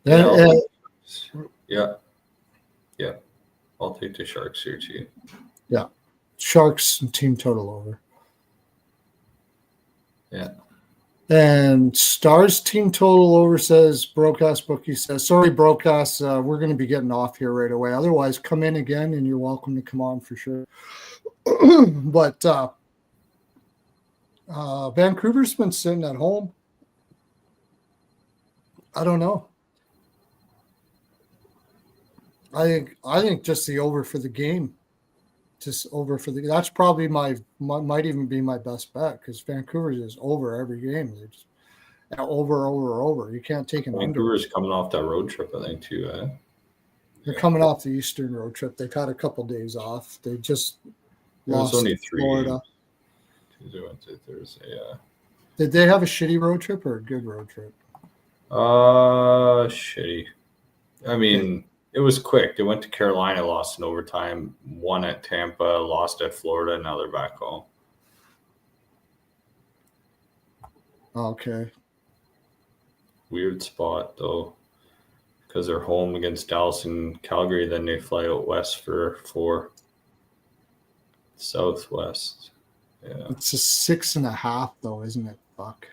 Yeah. I'll take the Sharks here too. Sharks team total over. Yeah. And Stars team total over, says Broadcast Bookie says. Sorry, Broadcast, we're going to be getting off here right away. Otherwise, come in again, and you're welcome to come on for sure. But Vancouver's been sitting at home. I don't know. I think just the over for the game. Just over for the. That's probably might even be my best bet, because Vancouver is over every game. They're just over. You can't take an under. Vancouver's coming off that road trip, I think, too. They're coming off the Eastern road trip. They've had a couple days off. They just lost only to 3 Florida. Tuesday, Wednesday, Thursday. Yeah. Did they have a shitty road trip or a good road trip? Shitty. I mean, it was quick. They went to Carolina, lost in overtime, won at Tampa, lost at Florida. Now they're back home. Okay. Weird spot though, because they're home against Dallas and Calgary. Then they fly out west for 4. Southwest. Yeah. It's a 6.5 though, isn't it? Fuck.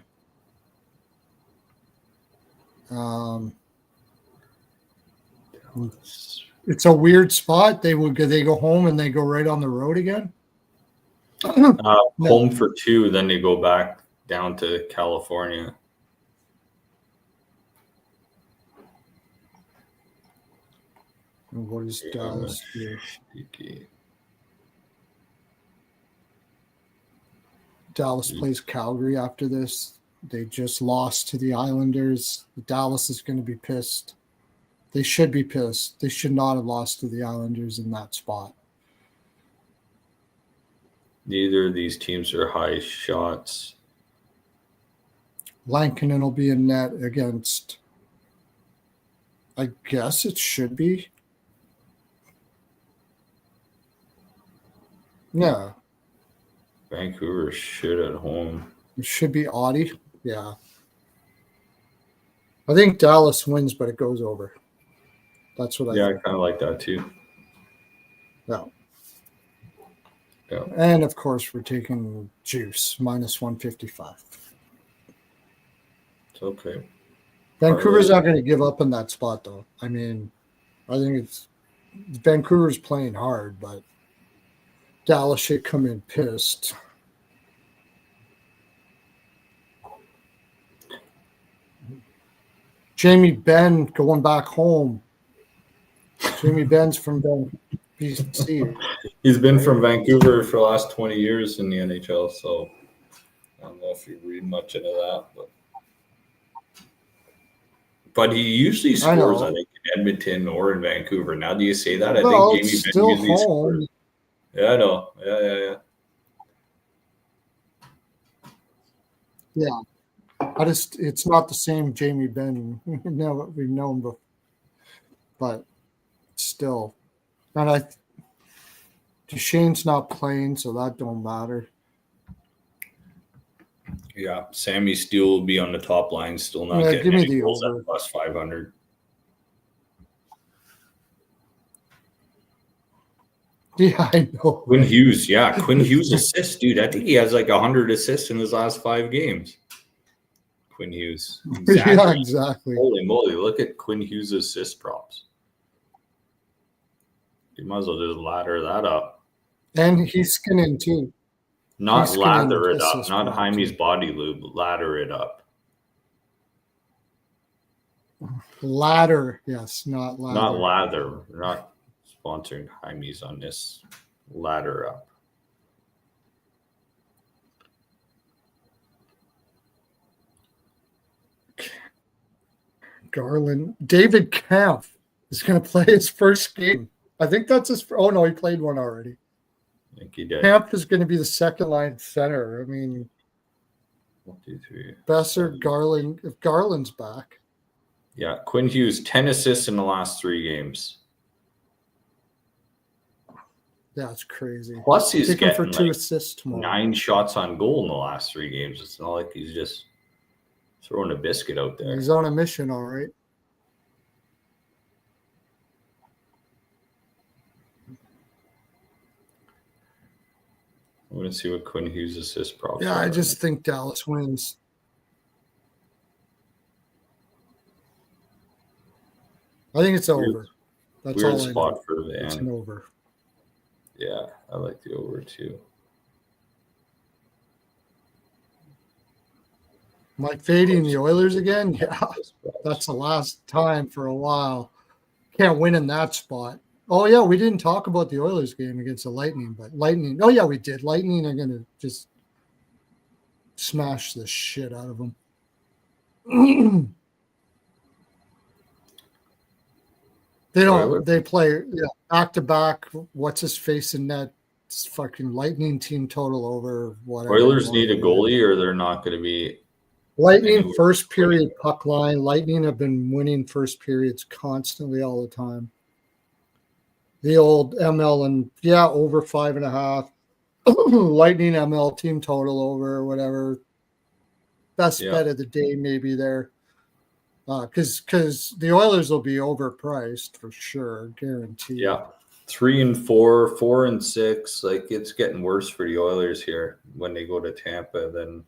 It's a weird spot. They go home and they go right on the road again. Home for 2, then they go back down to California. And what is Dallas do? Dallas plays Calgary after this. They just lost to the Islanders. Dallas is going to be pissed. They should be pissed. They should not have lost to the Islanders in that spot. Neither of these teams are high shots. Lankinen will be in net against, I guess it should be. Yeah. Vancouver shit at home. It should be Audie. Yeah. I think Dallas wins, but it goes over. That's what I Yeah, I think. kind of like that too. Yeah. Yeah. And of course, we're taking Juice minus 155. It's okay. Vancouver's not going to give up in that spot, though. I mean, I think it's Vancouver's playing hard, but Dallas should come in pissed. Jamie Benn going back home. Jamie Benn's from BC. He's been from Vancouver for the last 20 years in the NHL, so I don't know if you read much into that, but he usually scores, I think, in Edmonton or in Vancouver. Now, do you say that? I Well, think Jamie it's Benn still usually home. scores. Yeah, I know. Yeah. Yeah. It's not the same Jamie Benn we've known before, but still. And Duchesne's not playing, so that don't matter. Yeah, Sammy Steele will be on the top line, still not getting give me any the goals over. at plus 500. Yeah, I know. Quinn Hughes, Quinn Hughes assists, dude. I think he has like 100 assists in his last 5 games. Quinn Hughes. Exactly. Yeah, exactly. Holy moly, look at Quinn Hughes' assist props. You might as well just ladder that up. And he's skinning too. Not He's lather it up, assist not props. Hyme's body lube, ladder it up. Ladder, yes, not lather. Not lather. We're not sponsoring Hyme's on this. Ladder up. Garland. David Kampf is going to play his first game. I think that's his. Oh, no, he played one already. I think he did. Kampf is going to be the second line center. I mean, 1, 2, 3. Besser, Garland. If Garland's back. Yeah, Quinn Hughes, 10 assists in the last 3 games. Yeah, it's crazy. Plus, he's Take him getting for 2 like assists tomorrow. 9 shots on goal in the last 3 games. It's not like he's just throwing a biscuit out there. He's on a mission, all right. want to see what Quinn Hughes' assist props Yeah, are. I just think Dallas wins. I think it's over. That's weird all I know. spot for It's Van. an over. Yeah, I like the over too. Am I fading the Oilers again? Yeah, that's the last time for a while. Can't win in that spot. Oh, yeah, we didn't talk about the Oilers game against the Lightning, but Lightning, oh, yeah, we did. Lightning are going to just smash the shit out of them. They don't, Oilers? they play back to back. What's his face in that fucking Lightning team total over whatever. Oilers need a goalie, or they're not going to be. Lightning anywhere. first period puck line. Lightning have been winning first periods constantly all the time. The old ML and over 5.5. Lightning ML team total over whatever. Best bet of the day maybe there. Because the Oilers will be overpriced for sure, guaranteed. Yeah, 3-4, 4-6. Like, it's getting worse for the Oilers here when they go to Tampa than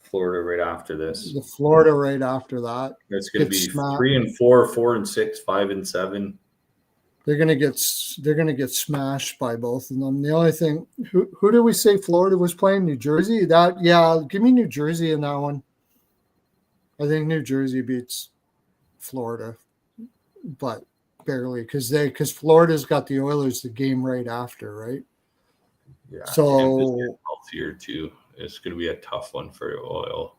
Florida right after this. The Florida right after that. It's going to be smacked. 3-4, 4-6, 5-7. They're gonna get smashed by both of them. The only thing, who did we say Florida was playing? New Jersey? Give me New Jersey in that one. I think New Jersey beats Florida, but barely because Florida's got the Oilers the game right after, right? Yeah. So healthier too. It's going to be a tough one for Oil.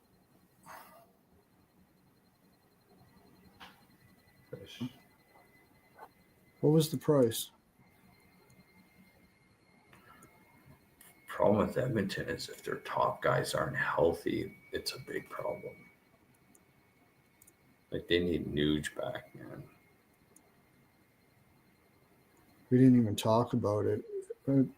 what was the price? Problem with Edmonton is if their top guys aren't healthy, it's a big problem. Like, they need Nuge back, man. We didn't even talk about it. Who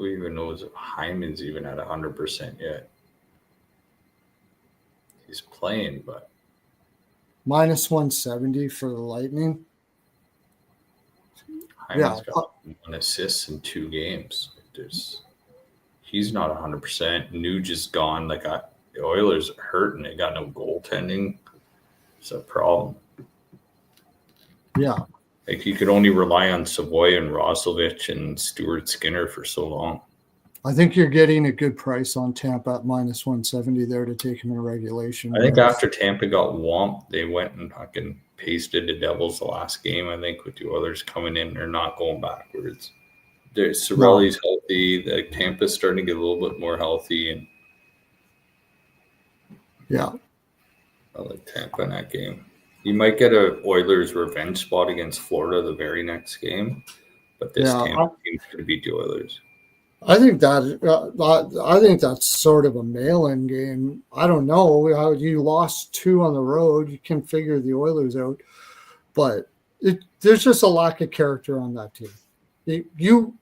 even knows if Hyman's even at 100% yet? He's playing, but minus 170 for the Lightning. Hyman's got 1 assist in 2 games. He's not 100%. Nuge is gone. Like, the Oilers are hurting. They got no goaltending. It's a problem. Yeah. Like, you could only rely on Savoy and Roslovic and Stuart Skinner for so long. I think you're getting a good price on Tampa at minus 170 there to take him in regulation. I think after Tampa got whomped, they went and fucking pasted the Devils the last game. I think with the Oilers coming in, they're not going backwards. Cirelli's healthy. The Tampa's starting to get a little bit more healthy, and yeah, I like Tampa in that game. You might get a Oilers revenge spot against Florida the very next game, but this Tampa team's going to beat the Oilers. I think that's sort of a mail-in game. I don't know how you lost 2 on the road. You can figure the Oilers out, but there's just a lack of character on that team. You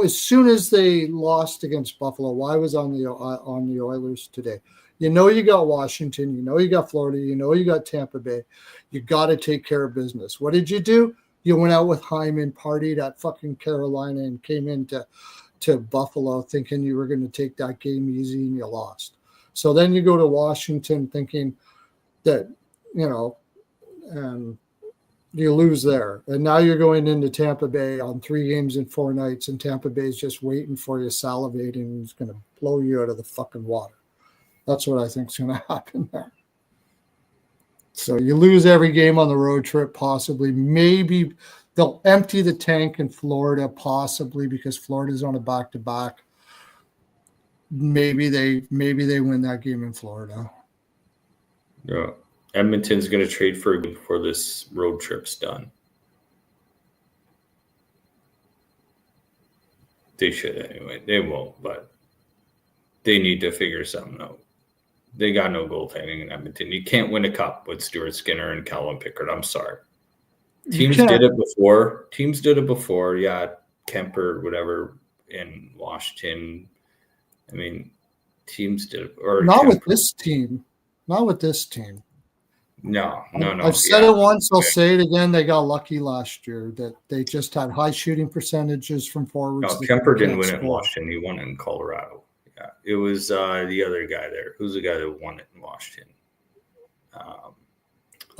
as soon as they lost against Buffalo, why was on the Oilers today? You know you got Washington, you know you got Florida, you know you got Tampa Bay. You got to take care of business. What did you do? You went out with Hyme and partied at fucking Carolina and came into Buffalo thinking you were going to take that game easy and you lost. So then you go to Washington thinking that, and you lose there. And now you're going into Tampa Bay on 3 games in 4 nights, and Tampa Bay is just waiting for you, salivating, and it's going to blow you out of the fucking water. That's what I think is going to happen there. So you lose every game on the road trip, possibly. Maybe they'll empty the tank in Florida, possibly, because Florida's on a back-to-back. Maybe they win that game in Florida. Yeah. Edmonton's going to trade for before this road trip's done. They should anyway. They won't, but they need to figure something out. They got no goaltending in Edmonton. You can't win a cup with Stuart Skinner and Calvin Pickard. I'm sorry. Teams did it before. Yeah, Kemper, whatever, in Washington. I mean, teams did it. Or not Kemper. with this team. Not with this team. No. I've said it once. I'll say it again. They got lucky last year that they just had high shooting percentages from forwards. No, Kemper didn't win it in score. Washington. He won it in Colorado. Yeah, it was the other guy there. Who's the guy that won it in Washington?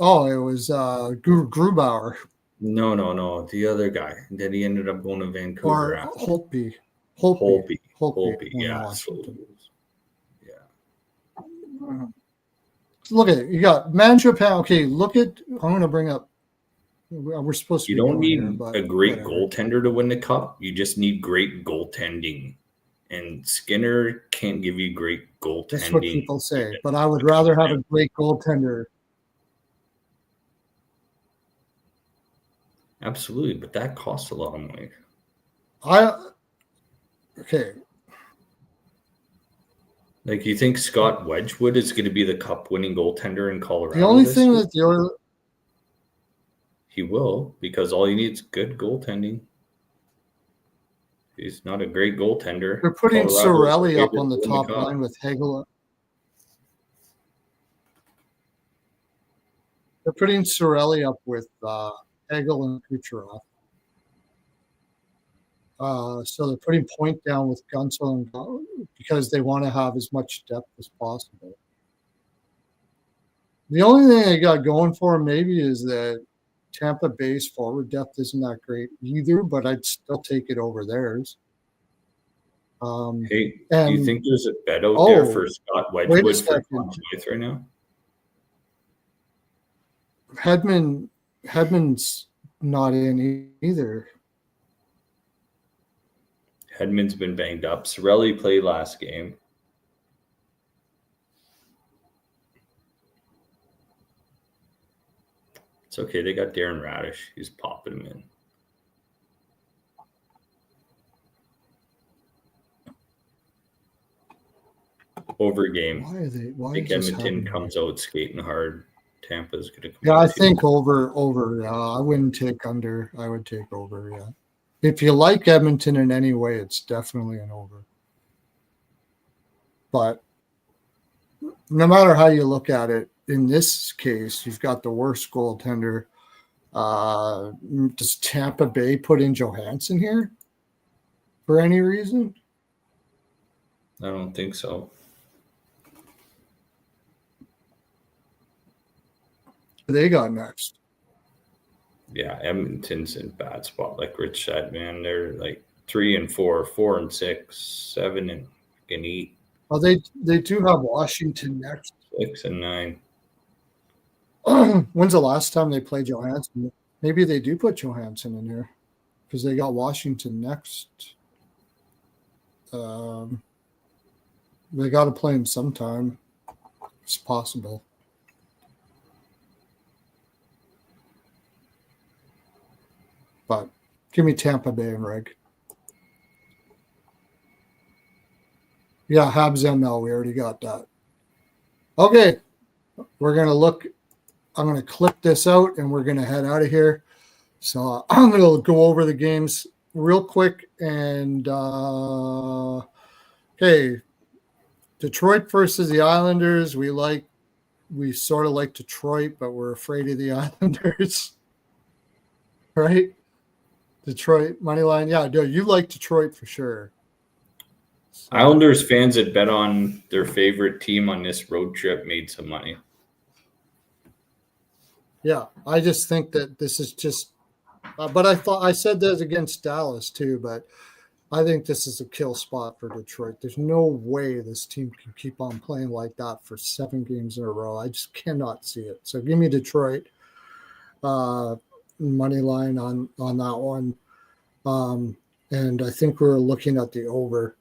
It was Grubauer. No. The other guy. Then he ended up going to Vancouver. Or Holtby. Holtby. Yeah. Look at it. You got Manchapin. Okay, look at. I'm going to bring up. We're supposed to. You don't need a great goaltender to win the cup. You just need great goaltending. And Skinner can't give you great goaltending. That's what people say. But I would rather have a great goaltender. Absolutely, but that costs a lot of money. Okay. Like, you think Scott Wedgwood is going to be the cup-winning goaltender in Colorado? The only thing that the Oilers... He will, because all he needs is good goaltending. He's not a great goaltender. They're putting Cirelli up on the top line with Hagel. They're putting Cirelli up with Hagel and Kucherov. So they're putting Point down with Gunsel because they want to have as much depth as possible. The only thing they got going for them maybe is that Tampa Bay's forward depth isn't that great either, but I'd still take it over theirs. Hey, do you think there's a bet out there for Scott Wedgwood for Conn Smythe right now? Hedman's not in either. Hedman's been banged up. Cirelli played last game. It's okay. They got Darren Radish. He's popping him in. Over game. Why I think Edmonton comes out skating hard. Tampa's going to come out. I think over. I wouldn't take under. I would take over, yeah. If you like Edmonton in any way, it's definitely an over. But no matter how you look at it, in this case, you've got the worst goaltender. Does Tampa Bay put in Johansson here for any reason? I don't think so. They got next. Yeah, Edmonton's in a bad spot. Like Rich said, man, they're like 3-4, 4-6, 7 and 8. Well, they do have Washington next. 6 and 9. When's the last time they played Johansson? Maybe they do put Johansson in here because they got Washington next. They got to play him sometime. It's possible. But give me Tampa Bay and Reg. Yeah, Habs ML. We already got that. Okay. We're going to look. I'm going to clip this out and we're going to head out of here. So I'm going to go over the games real quick. And, okay. Detroit versus the Islanders. We sort of like Detroit, but we're afraid of the Islanders. Right? Detroit money line. Yeah, no, you like Detroit for sure. So, Islanders fans that bet on their favorite team on this road trip made some money. Yeah, I just think that this is just but I said that against Dallas too, but I think this is a kill spot for Detroit. There's no way this team can keep on playing like that for 7 games in a row. I just cannot see it. So give me Detroit. Money line on that one. And I think we're looking at the over.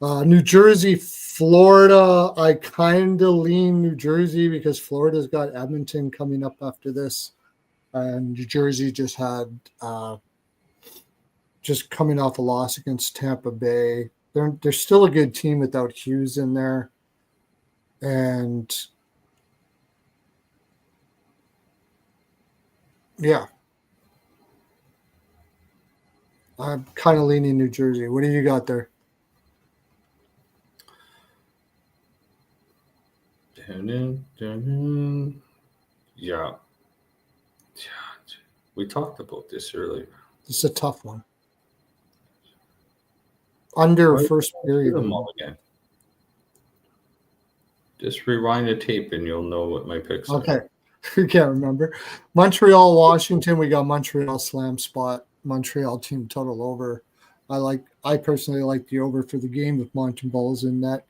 New Jersey, Florida. I kind of lean New Jersey because Florida's got Edmonton coming up after this. And New Jersey just had just coming off a loss against Tampa Bay. They're still a good team without Hughes in there. And yeah. I'm kind of leaning New Jersey. What do you got there? You Yeah. We talked about this earlier. This is a tough one. Under Why first do period. them all again? Just rewind the tape and you'll know what my picks are. Okay. We can't remember. Montreal, Washington. We got Montreal slam spot. Montreal team total over. I personally like the over for the game with Mountain Balls in that.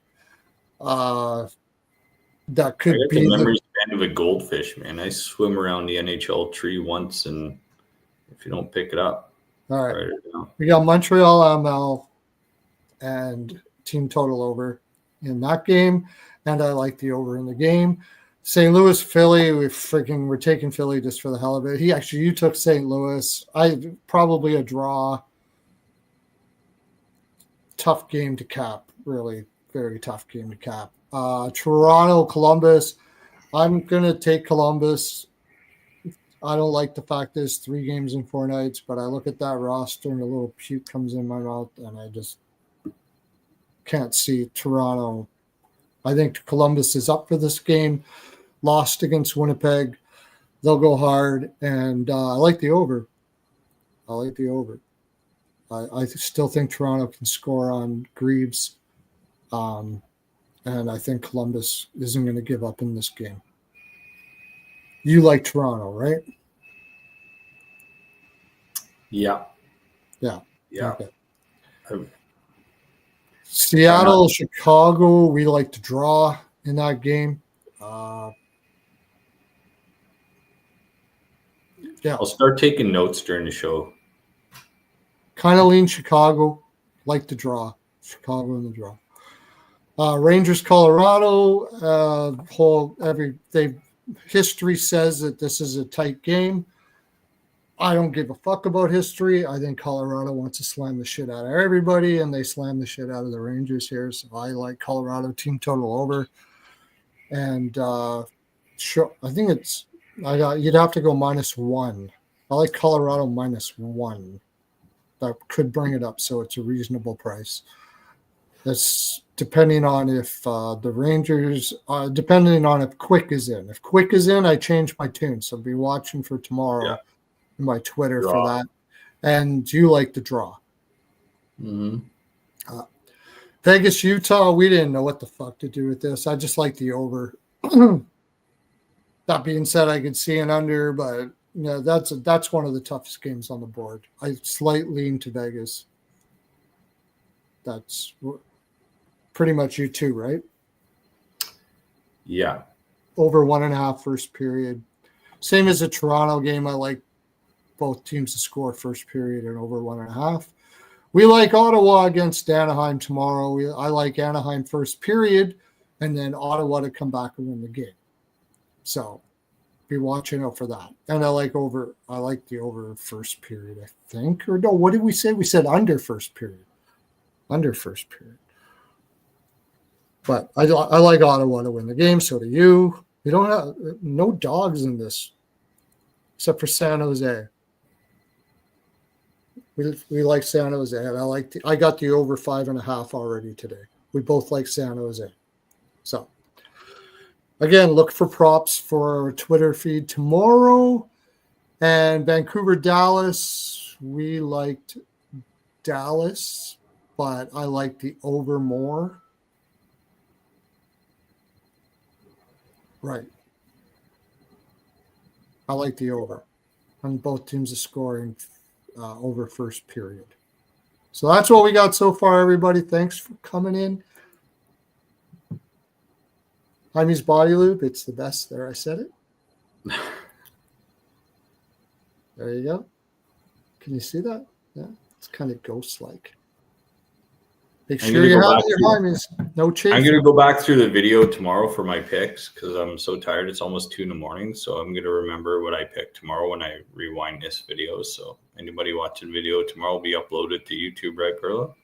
That I could got be the the memory span of a goldfish, man. I swim around the NHL tree once, and if you don't pick it up, all right. write it down. We got Montreal ML and team total over in that game, and I like the over in the game. St. Louis, Philly, we're taking Philly just for the hell of it. You took St. Louis. Probably a draw. Tough game to cap, really. Very tough game to cap. Toronto, Columbus. I'm going to take Columbus. I don't like the fact there's 3 games in 4 nights, but I look at that roster and a little puke comes in my mouth, and I just can't see Toronto. I think Columbus is up for this game. Lost against Winnipeg. They'll go hard, and I like the over. I still think Toronto can score on Greaves, and I think Columbus isn't going to give up in this game. You like Toronto, right? Yeah. Yeah. Yeah. Okay. Seattle, Chicago, we like to draw in that game. Yeah. I'll start taking notes during the show. Kind of lean Chicago, like to draw. Chicago in the draw. Rangers, Colorado. History says that this is a tight game. I don't give a fuck about history. I think Colorado wants to slam the shit out of everybody, and they slam the shit out of the Rangers here. So I like Colorado team total over. And sure, I think you'd have to go -1. I like Colorado -1. That could bring it up, so it's a reasonable price. That's depending on if the Rangers, depending on if Quick is in. If Quick is in, I change my tune. So be watching for tomorrow in my Twitter for that. And you like the draw. Mm-hmm. Vegas, Utah, we didn't know what the fuck to do with this. I just like the over. That being said, I could see an under, but that's one of the toughest games on the board. I slight lean to Vegas. That's pretty much you too, right? Yeah. Over 1.5 first period. Same as the Toronto game. I like both teams to score first period and over 1.5. We like Ottawa against Anaheim tomorrow. I like Anaheim first period, and then Ottawa to come back and win the game. So be watching out for that. And I like the over first period, I think. Or no, what did we say? We said under first period. Under first period. But I like Ottawa to win the game. So do you. We don't have no dogs in this, except for San Jose. We like San Jose. And I got the over 5.5 already today. We both like San Jose. So again, look for props for our Twitter feed tomorrow. And Vancouver, Dallas. We liked Dallas, but I like the over more. Right. I like the over. And both teams are scoring over first period. So that's what we got so far, everybody. Thanks for coming in. Hyme's Body Lube. It's the best. There, I said it. There you go. Can you see that? Yeah. It's kind of ghost-like. Make sure you have your Hyme's. No chafing. I'm going to go back through the video tomorrow for my picks because I'm so tired. It's almost 2 a.m. So I'm going to remember what I picked tomorrow when I rewind this video. So anybody watching video tomorrow will be uploaded to YouTube, right, Pearlo?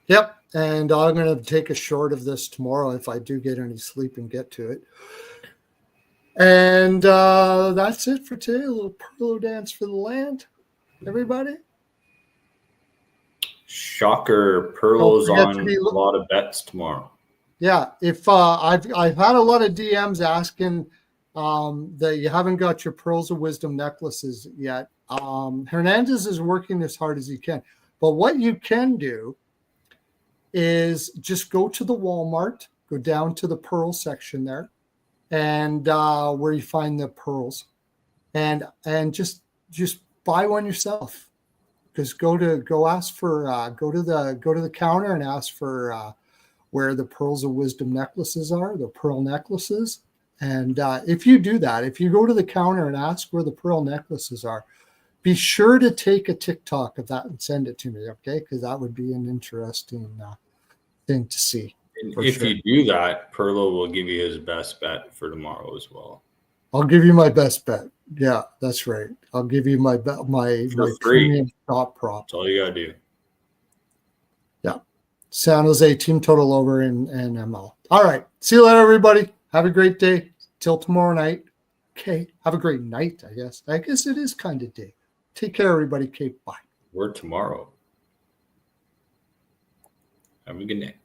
Yep. And I'm going to take a short of this tomorrow if I do get any sleep and get to it. And that's it for today. A little Pearlo dance for the land. Everybody. Shocker, Pearlo's on a lot of bets tomorrow. Yeah, if I've had a lot of DMs asking that you haven't got your Pearls of Wisdom necklaces yet, Hernandez is working as hard as he can. But what you can do is just go to the Walmart, go down to the pearl section there, and where you find the pearls, and just buy one yourself. Because go to the counter and ask for where the Pearls of Wisdom necklaces are, the pearl necklaces. And if you do that, if you go to the counter and ask where the pearl necklaces are, be sure to take a TikTok of that and send it to me, okay? Because that would be an interesting thing to see. And if you do that, Pearlo will give you his best bet for tomorrow as well. I'll give you my best bet. Yeah, that's right. I'll give you my my premium top prop. That's all you gotta do. Yeah. San Jose team total over in ML. All right. See you later, everybody. Have a great day. Till tomorrow night. Okay. Have a great night, I guess. I guess it is kind of day. Take care, everybody. Okay. Bye. We're tomorrow. Have a good night.